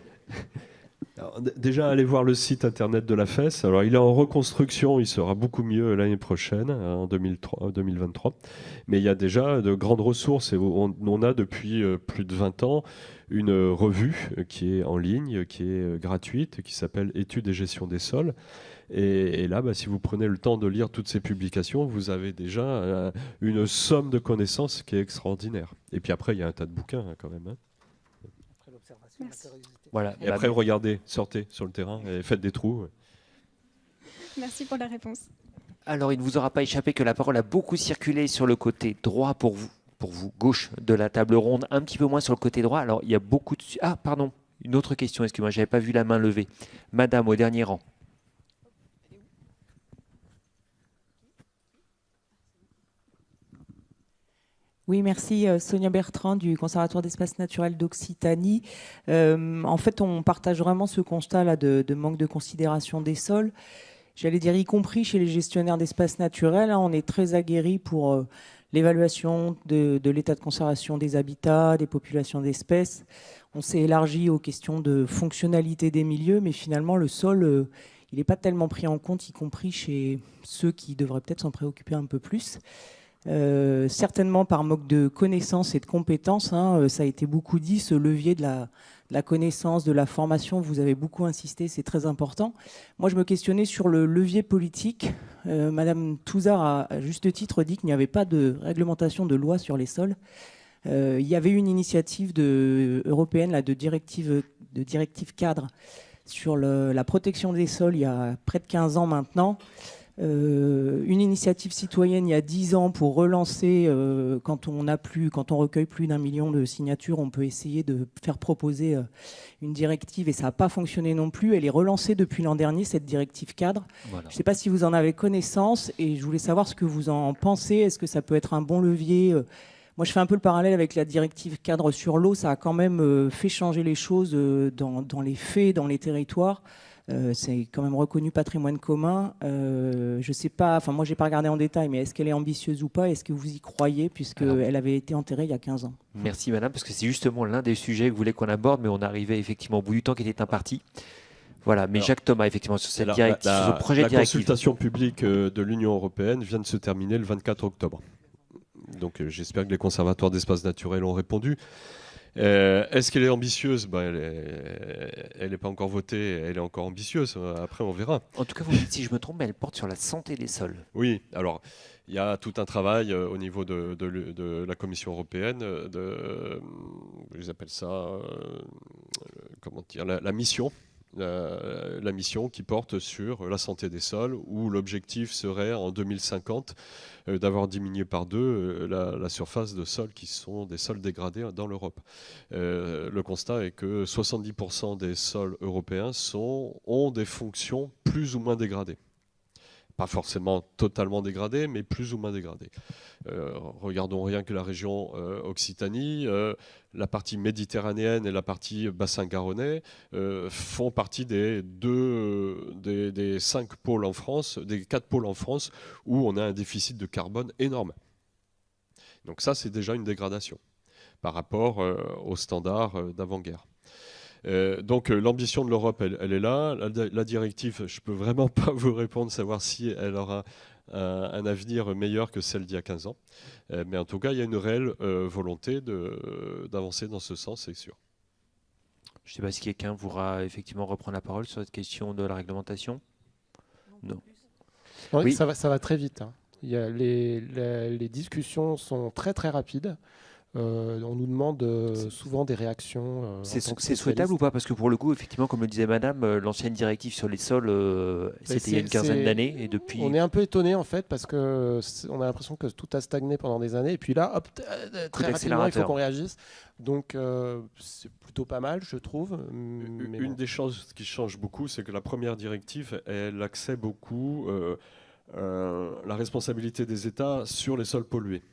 Alors, déjà, allez voir le site internet de la FES. Alors, il est en reconstruction, il sera beaucoup mieux l'année prochaine, en 2023. Mais il y a déjà de grandes ressources et on a depuis plus de 20 ans une revue qui est en ligne, qui est gratuite, qui s'appelle Études et gestion des sols. Et là, si vous prenez le temps de lire toutes ces publications, vous avez déjà une somme de connaissances qui est extraordinaire. Et puis après, il y a un tas de bouquins quand même. Après l'observation, la curiosité. Voilà. Et après, regardez, sortez sur le terrain et faites des trous. Merci pour la réponse. Alors, il ne vous aura pas échappé que la parole a beaucoup circulé sur le côté droit pour vous, gauche de la table ronde, un petit peu moins sur le côté droit. Alors, il y a beaucoup de... Ah, pardon, une autre question, excusez-moi, je n'avais pas vu la main levée. Madame, au dernier rang. Oui, merci. Sonia Bertrand du Conservatoire d'espaces naturels d'Occitanie. En fait, on partage vraiment ce constat-là de manque de considération des sols. J'allais dire, y compris chez les gestionnaires d'espaces naturels, on est très aguerris pour l'évaluation de l'état de conservation des habitats, des populations d'espèces. On s'est élargi aux questions de fonctionnalité des milieux, mais finalement, le sol, il n'est pas tellement pris en compte, y compris chez ceux qui devraient peut-être s'en préoccuper un peu plus. Certainement par manque de connaissances et de compétences, ça a été beaucoup dit, ce levier de la connaissance, de la formation, vous avez beaucoup insisté, c'est très important. Moi, je me questionnais sur le levier politique. Madame Touzard a à juste titre dit qu'il n'y avait pas de réglementation de loi sur les sols. Il y avait une initiative européenne de directive cadre sur la protection des sols il y a près de 15 ans maintenant. Une initiative citoyenne il y a 10 ans pour relancer, quand on recueille plus d'1 million de signatures, on peut essayer de faire proposer une directive et ça n'a pas fonctionné non plus. Elle est relancée depuis l'an dernier, cette directive cadre. Voilà. Je ne sais pas si vous en avez connaissance et je voulais savoir ce que vous en pensez. Est-ce que ça peut être un bon levier ? Moi, je fais un peu le parallèle avec la directive cadre sur l'eau. Ça a quand même fait changer les choses dans les faits, dans les territoires. C'est quand même reconnu patrimoine commun. Je ne sais pas, enfin moi j'ai pas regardé en détail, mais est-ce qu'elle est ambitieuse ou pas ? Est-ce que vous y croyez, puisqu'elle avait été enterrée il y a 15 ans ? Merci madame, parce que c'est justement l'un des sujets que vous voulez qu'on aborde, mais on arrivait effectivement au bout du temps qui était imparti. Voilà, mais alors, Jacques Thomas, effectivement, sur cette directive, sur ce projet de directive. La consultation publique de l'Union européenne vient de se terminer le 24 octobre. Donc j'espère que les conservatoires d'espaces naturels ont répondu. Est-ce qu'elle est ambitieuse ? Elle n'est pas encore votée, elle est encore ambitieuse. Après, on verra. En tout cas, vous me dites si je me trompe, mais elle porte sur la santé des sols. Oui, alors il y a tout un travail au niveau de la Commission européenne, ils appellent ça, comment dire, la mission. La mission qui porte sur la santé des sols, où l'objectif serait en 2050 d'avoir diminué par 2 la surface de sols qui sont des sols dégradés dans l'Europe. Le constat est que 70% des sols européens ont des fonctions plus ou moins dégradées. Pas forcément totalement dégradées, mais plus ou moins dégradées. Regardons rien que la région Occitanie, la partie méditerranéenne et la partie bassin garonnais font partie des 5 pôles en France, des 4 pôles en France où on a un déficit de carbone énorme. Donc ça, c'est déjà une dégradation par rapport aux standards d'avant-guerre. Donc l'ambition de l'Europe, elle est là. La directive, je ne peux vraiment pas vous répondre, savoir si elle aura un avenir meilleur que celle d'il y a 15 ans. Mais en tout cas, il y a une réelle volonté d'avancer dans ce sens, c'est sûr. Je ne sais pas si quelqu'un voudra effectivement reprendre la parole sur cette question de la réglementation. Non. Oui. Ça va très vite. Les discussions sont très très rapides. On nous demande souvent des réactions. C'est souhaitable ou pas ? Parce que pour le coup, effectivement, comme le disait madame, l'ancienne directive sur les sols, c'était il y a une quinzaine d'années. Et depuis... On est un peu étonné en fait, parce qu'on a l'impression que tout a stagné pendant des années. Et puis là, hop, très rapidement, il faut qu'on réagisse. Donc c'est plutôt pas mal, je trouve. Une des choses qui change beaucoup, c'est que la première directive, elle accède beaucoup la responsabilité des États sur les sols pollués.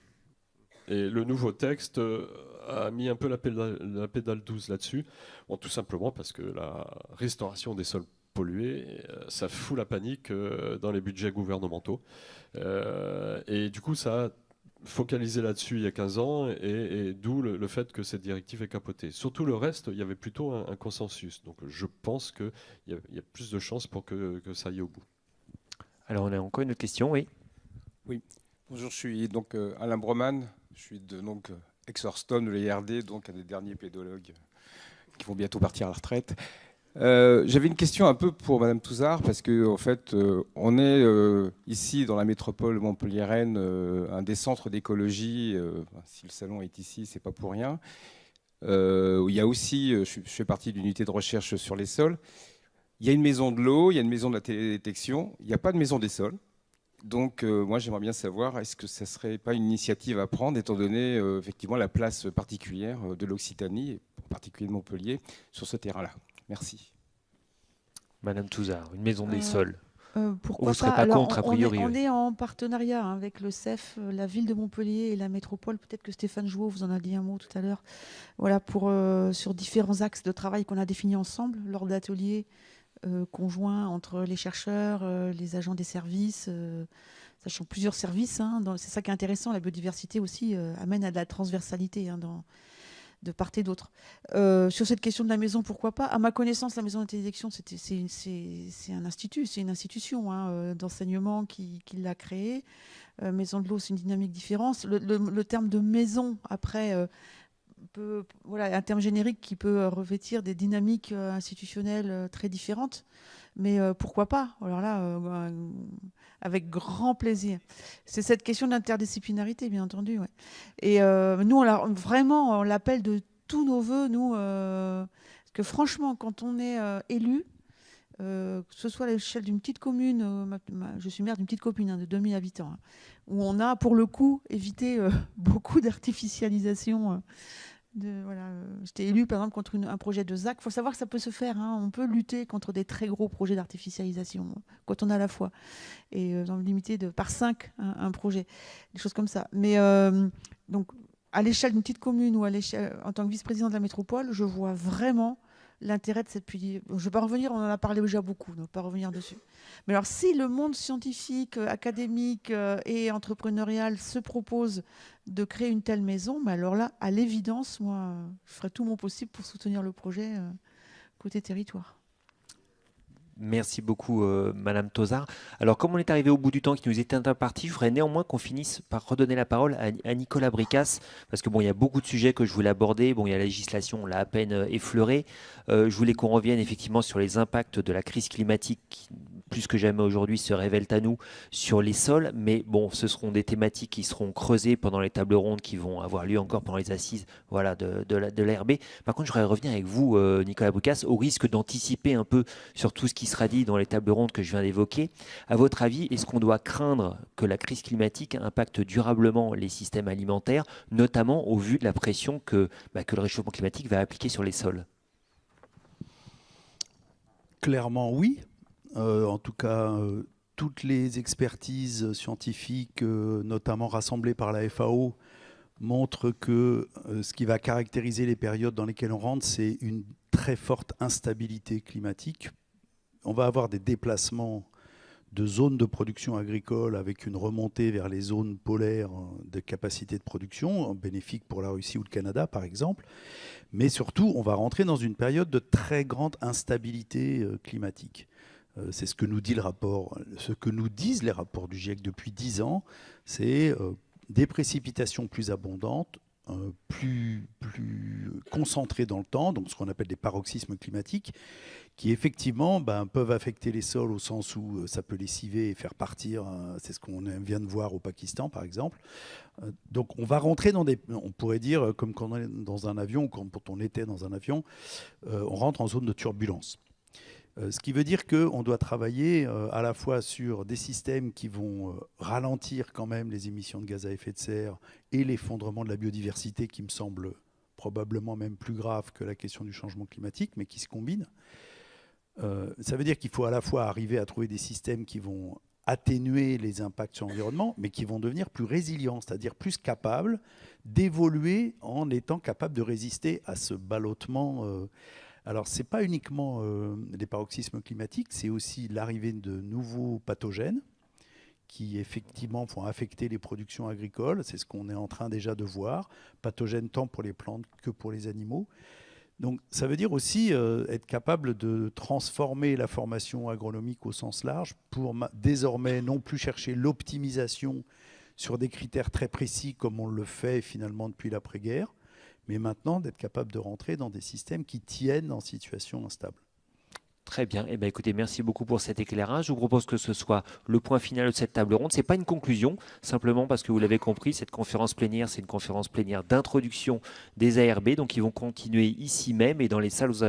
Et le nouveau texte a mis un peu la pédale douce là-dessus, tout simplement parce que la restauration des sols pollués, ça fout la panique dans les budgets gouvernementaux. Et du coup, ça a focalisé là-dessus il y a 15 ans, et d'où le fait que cette directive est capotée. Surtout le reste, il y avait plutôt un consensus. Donc je pense qu'il y a plus de chances pour que ça aille au bout. Alors on a encore une autre question, oui. Oui, bonjour, je suis donc Alain Broman, je suis donc ex-Orston de l'IRD, donc un des derniers pédologues qui vont bientôt partir à la retraite. J'avais une question un peu pour Madame Touzard, parce qu'en fait, on est ici dans la métropole montpelliéraine, un des centres d'écologie. Si le salon est ici, c'est pas pour rien. Il y a aussi, je fais partie d'une unité de recherche sur les sols. Il y a une maison de l'eau, il y a une maison de la télédétection. Il n'y a pas de maison des sols. Donc, moi, j'aimerais bien savoir, est-ce que ça ne serait pas une initiative à prendre, étant donné effectivement la place particulière de l'Occitanie, et en particulier de Montpellier, sur ce terrain-là. Merci. Madame Touzard, une maison des sols. Pourquoi vous ne serez pas. pas Alors, contre, a priori. on est en partenariat avec le CEF, la ville de Montpellier et la métropole. Peut-être que Stéphane Jouot vous en a dit un mot tout à l'heure. Voilà, sur différents axes de travail qu'on a définis ensemble lors d'ateliers conjoints entre les chercheurs, les agents des services, sachant plusieurs services. C'est ça qui est intéressant. La biodiversité aussi amène à de la transversalité de part et d'autre. Sur cette question de la maison, pourquoi pas? À ma connaissance, la maison de télédétection, c'est un institut, c'est une institution d'enseignement qui l'a créée. Maison de l'eau, c'est une dynamique différente. Le terme de maison, après, voilà, un terme générique qui peut revêtir des dynamiques institutionnelles très différentes. Mais pourquoi pas? Alors là, avec grand plaisir. C'est cette question d'interdisciplinarité, bien entendu. Ouais. Et nous, on l'appelle de tous nos voeux, nous, parce que franchement, quand on est élu, que ce soit à l'échelle d'une petite commune, je suis maire d'une petite commune de 2000 habitants, où on a, pour le coup, évité beaucoup d'artificialisation. J'étais élue par exemple contre un projet de ZAC. Il faut savoir que ça peut se faire. On peut lutter contre des très gros projets d'artificialisation quand on a la foi. Et limiter par 5 un projet. Des choses comme ça. Mais donc, à l'échelle d'une petite commune ou en tant que vice-président de la métropole, je vois vraiment l'intérêt de cette... Je ne vais pas revenir, on en a parlé déjà beaucoup, donc pas revenir dessus. Mais alors, si le monde scientifique, académique et entrepreneurial se propose de créer une telle maison, mais alors là, à l'évidence, moi, je ferai tout mon possible pour soutenir le projet côté territoire. Merci beaucoup, Madame Touzard. Alors, comme on est arrivé au bout du temps qui nous était imparti, je voudrais néanmoins qu'on finisse par redonner la parole à Nicolas Bricasse, parce que bon, il y a beaucoup de sujets que je voulais aborder. Bon, il y a la législation, on l'a à peine effleuré. Je voulais qu'on revienne effectivement sur les impacts de la crise climatique qui, plus que jamais aujourd'hui, se révèlent à nous sur les sols. Mais bon, ce seront des thématiques qui seront creusées pendant les tables rondes qui vont avoir lieu encore pendant les assises de l'ARB. Par contre, je voudrais revenir avec vous, Nicolas Bricasse, au risque d'anticiper un peu sur tout ce qui sera dit dans les tables rondes que je viens d'évoquer. À votre avis, est-ce qu'on doit craindre que la crise climatique impacte durablement les systèmes alimentaires, notamment au vu de la pression que le réchauffement climatique va appliquer sur les sols? Clairement, oui. En tout cas, toutes les expertises scientifiques, notamment rassemblées par la FAO, montrent que ce qui va caractériser les périodes dans lesquelles on rentre, c'est une très forte instabilité climatique. On va avoir des déplacements de zones de production agricole avec une remontée vers les zones polaires de capacité de production, bénéfique pour la Russie ou le Canada par exemple. Mais surtout, on va rentrer dans une période de très grande instabilité climatique. C'est ce que nous dit le rapport, ce que nous disent les rapports du GIEC depuis 10 ans, c'est des précipitations plus abondantes, plus concentrées dans le temps, donc ce qu'on appelle des paroxysmes climatiques, qui effectivement peuvent affecter les sols au sens où ça peut lessiver et faire partir, c'est ce qu'on vient de voir au Pakistan par exemple. Donc on va rentrer dans on pourrait dire comme quand on est dans un avion ou quand on était dans un avion, on rentre en zone de turbulence. Ce qui veut dire qu'on doit travailler à la fois sur des systèmes qui vont ralentir quand même les émissions de gaz à effet de serre et l'effondrement de la biodiversité qui me semble probablement même plus grave que la question du changement climatique, mais qui se combinent. Ça veut dire qu'il faut à la fois arriver à trouver des systèmes qui vont atténuer les impacts sur l'environnement, mais qui vont devenir plus résilients, c'est-à-dire plus capables d'évoluer en étant capables de résister à ce ballottement. Alors, ce n'est pas uniquement les paroxysmes climatiques, c'est aussi l'arrivée de nouveaux pathogènes qui effectivement vont affecter les productions agricoles. C'est ce qu'on est en train déjà de voir, pathogènes tant pour les plantes que pour les animaux. Donc ça veut dire aussi être capable de transformer la formation agronomique au sens large pour désormais non plus chercher l'optimisation sur des critères très précis comme on le fait finalement depuis l'après-guerre, mais maintenant d'être capable de rentrer dans des systèmes qui tiennent en situation instable. Très bien. Eh bien, écoutez, merci beaucoup pour cet éclairage. Je vous propose que ce soit le point final de cette table ronde. Ce n'est pas une conclusion, simplement parce que vous l'avez compris, cette conférence plénière, c'est une conférence plénière d'introduction des ARB. Donc, ils vont continuer ici même et dans les salles aux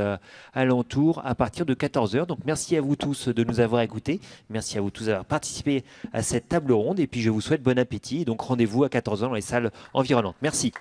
alentours à partir de 14h. Donc, merci à vous tous de nous avoir écoutés. Merci à vous tous d'avoir participé à cette table ronde. Et puis, je vous souhaite bon appétit. Donc, rendez-vous à 14h dans les salles environnantes. Merci.